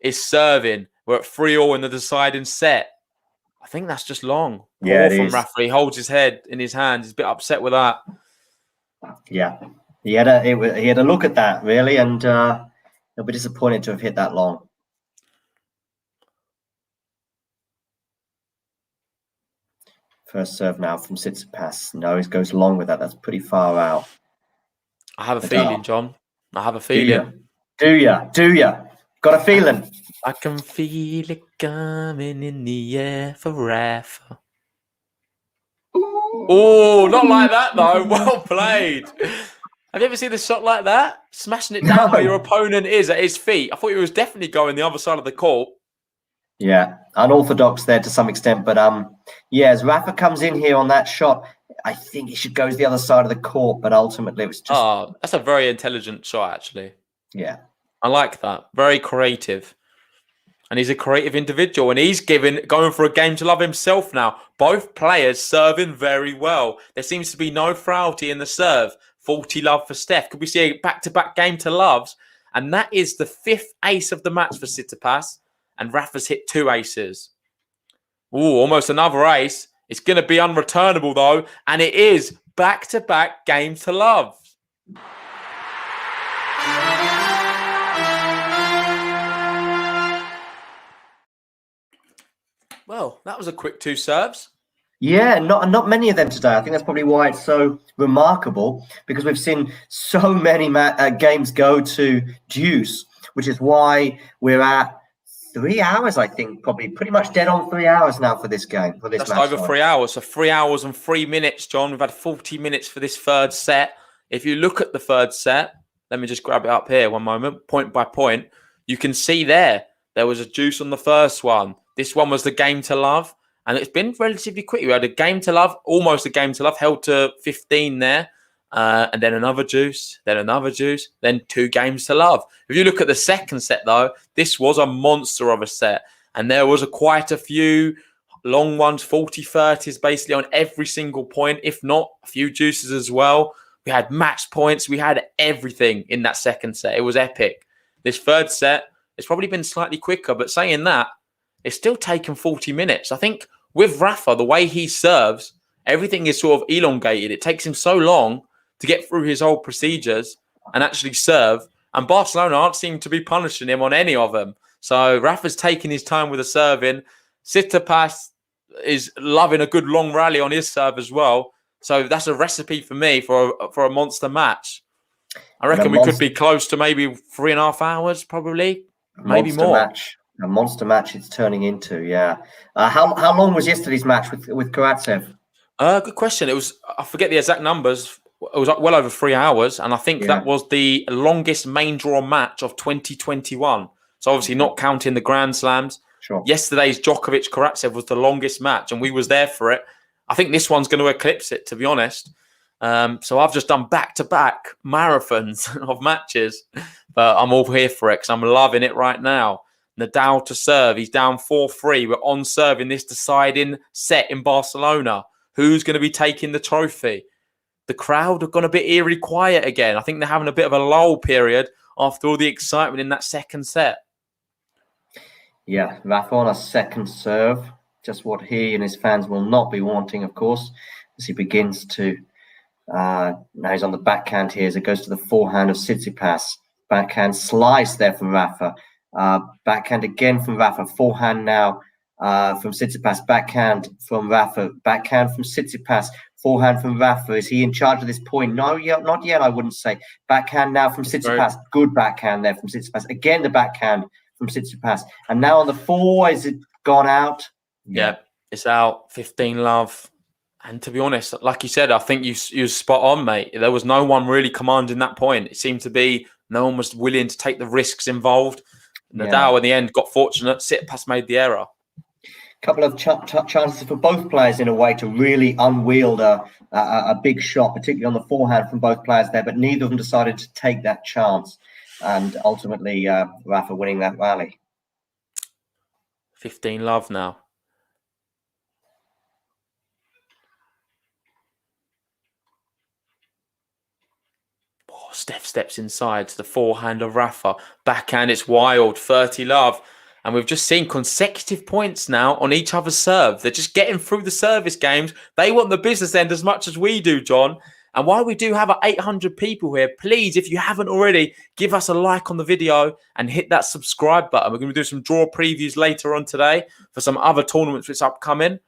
is serving. We're at 3-all in the deciding set. I think that's just long. Yeah, Poor it from is. Rafa. He holds his head in his hand. He's a bit upset with that. Yeah, he had a look at that really, and he'll be disappointed to have hit that long. First serve now from Tsitsipas. No, he goes long with that. That's pretty far out. I have a feeling, John. I have a Do feeling. you? Got a feeling? I can feel it coming in the air for Rafa. Oh, not like that though. Well played. Have you ever seen a shot like that? Smashing it down where your opponent is at his feet. I thought he was definitely going the other side of the court. Yeah, unorthodox there to some extent, but yeah, as Rafa comes in here on that shot, I think he should go to the other side of the court, but ultimately it was just... Oh, that's a very intelligent shot, actually. Yeah. I like that. Very creative. And he's a creative individual, and he's going for a game to love himself now. Both players serving very well. There seems to be no frailty in the serve. 40 love for Steph. Could we see a back-to-back game to loves? And that is the 5th ace of the match for Tsitsipas. And Rafa's hit 2 aces. Ooh, almost another ace. It's going to be unreturnable, though. And it is back-to-back game to love. Well, that was a quick 2 serves. Yeah, not many of them today. I think that's probably why it's so remarkable, because we've seen so many games go to deuce, which is why we're at 3 hours, I think, probably pretty much dead on 3 hours now for this game. For this Just match, over 3 hours. So 3 hours and 3 minutes, John. We've had 40 minutes for this third set. If you look at the third set, let me just grab it up here one moment, point by point. You can see there was a deuce on the first one. This one was the game to love. And it's been relatively quick. We had a game to love, almost a game to love, held to 15 there. And then another deuce, then another deuce, then 2 games to love. If you look at the second set, though, this was a monster of a set. And there was quite a few long ones, 40, 30s, basically on every single point, if not a few deuces as well. We had match points. We had everything in that second set. It was epic. This third set, it's probably been slightly quicker. But saying that, it's still taken 40 minutes. I think with Rafa, the way he serves, everything is sort of elongated. It takes him so long to get through his whole procedures and actually serve. And Barcelona aren't seeming to be punishing him on any of them. So Rafa's taking his time with the serving. Tsitsipas is loving a good long rally on his serve as well. So that's a recipe for me for a monster match. I reckon we could be close to maybe 3.5 hours, probably, maybe more. A monster match it's turning into, yeah. How long was yesterday's match with Karatsev? Good question. It was, I forget the exact numbers. It was well over 3 hours, and I think that was the longest main draw match of 2021. So obviously not counting the Grand Slams. Sure. Yesterday's Djokovic-Karatsev was the longest match, and we was there for it. I think this one's going to eclipse it, to be honest. So I've just done back-to-back marathons of matches, but I'm all here for it because I'm loving it right now. Nadal to serve. He's down 4-3. We're on serve in this deciding set in Barcelona. Who's going to be taking the trophy? The crowd have gone a bit eerie quiet again. I think they're having a bit of a lull period after all the excitement in that second set. Yeah, Rafa on a second serve. Just what he and his fans will not be wanting, of course, as he begins to... now he's on the backhand here as it goes to the forehand of Tsitsipas. Backhand slice there from Rafa. Backhand again from Rafa. Forehand now from Tsitsipas. Backhand from Rafa. Backhand from Tsitsipas. Forehand from Rafa. Is he in charge of this point? No, not yet, I wouldn't say. Backhand now from Tsitsipas. Good backhand there from Tsitsipas. Again, the backhand from Tsitsipas. And now on the 4, is it gone out? Yeah, it's out. 15 love. And to be honest, like you said, I think you spot on, mate. There was no one really commanding that point. It seemed to be no one was willing to take the risks involved. Nadal in the end got fortunate. Tsitsipas made the error. Couple of chances for both players in a way to really unwield a big shot, particularly on the forehand from both players there, but neither of them decided to take that chance. And ultimately, Rafa winning that rally. 15 love now. Oh, Steph steps inside to the forehand of Rafa. Backhand, it's wild. 30-love. And we've just seen consecutive points now on each other's serve. They're just getting through the service games. They want the business end as much as we do, John. And while we do have 800 people here, please, if you haven't already, give us a like on the video and hit that subscribe button. We're going to do some draw previews later on today for some other tournaments which are upcoming.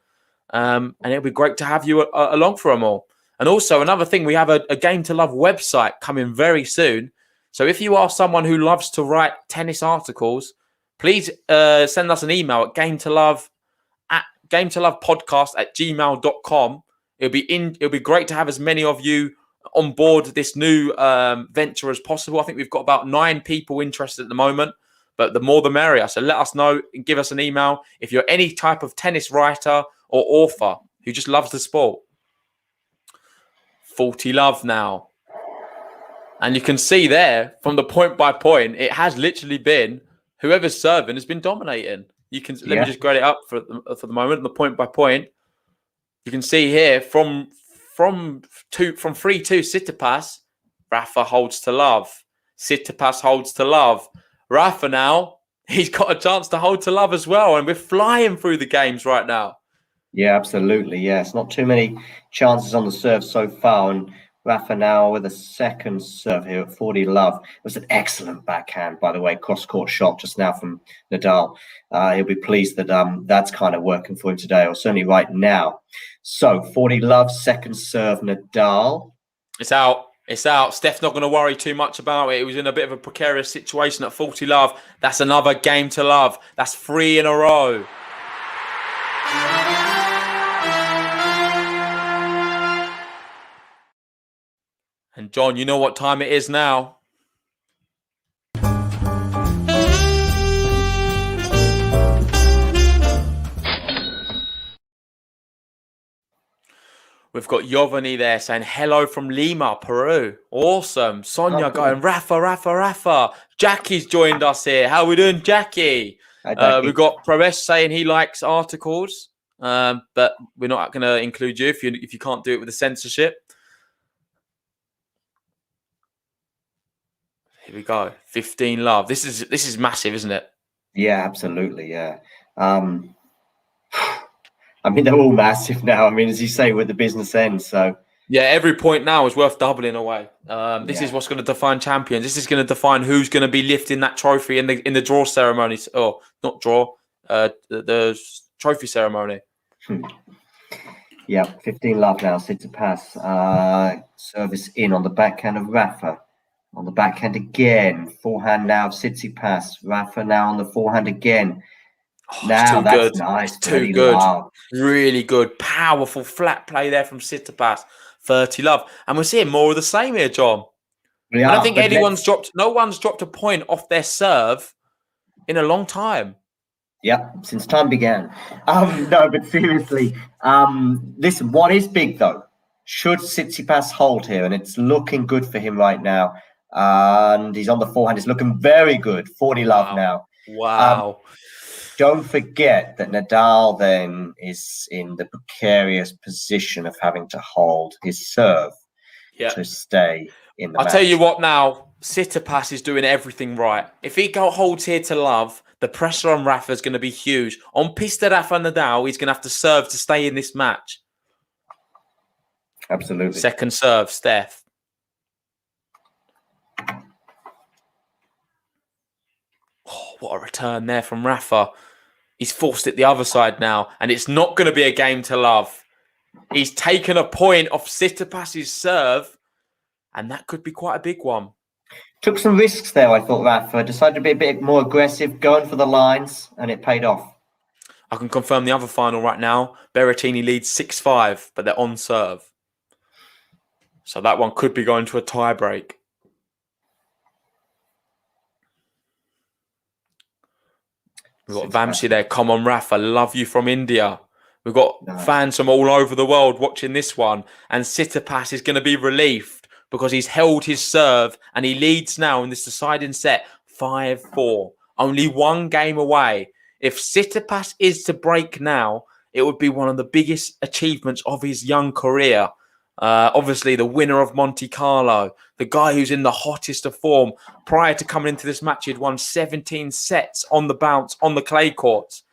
And it'll be great to have you along for them all. And also, another thing, we have a Game to Love website coming very soon. So if you are someone who loves to write tennis articles, please send us an email at gametolovepodcast@gmail.com. It'll be great to have as many of you on board this new venture as possible. I think we've got about 9 people interested at the moment, but the more the merrier. So let us know and give us an email if you're any type of tennis writer or author who just loves the sport. 40-love now. And you can see there from the point by point, it has literally been whoever's serving has been dominating. You can let me just grade it up for the moment. The point by point, you can see here from 3-2 Tsitsipas, Rafa holds to love. Tsitsipas holds to love. Rafa now, he's got a chance to hold to love as well, and we're flying through the games right now. Yeah, absolutely. Yes, not too many chances on the serve so far, and Rafa now with a second serve here at 40-love. It was an excellent backhand, by the way, cross-court shot just now from Nadal. He'll be pleased that that's kind of working for him today, or certainly right now. So 40-love, second serve, Nadal. It's out. It's out. Steph's not going to worry too much about it. He was in a bit of a precarious situation at 40-love. That's another game to love. That's 3 in a row. And John, you know what time it is now. We've got Giovanni there saying hello from Lima, Peru. Awesome. Sonia going, Rafa. Jackie's joined us here. How are we doing, Jackie? Hi, Jackie. We've got Pravesh saying he likes articles, but we're not going to include you if you can't do it with the censorship. Here we go. 15-love. This is massive, isn't it? Yeah, absolutely. Yeah. I mean, they're all massive now. I mean, as you say, with the business end. So yeah, every point now is worth doubling away. This is what's going to define champions. This is going to define who's going to be lifting that trophy in the draw ceremony. Oh, not draw. The trophy ceremony. Yeah, 15-love now. Tsitsipas service in on the backhand of Rafa. On the backhand again. Forehand now of Tsitsipas. Rafa now on the forehand again. Oh, now that's good. nice. It's too good. Really good. Powerful flat play there from Tsitsipas. 30-love. And we're seeing more of the same here, John. I don't think no one's dropped a point off their serve in a long time. Yeah, since time began. No, but seriously, listen, what is big though? Should Tsitsipas hold here? And it's looking good for him right now. And he's on the forehand. It's looking very good. 40-love now. Wow. Don't forget that Nadal then is in the precarious position of having to hold his serve to stay in the match. I'll tell you what now, Tsitsipas is doing everything right. If he holds here to love, the pressure on Rafa is going to be huge. On pista Rafa Nadal, he's going to have to serve to stay in this match. Absolutely. Second serve, Steph. Oh, what a return there from Rafa. He's forced it the other side now, and it's not going to be a game to love. He's taken a point off Tsitsipas' serve, and that could be quite a big one. Took some risks there, I thought, Rafa. Decided to be a bit more aggressive, going for the lines, and it paid off. I can confirm the other final right now. Berrettini leads 6-5, but they're on serve. So that one could be going to a tie break. We've got Vamsi there. Come on, Rafa. Love you from India. We've got fans from all over the world watching this one. And Tsitsipas is going to be relieved because he's held his serve and he leads now in this deciding set 5-4. Only one game away. If Tsitsipas is to break now, it would be one of the biggest achievements of his young career. Obviously, the winner of Monte Carlo, the guy who's in the hottest of form. Prior to coming into this match, he'd won 17 sets on the bounce on the clay courts.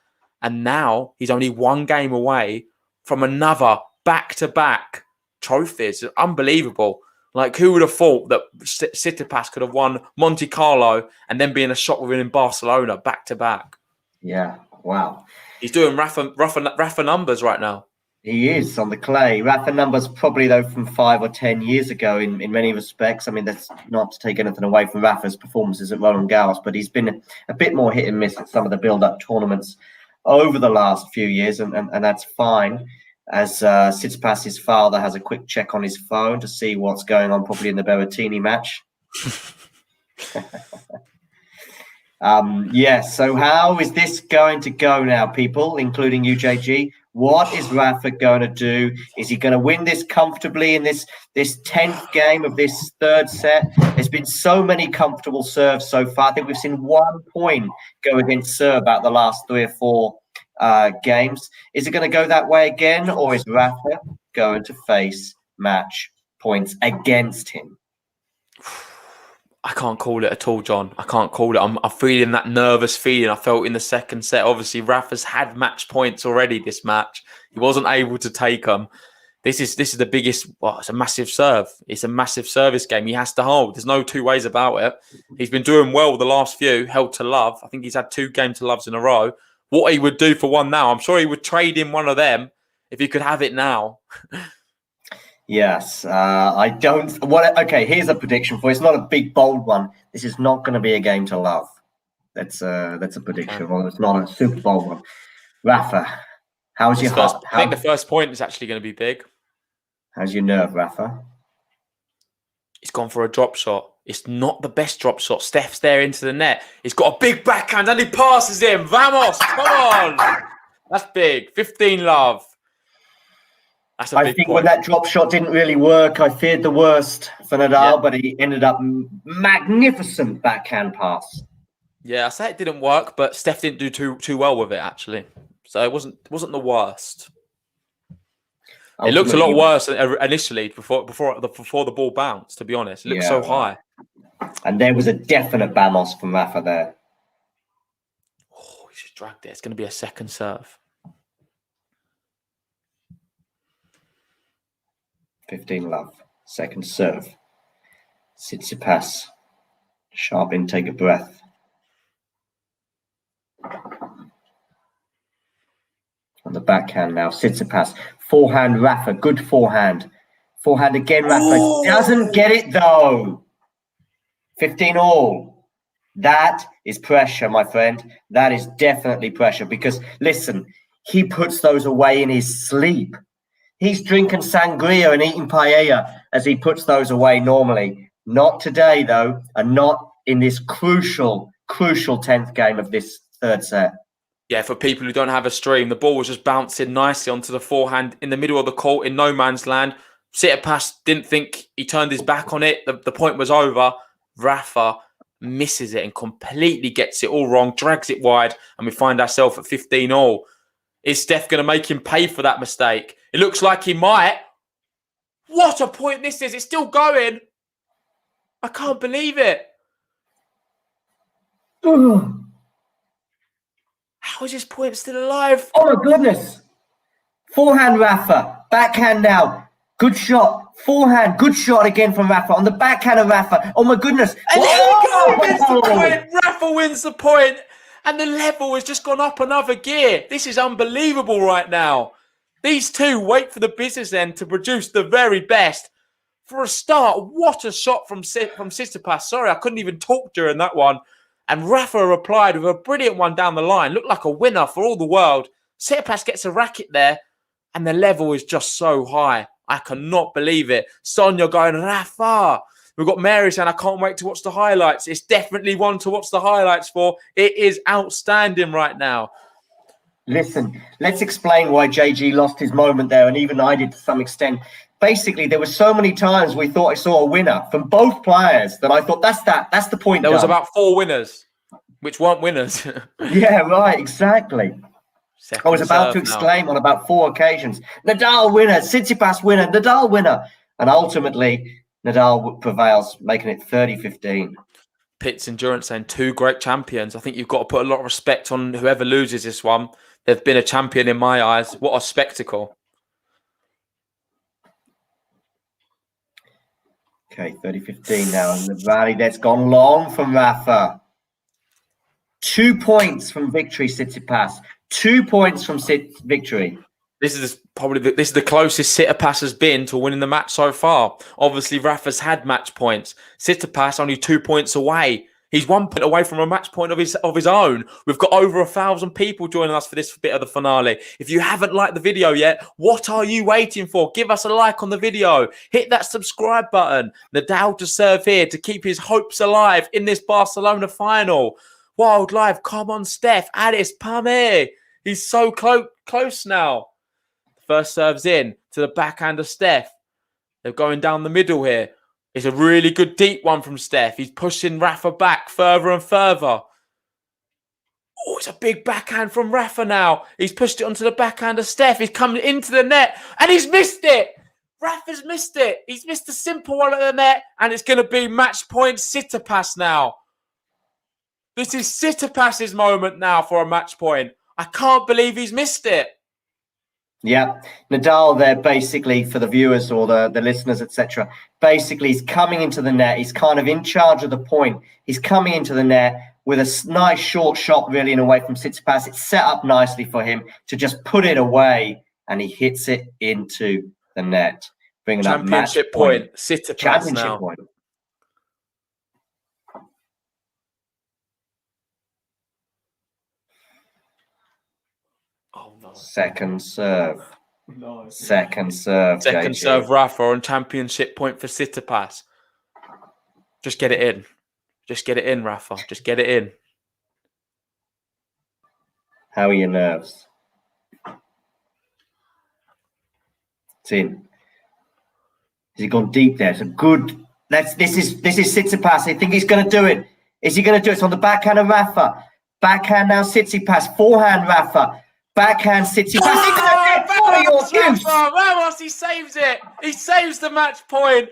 And now he's only one game away from another back-to-back trophies. Unbelievable. Like, who would have thought that Tsitsipas could have won Monte Carlo and then be in a shot with him in Barcelona back-to-back? Yeah, wow. He's doing Rafa numbers right now. He is on the clay. Rafa numbers probably, though, from 5 or 10 years ago in many respects. I mean, that's not to take anything away from Rafa's performances at Roland Garros, but he's been a bit more hit and miss at some of the build-up tournaments over the last few years, and that's fine. As Tsitsipas' father has a quick check on his phone to see what's going on, probably in the Berrettini match. Yes, so how is this going to go now, people, including UJG? What is Rafa going to do? Is he going to win this comfortably in this 10th game of this third set? There's been so many comfortable serves so far. I think we've seen 1 point go against serve out the last 3 or 4 games. Is it going to go that way again, or is Rafa going to face match points against him? I can't call it at all, John. I can't call it. I'm feeling that nervous feeling I felt in the second set. Obviously, Rafa's had match points already this match. He wasn't able to take them. This is the biggest. Well, it's a massive serve. It's a massive service game. He has to hold. There's no two ways about it. He's been doing well the last few. Held to love. I think he's had 2 game to loves in a row. What he would do for one now, I'm sure he would trade in one of them if he could have it now. Yes, I don't. Okay, here's a prediction for you. It's not a big, bold one. This is not going to be a game to love. That's a prediction. Well, it's not a super bold one. Rafa, how's your heart? I think the first point is actually going to be big. How's your nerve, Rafa? He's gone for a drop shot. It's not the best drop shot. Steph's there into the net. He's got a big backhand and he passes him. Vamos, come on. That's big. 15 love. That's a big I think point. when that drop shot didn't really work, I feared the worst for Nadal, but he ended up magnificent backhand pass. Yeah, I say it didn't work, but Steph didn't do too well with it actually. So it wasn't the worst. It looked a lot worse initially before the ball bounced. To be honest, it looked so high. And there was a definite Vamos from Rafa there. Oh, he just dragged it. It's going to be a second serve. 15 love. Second serve. Tsitsipas. Sharp intake of breath. On the backhand now. Tsitsipas. Forehand Rafa. Good forehand. Forehand again Rafa. Ooh. Doesn't get it though. 15 all. That is pressure, my friend. That is definitely pressure because, listen, he puts those away in his sleep. He's drinking sangria and eating paella as he puts those away normally. Not today, though, and not in this crucial 10th game of this third set. Yeah, for people who don't have a stream, the ball was just bouncing nicely onto the forehand in the middle of the court in no man's land. Tsitsipas didn't think he turned his back on it. The point was over. Rafa misses it and completely gets it all wrong, drags it wide, and we find ourselves at 15 all. Is Steph going to make him pay for that mistake? It looks like he might. What a point this is. It's still going. I can't believe it. How is this point still alive? Oh, my goodness. Forehand Rafa. Backhand now. Good shot. Forehand. Good shot again from Rafa. On the backhand of Rafa. Oh, my goodness. And there we go. Wins the point. Rafa wins the point. And the level has just gone up another gear. This is unbelievable right now. These two wait for the business end to produce the very best. For a start, what a shot from Tsitsipas. Sorry, I couldn't even talk during that one. And Rafa replied with a brilliant one down the line. Looked like a winner for all the world. Tsitsipas gets a racket there. And the level is just so high. I cannot believe it. Sonia going, Rafa. We've got Mary saying, I can't wait to watch the highlights. It's definitely one to watch the highlights for. It is outstanding right now. Listen, let's explain why JG lost his moment there, and even I did to some extent. Basically, there were so many times we thought I saw a winner from both players that I thought, that's the point. There was about 4 winners, which weren't winners. Yeah, right, exactly. I was about to exclaim on about 4 occasions, Nadal winner, Tsitsipas winner, Nadal winner. And ultimately, Nadal prevails, making it 30-15. Pitt's Endurance saying 2 great champions. I think you've got to put a lot of respect on whoever loses this one. They've been a champion in my eyes. What a spectacle. Okay, 30-15 now. And the rally that's gone long from Rafa. 2 points from victory, Tsitsipas. 2 points from victory. This is the closest Tsitsipas has been to winning the match so far. Obviously, Rafa's had match points. Tsitsipas only 2 points away. He's 1 point away from a match point of his own. We've got over 1,000 people joining us for this bit of the finale. If you haven't liked the video yet, what are you waiting for? Give us a like on the video. Hit that subscribe button. Nadal to serve here to keep his hopes alive in this Barcelona final. Wild Live, come on, Steph. Addis, Pame. He's so close now. First serve's in to the backhand of Steph. They're going down the middle here. It's a really good deep one from Steph. He's pushing Rafa back further and further. Oh, it's a big backhand from Rafa now. He's pushed it onto the backhand of Steph. He's coming into the net and he's missed it. Rafa's missed it. He's missed a simple one at the net and it's going to be match point Tsitsipas now. This is Tsitsipas's moment now for a match point. I can't believe he's missed it. Yeah, Nadal there basically, for the viewers or the listeners, etc. Basically, he's coming into the net. He's kind of in charge of the point. He's coming into the net with a nice short shot really and away from Tsitsipas. It's set up nicely for him to just put it away and he hits it into the net. Bringing up championship point. Tsitsipas championship now. Point. Oh, no. Second serve. No. Second serve. Second JG. serve, Rafa on championship point for Tsitsipas. Just get it in. Just get it in, Rafa. Just get it in. How are your nerves? It's in. Has he gone deep there? It's a good. This is Tsitsipas. I think he's going to do it. Is he going to do it? It's on the backhand of Rafa. Backhand now, Tsitsipas. Forehand, Rafa. Backhand, Tsitsipas. Ramos, he saves it. He saves the match point.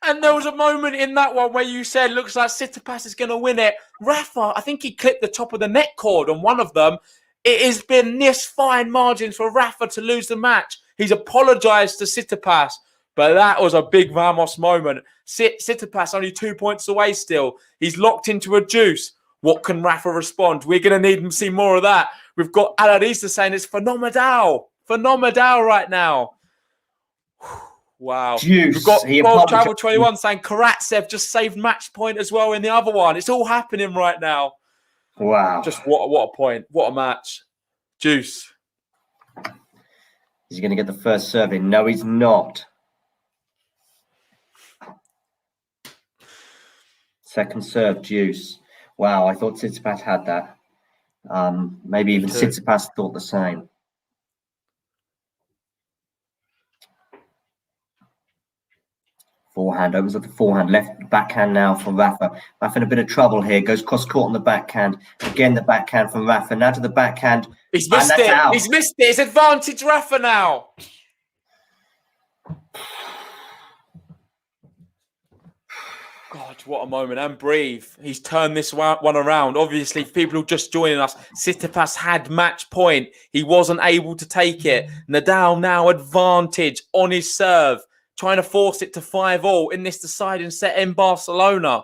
And there was a moment in that one where you said, looks like Tsitsipas is going to win it. Rafa, I think he clipped the top of the net cord on one of them. It has been this fine margin for Rafa to lose the match. He's apologised to Tsitsipas, but that was a big Ramos moment. Tsitsipas only 2 points away still. He's locked into a juice. What can Rafa respond? We're going to need to see more of that. We've got Alarista saying it's phenomenal. Phenomenal right now. Wow. Juice. We've got Bob Travel 21 saying Karatsev just saved match point as well in the other one. It's all happening right now. Wow. Just what a point. What a match. Juice. Is he going to get the first serve in? No, he's not. Second serve, Juice. Wow, I thought Tsitsipas had that. Maybe even Tsitsipas thought the same. Forehand, opens up the forehand, left backhand now from Rafa. Rafa in a bit of trouble here, goes cross court on the backhand. Again, the backhand from Rafa. Now to the backhand. He's missed it. Out. He's missed it. It's advantage Rafa now. God, what a moment. And breathe. He's turned this one around. Obviously, for people who are just joining us, Tsitsipas had match point. He wasn't able to take it. Nadal now advantage on his serve, trying to force it to 5-all in this deciding set in Barcelona.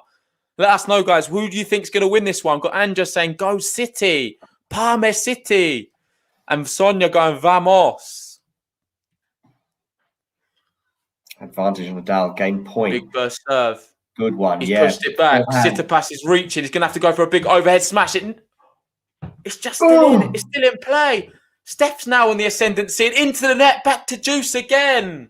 Let us know, guys. Who do you think is going to win this one? Got Anja saying, go City. Parme City. And Sonia going, vamos. Advantage on Nadal, gain point. Big first serve. Good one, He's pushed it back. Tsitsipas is reaching. He's going to have to go for a big overhead smash. It's just still in. It's still in play. Steph's now on the ascendancy. And into the net, back to Juice again.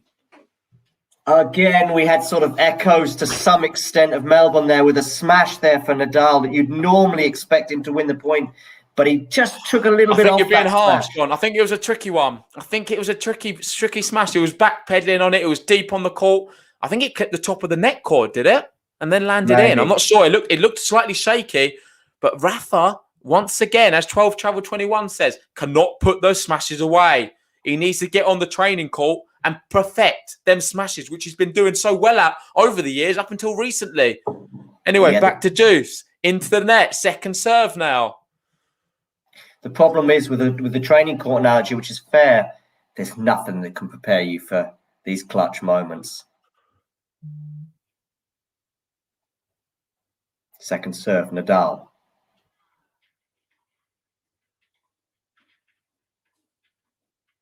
Again, we had sort of echoes to some extent of Melbourne there with a smash there for Nadal that you'd normally expect him to win the point, but he just took a little bit off. I think you're being harsh, John. I think it was a tricky one. I think it was a tricky smash. He was backpedaling on it. It was deep on the court. I think it clipped the top of the net cord, did it? And then landed in. I'm not sure. It looked slightly shaky, but Rafa once again, as 12 Travel 21 says, cannot put those smashes away. He needs to get on the training court and perfect them smashes, which he's been doing so well at over the years, up until recently. Anyway, back to Juice. Into the net. Second serve now. The problem is with the training court analogy, which is fair, there's nothing that can prepare you for these clutch moments. Second serve, Nadal.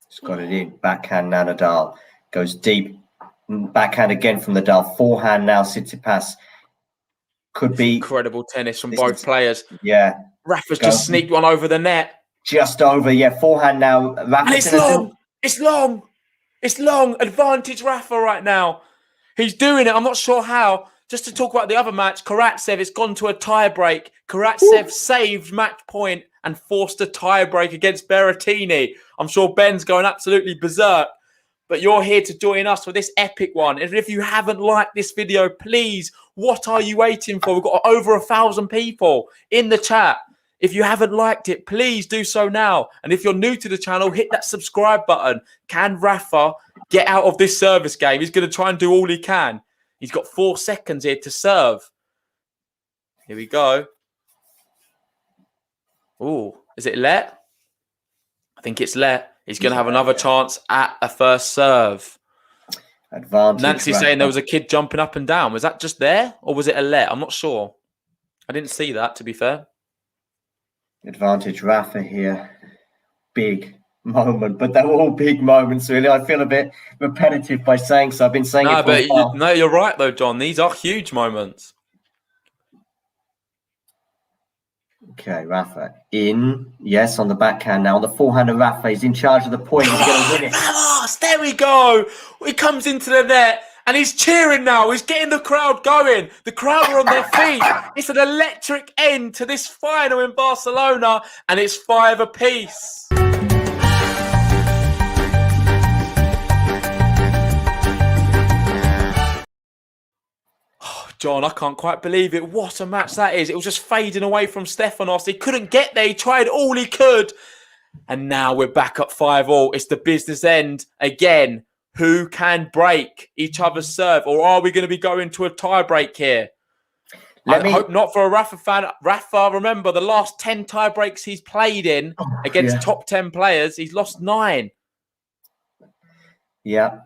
Just got it in. Backhand now, Nadal. Goes deep. Backhand again from Nadal. Forehand now, Tsitsipas. Could be incredible tennis from both players. Yeah. Rafa's just sneaked one over the net. Just over, yeah. Forehand now. Rafa. And it's long. It's long. It's long. Advantage Rafa right now. He's doing it. I'm not sure how. Just to talk about the other match, Karatsev, it's gone to a tie break. Karatsev saved match point and forced a tie break against Berrettini. I'm sure Ben's going absolutely berserk. But you're here to join us for this epic one. And if you haven't liked this video, please, what are you waiting for? We've got over 1,000 people in the chat. If you haven't liked it, please do so now. And if you're new to the channel, hit that subscribe button. Can Rafa get out of this service game? He's going to try and do all he can. He's got 4 seconds here to serve. Here we go. Oh, is it let? I think it's let. He's going to have another chance at a first serve. Advantage. Nancy's saying there was a kid jumping up and down. Was that just there or was it a let? I'm not sure. I didn't see that, to be fair. Advantage Rafa here. Big moment, but they're all big moments, really. I feel a bit repetitive by saying so. I've been saying it for a while. No, you're right, though, John. These are huge moments. Okay, Rafa in. Yes, on the backhand now. On the forehand of Rafa, he's in charge of the point. He's going to win it. Yes, there we go. He comes into the net and he's cheering now. He's getting the crowd going. The crowd are on their feet. It's an electric end to this final in Barcelona, and it's 5 apiece. John, I can't quite believe it. What a match that is. It was just fading away from Stefanos. He couldn't get there. He tried all he could. And now we're back up 5-all. It's the business end again. Who can break each other's serve? Or are we going to be going to a tie break here? I hope not for a Rafa fan. Rafa, remember, the last 10 tie breaks he's played in against top 10 players, he's lost 9. Yeah.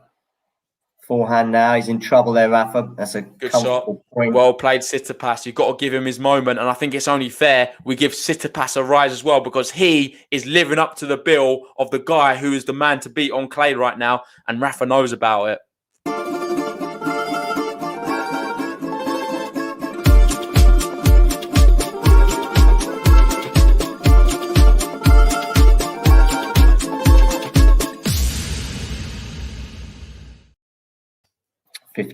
Forehand now, he's in trouble there, Rafa. That's a good shot. Point. Well played, Tsitsipas. You've got to give him his moment, and I think it's only fair we give Tsitsipas a rise as well, because he is living up to the bill of the guy who is the man to beat on clay right now, and Rafa knows about it.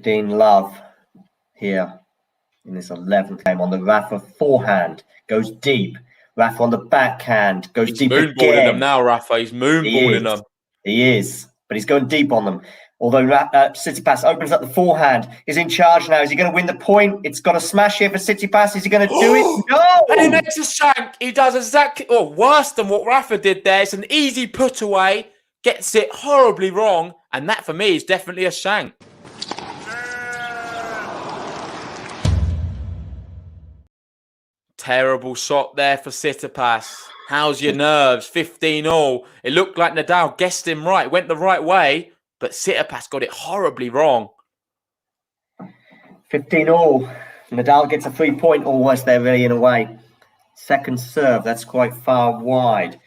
Love here in this 11th game on the Rafa forehand. Goes deep. Rafa on the backhand. Goes deep again. He's moonballing them now, Rafa. He's moonballing them. He is. But he's going deep on them. Although Tsitsipas opens up the forehand. He's in charge now. Is he going to win the point? It's got a smash here for Tsitsipas. Is he going to do it? No! And he makes a shank. He does exactly, or worse than what Rafa did there. It's an easy put away. Gets it horribly wrong. And that, for me, is definitely a shank. Terrible shot there for Tsitsipas. How's your nerves? 15-all. It looked like Nadal guessed him right. Went the right way, but Tsitsipas got it horribly wrong. 15-all. Nadal gets a 3-point almost there, really, in a way. Second serve. That's quite far wide.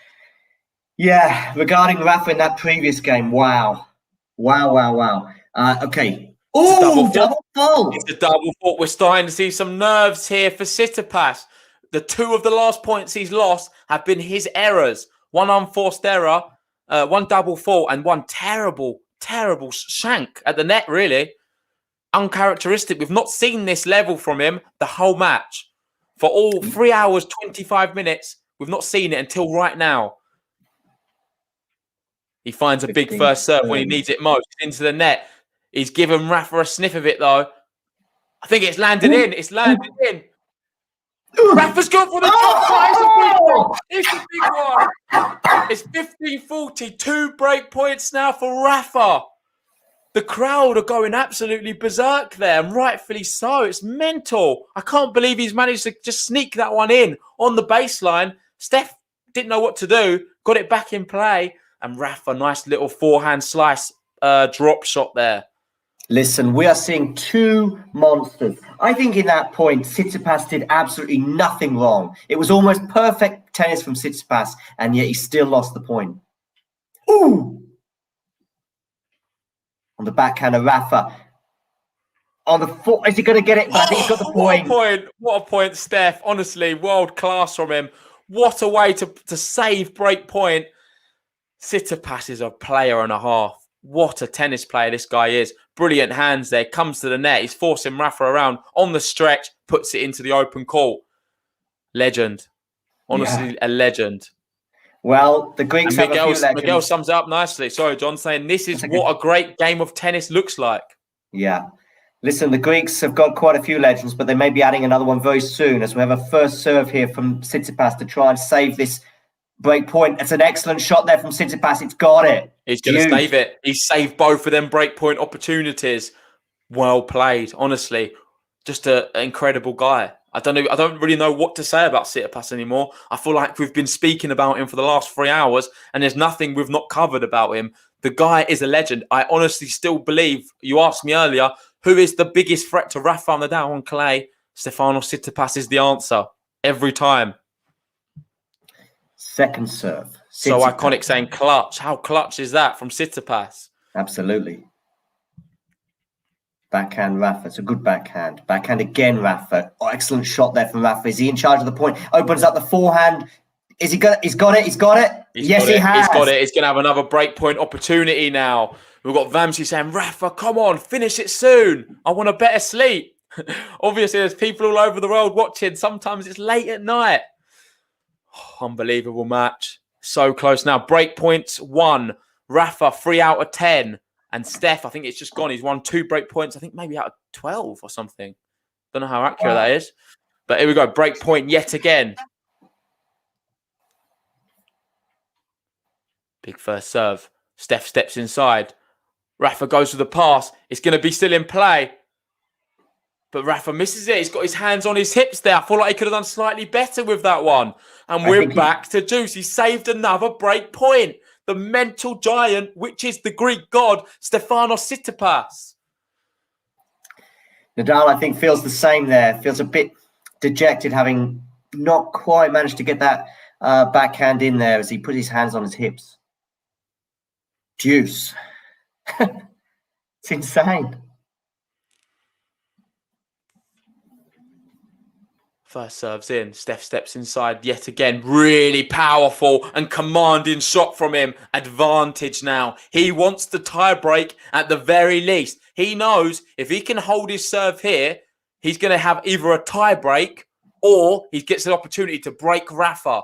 Yeah, regarding Rafa in that previous game, wow. Wow. Okay. Oh, double fault. It's a double fault. We're starting to see some nerves here for Tsitsipas. The 2 of the last points he's lost have been his errors. One unforced error, one double fault, and one terrible shank at the net, really. Uncharacteristic. We've not seen this level from him the whole match. For all 3 hours, 25 minutes, we've not seen it until right now. He finds a big first serve when he needs it most. Into the net. He's given Rafa a sniff of it, though. I think it's landed in. It's landed in. Rafa's gone for the top. It's a big one. It's 15-40. 2 break points now for Rafa. The crowd are going absolutely berserk there, and rightfully so. It's mental. I can't believe he's managed to just sneak that one in on the baseline. Steph didn't know what to do, got it back in play, and Rafa, nice little forehand slice drop shot there. Listen, we are seeing 2 monsters. I think in that point, Tsitsipas did absolutely nothing wrong. It was almost perfect tennis from Tsitsipas, and yet he still lost the point. Ooh! On the backhand of Rafa. On the foot, is he going to get it? But I think he's got the point. What a point, Steph. Honestly, world class from him. What a way to save break point. Tsitsipas is a player and a half. What a tennis player this guy is. Brilliant hands there. Comes to the net. He's forcing Rafa around on the stretch. Puts it into the open court. Legend. Honestly, a legend. Well, the Greeks have a few legends. Miguel sums it up nicely. Sorry, John, saying this is what a great game of tennis looks like. Yeah. Listen, the Greeks have got quite a few legends, but they may be adding another one very soon as we have a first serve here from Tsitsipas to try and save this break point. It's an excellent shot there from Tsitsipas. It's got it. He's going to save it. He saved both of them break point opportunities. Well played, honestly. Just an incredible guy. I don't really know what to say about Tsitsipas anymore. I feel like we've been speaking about him for the last 3 hours, and there's nothing we've not covered about him. The guy is a legend. I honestly still believe, you asked me earlier, who is the biggest threat to Rafael NADAL on clay? Stefanos TSITSIPAS is the answer every time. Second serve. So iconic, saying clutch. How clutch is that from Tsitsipas? Absolutely. Backhand Rafa. It's a good backhand. Backhand again, Rafa. Oh, excellent shot there from Rafa. Is he in charge of the point? Opens up the forehand. Is he got? He's got it. He's got it. Yes, he has. He's got it. He's going to have another break point opportunity now. We've got Vamsi saying, Rafa, come on, finish it soon. I want a better sleep. Obviously, there's people all over the world watching. Sometimes it's late at night. Oh, unbelievable match. So close now. Break points 1. Rafa 3 out of 10. And Steph, I think it's just gone. He's won 2 break points. I think maybe out of 12 or something. Don't know how accurate that is. But here we go. Break point yet again. Big first serve. Steph steps inside. Rafa goes for the pass. It's going to be still in play. But Rafa misses it. He's got his hands on his hips there. I feel like he could have done slightly better with that one. And we're back to juice. He saved another break point. The mental giant, which is the Greek god, Stefanos TSITSIPAS. Nadal, I think, feels the same there. Feels a bit dejected, having not quite managed to get that backhand in there as he put his hands on his hips. Juice. It's insane. First serves in. Steph steps inside yet again. Really powerful and commanding shot from him. Advantage now. He wants the tie break at the very least. He knows if he can hold his serve here, he's going to have either a tie break or he gets an opportunity to break Rafa.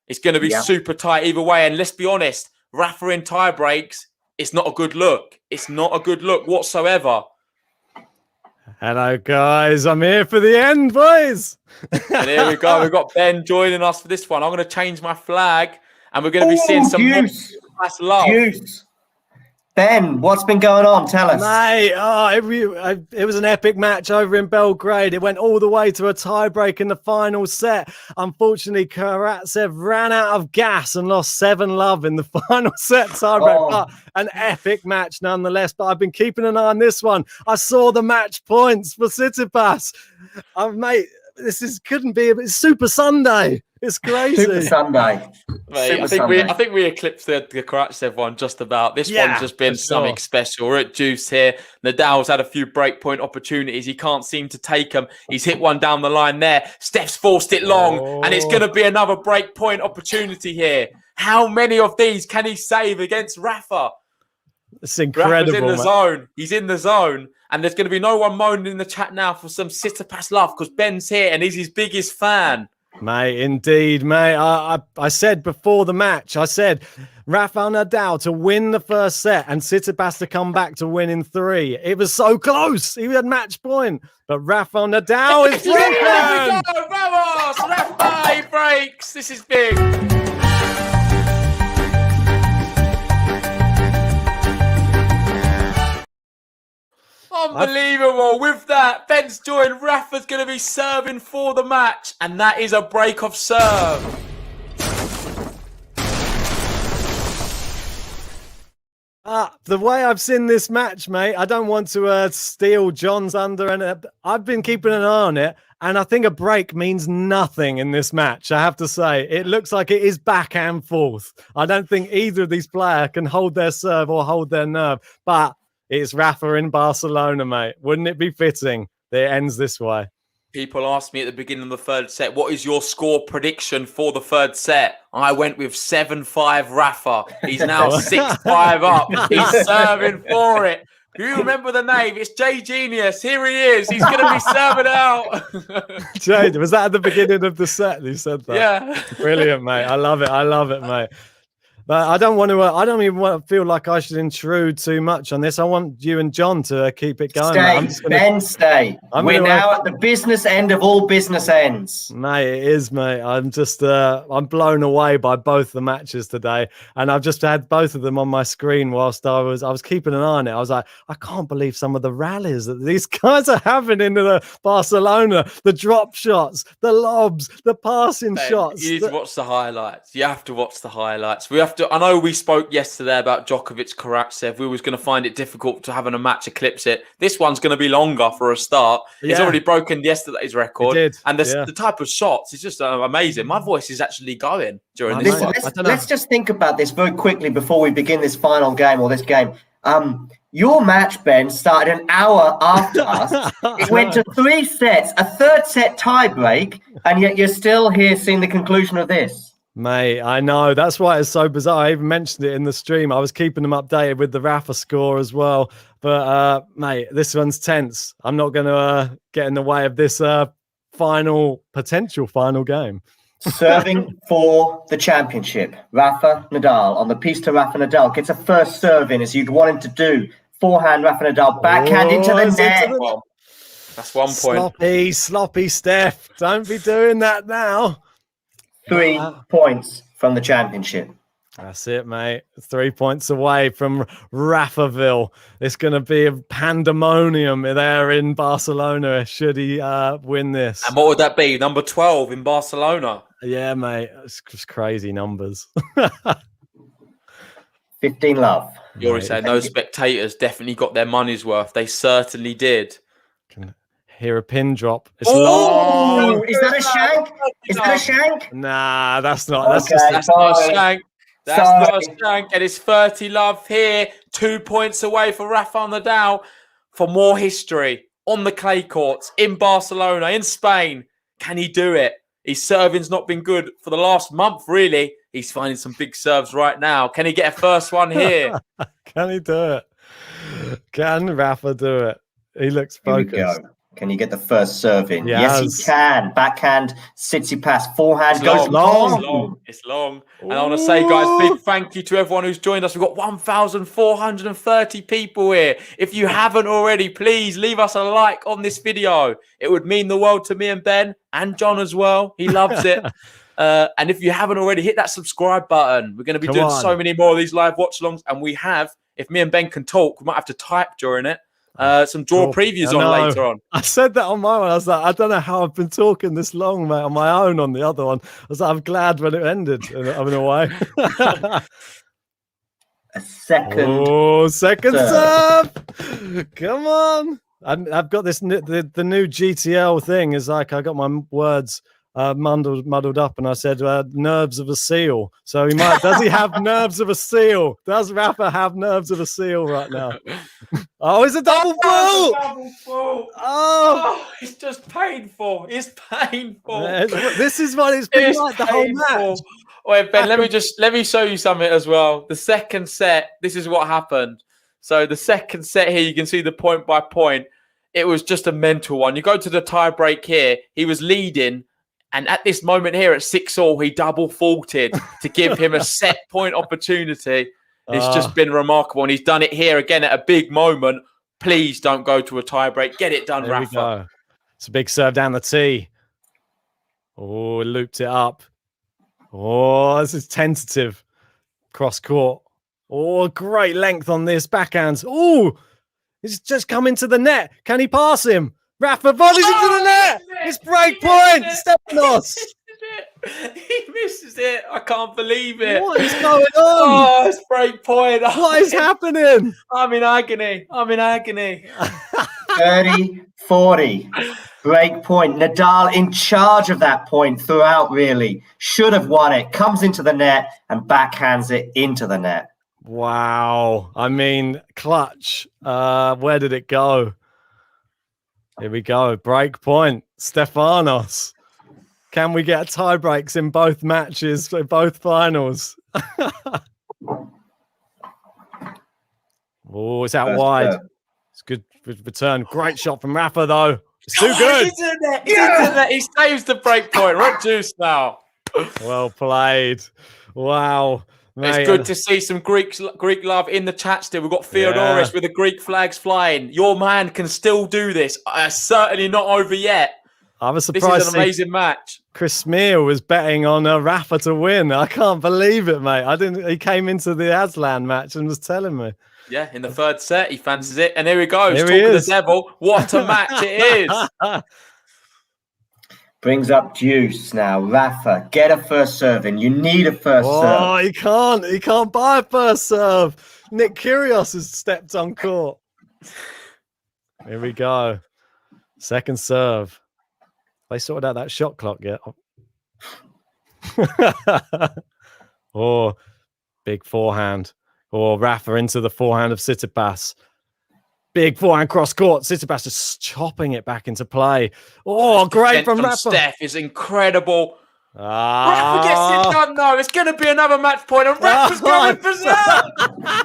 It's going to be super tight either way. And let's be honest, Rafa in tie breaks, it's not a good look. It's not a good look whatsoever. Hello, guys. I'm here for the end, boys. And here we go. We've got Ben joining us for this one. I'm going to change my flag, and we're going to be seeing some juice. That's love. Juice. Ben, what's been going on? Tell us. Mate, it was an epic match over in Belgrade. It went all the way to a tiebreak in the final set. Unfortunately, Karatsev ran out of gas and lost 7-love in the final set tiebreak. But an epic match nonetheless. But I've been keeping an eye on this one. I saw the match points for Tsitsipas. Mate, couldn't be. It's Super Sunday. It's crazy. Super Sunday. Mate, I think we eclipsed the Karatsev one just about. This one's just been something special. We're at juice here. Nadal's had a few breakpoint opportunities. He can't seem to take them. He's hit one down the line there. Steph's forced it long, and it's going to be another breakpoint opportunity here. How many of these can he save against Rafa? It's incredible. Rafa's in the zone. He's in the zone. And there's going to be no one moaning in the chat now for some Tsitsipas love because Ben's here and he's his biggest fan. Mate, indeed, mate. I said before the match, I said Rafael Nadal to win the first set and Tsitsipas to come back to win in 3. It was so close. He had match point, but Rafael Nadal is broken. There we go. Vamos! Rafa, he breaks. This is big. Unbelievable. With that, Ben's joined. Rafa's going to be serving for the match, and that is a break of serve. The way I've seen this match, mate, I don't want to steal John's thunder, and I've been keeping an eye on it, and I think a break means nothing in this match, I have to say. It looks like it is back and forth. I don't think either of these players can hold their serve or hold their nerve, but it's Rafa in Barcelona, mate. Wouldn't it be fitting that it ends this way? People asked me at the beginning of the third set, what is your score prediction for the third set? I went with 7-5 Rafa. He's now 6-5 up. He's serving for it. Do you remember the name? It's Jay Genius. Here he is. He's going to be serving out. Jay, was that at the beginning of the set you said that? Yeah. Brilliant, mate. I love it. I love it, mate. But I don't want to. I don't even want to feel like I should intrude too much on this. I want you and John to keep it going. Stay, Ben. Stay. We're now at the business end of all business ends, mate. It is, mate. I'm just. I'm blown away by both the matches today, and I've just had both of them on my screen whilst I was keeping an eye on it. I was like, I can't believe some of the rallies that these guys are having into the Barcelona. The drop shots, the lobs, the passing shots. You need to watch the highlights. You have to watch the highlights. We have. I know we spoke yesterday about Djokovic Karatsev. We was going to find it difficult to having a match eclipse it. This one's going to be longer for a start. He's already broken yesterday's record. And the type of shots is just amazing. My voice is actually going during this one. Let's just think about this very quickly before we begin this final game or this game. Your match, Ben, started an hour after us. It went to 3 sets, a third set tie break, and yet you're still here seeing the conclusion of this. Mate, I know. That's why it's so bizarre. I even mentioned it in the stream. I was keeping them updated with the Rafa score as well. But, mate, this one's tense. I'm not going to get in the way of this potential final game. Serving for the championship. Rafa Nadal on the piece to Rafa Nadal. Gets a first serve in as you'd want him to do. Forehand Rafa Nadal. Backhand into the net. That's 1 point. Sloppy Steph. Don't be doing that now. 3 points from the championship. That's it, mate. 3 points away from Rafaville. It's going to be a pandemonium there in Barcelona should he win this. And what would that be? Number 12 in Barcelona? Yeah, mate. It's just crazy numbers. 15 love. You already said those spectators definitely got their money's worth. They certainly did. Hear a pin drop. It's long. Is that a shank? Is that a shank? Nah, that's not. That's not a shank. That's not a shank. And it's 30 love here. 2 points away for Rafael Nadal for more history on the clay courts in Barcelona, in Spain. Can he do it? His serving's not been good for the last month, really. He's finding some big serves right now. Can he get a first one here? Can he do it? Can Rafa do it? He looks focused. Can you get the first serve in? Yes, he can. Backhand, Tsitsipas, forehand goes long. It's long. And I want to say, guys, big thank you to everyone who's joined us. We've got 1,430 people here. If you haven't already, please leave us a like on this video. It would mean the world to me and Ben and John as well. He loves it. And if you haven't already, hit that subscribe button. We're going to be doing so many more of these live watch-alongs. And we have, if me and Ben can talk, we might have to type during it. Some draw previews on later on. I said that on my one. I was like, I don't know how I've been talking this long, mate, on my own on the other one. I was like, I'm glad when it ended in a way. A second. Oh, second serve. Come on. I've got this, the new GTL thing is like, I got my words muddled up, and I said nerves of a seal. So he might. Does he have nerves of a seal? Does Rafa have nerves of a seal right now? Oh, it's a double full. Oh, it's just painful. It's painful. This is what it's been like the whole match. Wait, Ben, let me show you something as well. The second set, this is what happened. So the second set here, you can see the point by point. It was just a mental one. You go to the tie break here. He was leading. And at this moment here at 6-all, he double faulted to give him a set point opportunity. It's just been remarkable. And he's done it here again at a big moment. Please don't go to a tiebreak. Get it done, there Rafa. We go. It's a big serve down the tee. Oh, looped it up. Oh, this is tentative. Cross court. Oh, great length on this backhand. Oh, it's just come into the net. Can he pass him? Rafa volleys into the net. It's break point. Stefanos. He misses it. I can't believe it. What is going on? Oh, it's break point. What is happening? I'm in agony. 30-40. Break point. Nadal in charge of that point throughout, really. Should have won it. Comes into the net and backhands it into the net. Wow. I mean, clutch. Where did it go? Here we go. Break point. Stefanos. Can we get tie breaks in both matches, for both finals? Oh, it's out First wide. serve. It's good return. Great shot from Rafa, though. It's too good. He's in there. He's in there. He saves the break point. Red juice now. Well played. Wow. Mate, It's good to see some Greek love in the chat still. We've got Theodoros with the Greek flags flying. Your man can still do this. Certainly not over yet. I was This surprised. is an amazing match. Chris Smear was betting on Rafa to win. I can't believe it, mate. He came into the Aslan match and was telling me. Yeah, in the third set, he fancies it. And here he goes. Here he Talking to is. the devil. What a match it is. Brings up juice now. Rafa, get a first serve in. You need a first serve. Oh, he can't. He can't buy a first serve. Nick Kyrgios has stepped on court. Here we go. Second serve. They sorted out that shot clock yet? Oh, big forehand. Oh, Rafa into the forehand of Tsitsipas. Big forehand cross court. Tsitsipas just chopping it back into play. Oh, great from Rafa. Steph is incredible. Rafa gets it done though. It's going to be another match point, and Rafa's going berserk.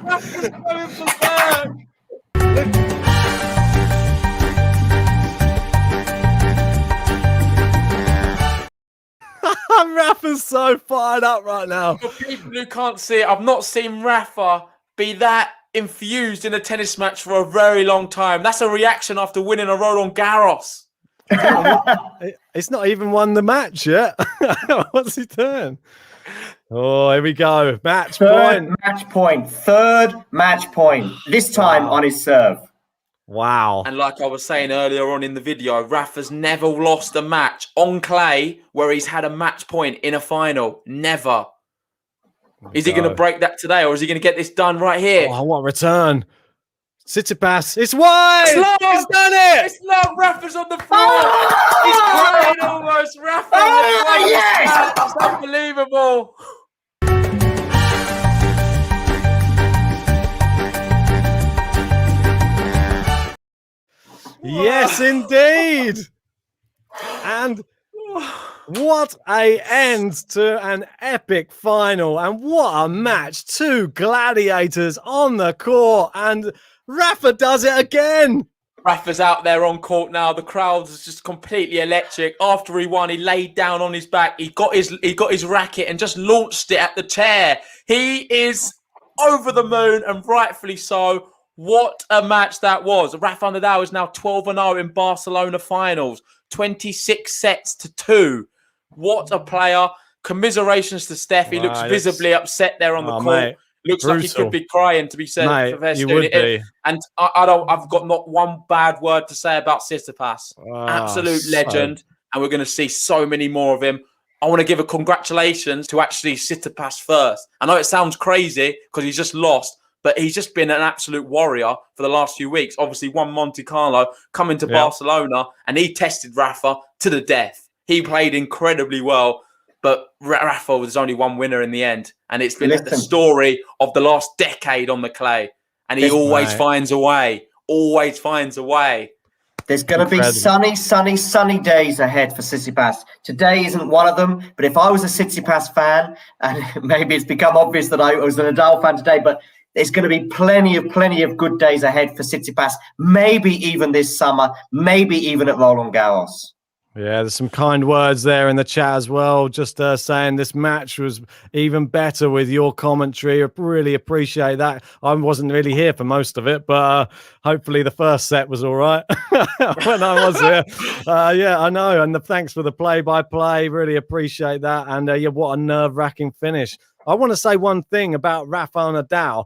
Rafa's going berserk. Rafa's so fired up right now. For people who can't see it, I've not seen Rafa be that infused in a tennis match for a very long time. That's a reaction after winning a Roland Garros. It's not even won the match yet. What's he doing? Oh, here we go. Match point. Third match point. This time on his serve. Wow. And like I was saying earlier on in the video, Rafa's never lost a match on clay where he's had a match point in a final. Never. Is he going to break that today, or is he going to get this done right here? Oh, what a return. Tsitsipas. It's wide. He's done it. It's not. Rafa's on the floor. He's crying almost. Rafa. Yes! It's unbelievable. Yes, indeed. And what a end to an epic final. And what a match. Two gladiators on the court. And Rafa does it again. Rafa's out there on court now. The crowd is just completely electric. After he won, he laid down on his back. He got his racket and just launched it at the chair. He is over the moon, and rightfully so. What a match that was. Rafael NADAL is now 12-0 in Barcelona finals. 26-2. What a player. Commiserations to Steph. He looks visibly upset there on the court. Mate, looks like he could be crying, to be said. Mate, you would be. And I've got not one bad word to say about Tsitsipas. Absolute legend. And we're going to see so many more of him. I want to give a congratulations to actually Tsitsipas first. I know it sounds crazy because he's just lost, but he's just been an absolute warrior for the last few weeks. Obviously, won Monte Carlo, coming to Barcelona, and he tested Rafa to the death. He played incredibly well, but Rafa was only one winner in the end. And it's been the story of the last decade on the clay. And he always finds a way. Always finds a way. There's going to be sunny days ahead for Tsitsipas. Today isn't one of them, but if I was a Tsitsipas fan, and maybe it's become obvious that I was a Nadal fan today, but there's going to be plenty of good days ahead for Tsitsipas, maybe even this summer, maybe even at Roland Garros. Yeah, there's some kind words there in the chat as well. Just saying this match was even better with your commentary. I really appreciate that. I wasn't really here for most of it, but hopefully the first set was all right when I was here. Yeah, I know. And thanks for the play-by-play. Really appreciate that. And yeah, what a nerve-wracking finish. I want to say one thing about Rafael NADAL.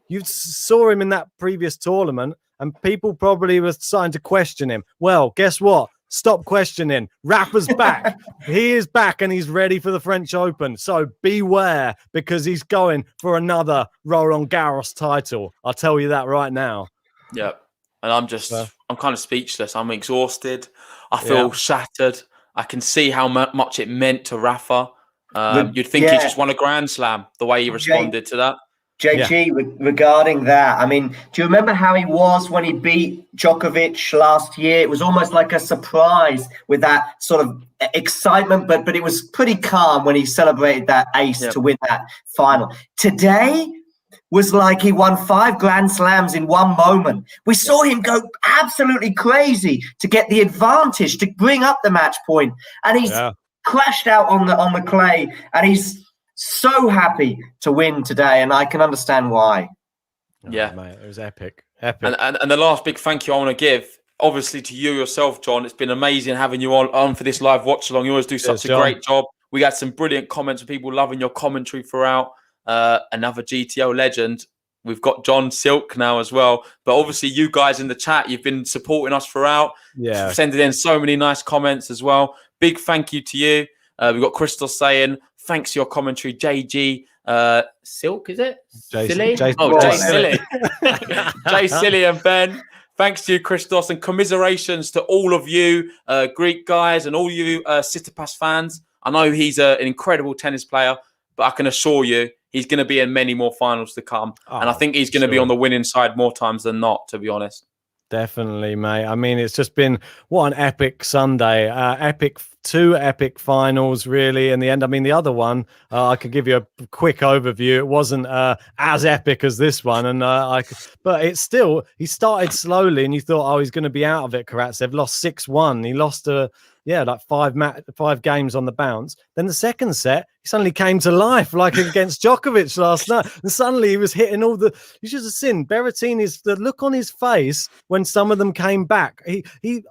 You saw him in that previous tournament, and people probably were starting to question him. Well, guess what? Stop questioning. Rafa's back. He is back and he's ready for the French Open. So beware, because he's going for another Roland Garros title. I'll tell you that right now. Yeah. And I'm kind of speechless. I'm exhausted. I feel shattered. I can see how much it meant to Rafa. You'd think he just won a Grand Slam, the way he responded to that. JG, regarding that, I mean, do you remember how he was when he beat Djokovic last year? It was almost like a surprise with that sort of excitement, but it was pretty calm when he celebrated that ace to win that final. Today was like he won 5 Grand Slams in one moment. We saw him go absolutely crazy to get the advantage, to bring up the match point, and he's crashed out on the clay, and he's so happy to win today, and I can understand why. Yeah, mate, it was epic. And the last big thank you I want to give, obviously, to you yourself, John. It's been amazing having you on for this live watch along. You always do such a great job. We had some brilliant comments of people loving your commentary throughout. Another GTL legend. We've got John Silk now as well. But obviously, you guys in the chat, you've been supporting us throughout. Yeah, sending in so many nice comments as well. Big thank you to you. We've got Crystal saying, thanks for your commentary, JG. Silk, is it? Silly? Jay Silly. Jay Silly and Ben. Thanks to you, Christos, and commiserations to all of you Greek guys and all you Tsitsipas fans. I know he's an incredible tennis player, but I can assure you he's going to be in many more finals to come. And I think he's going to be on the winning side more times than not, to be honest. Definitely, mate. I mean, it's just been what an epic Sunday. Two epic finals, really. In the end, I mean, the other one, I could give you a quick overview. It wasn't as epic as this one, and but it's still. He started slowly, and you thought, oh, he's going to be out of it. Karatsev lost 6-1. He lost like 5 games on the bounce. Then the second set, he suddenly came to life, like against Djokovic last night. And suddenly he was hitting all the. You should have seen Berrettini's the look on his face when some of them came back.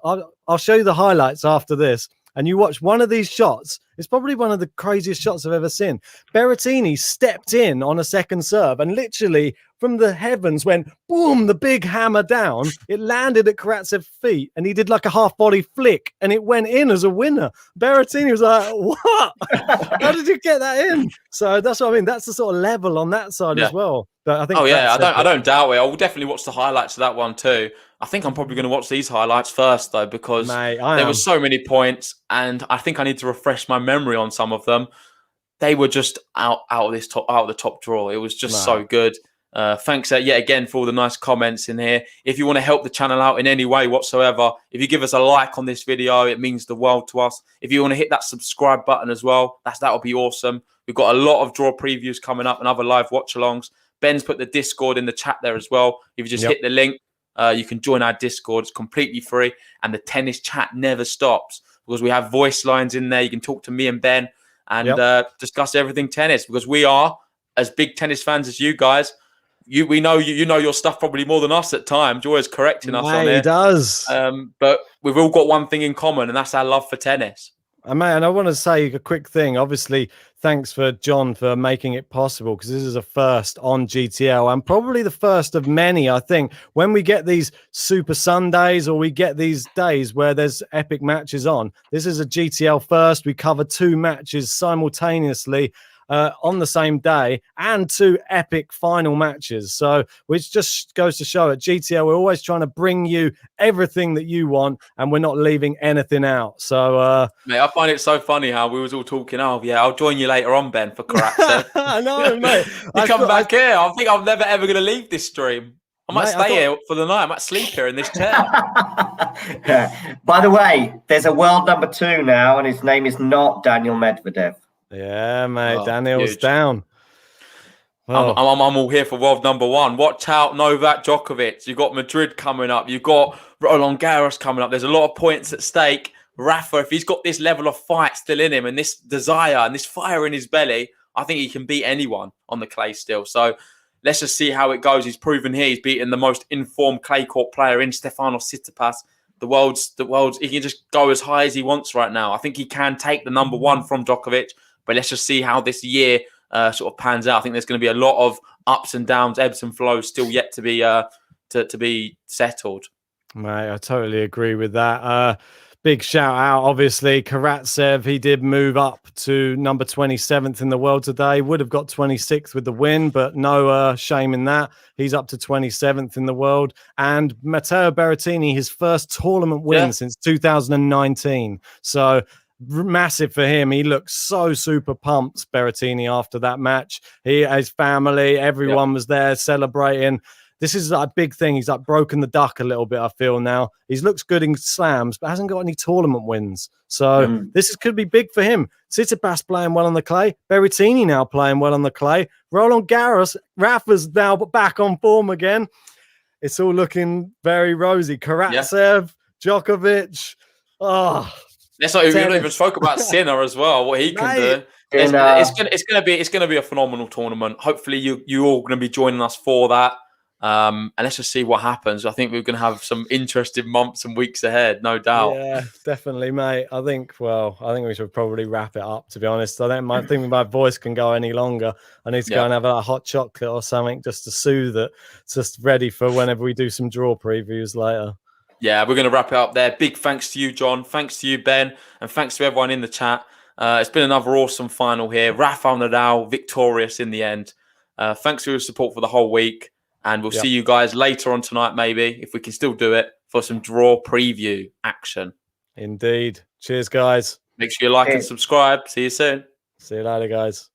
I'll show you the highlights after this. And you watch one of these shots, it's probably one of the craziest shots I've ever seen. Berrettini stepped in on a second serve and literally from the heavens went, boom, the big hammer down. It landed at Karatsev's feet and he did like a half-body flick and it went in as a winner. Berrettini was like, what? How did you get that in? So that's what I mean. That's the sort of level on that side as well. But I think I don't doubt it. I will definitely watch the highlights of that one too. I think I'm probably going to watch these highlights first though, because there were so many points, and I think I need to refresh my memory on some of them. They were just out of the top drawer. It was just so good. Thanks yet again for all the nice comments in here. If you want to help the channel out in any way whatsoever, if you give us a like on this video, it means the world to us. If you want to hit that subscribe button as well, that would be awesome. We've got a lot of draw previews coming up and other live watch-alongs. Ben's put the Discord in the chat there as well. If you just hit the link, you can join our Discord. It's completely free, and the tennis chat never stops because we have voice lines in there. You can talk to me and Ben and discuss everything tennis, because we are as big tennis fans as you guys. We know you know your stuff probably more than us at times. You're always correcting us on it. He does. But we've all got one thing in common, and that's our love for tennis. And I want to say a quick thing. Obviously, thanks for John for making it possible, because this is a first on GTL and probably the first of many, I think. When we get these Super Sundays or we get these days where there's epic matches on, this is a GTL first. We cover 2 matches simultaneously on the same day and 2 epic final matches. So which just goes to show at GTL, we're always trying to bring you everything that you want and we're not leaving anything out. So mate, I find it so funny how we was all talking, I'll join you later on, Ben, for Karatsev. I know, mate. You come back here. I think I'm never ever going to leave this stream. I might stay here for the night. I might sleep here in this chair. By the way, there's a world number 2 now, and his name is not Daniel Medvedev. Yeah, mate. Daniel's down. I'm all here for world number 1. Watch out, Novak Djokovic. You've got Madrid coming up. You've got Roland Garros coming up. There's a lot of points at stake. Rafa, if he's got this level of fight still in him and this desire and this fire in his belly, I think he can beat anyone on the clay still. So let's just see how it goes. He's proven here he's beaten the most informed clay court player in Stefanos TSITSIPAS. The world's, he can just go as high as he wants right now. I think he can take the number one from Djokovic, but let's just see how this year sort of pans out. I think there's going to be a lot of ups and downs, ebbs and flows still yet to be settled. Mate, I totally agree with that. Big shout out, obviously, Karatsev. He did move up to number 27th in the world today. Would have got 26th with the win, but no shame in that. He's up to 27th in the world. And Matteo Berrettini, his first tournament win since 2019. So massive for him. He looked so super pumped, Berrettini, after that match. His family, everyone was there celebrating. This is a big thing. He's like broken the duck a little bit, I feel now. He looks good in slams, but hasn't got any tournament wins. So could be big for him. Tsitsipas playing well on the clay. Berrettini now playing well on the clay. Roland Garros, Rafa's now back on form again. It's all looking very rosy. Karatsev, Djokovic. Oh, let's not even spoke about Sinner as well. What he can do. It's gonna be a phenomenal tournament. Hopefully, you all going to be joining us for that. And let's just see what happens. I think we're going to have some interesting months and weeks ahead, no doubt. Yeah, definitely, mate. I think we should probably wrap it up, to be honest. I don't think my voice can go any longer. I need to go and have a hot chocolate or something just to soothe it. It's just ready for whenever we do some draw previews later. Yeah, we're going to wrap it up there. Big thanks to you, John. Thanks to you, Ben. And thanks to everyone in the chat. It's been another awesome final here. Rafael NADAL victorious in the end. Thanks for your support for the whole week. And we'll see you guys later on tonight, maybe, if we can still do it, for some draw preview action. Indeed. Cheers, guys. Make sure you like and subscribe. See you soon. See you later, guys.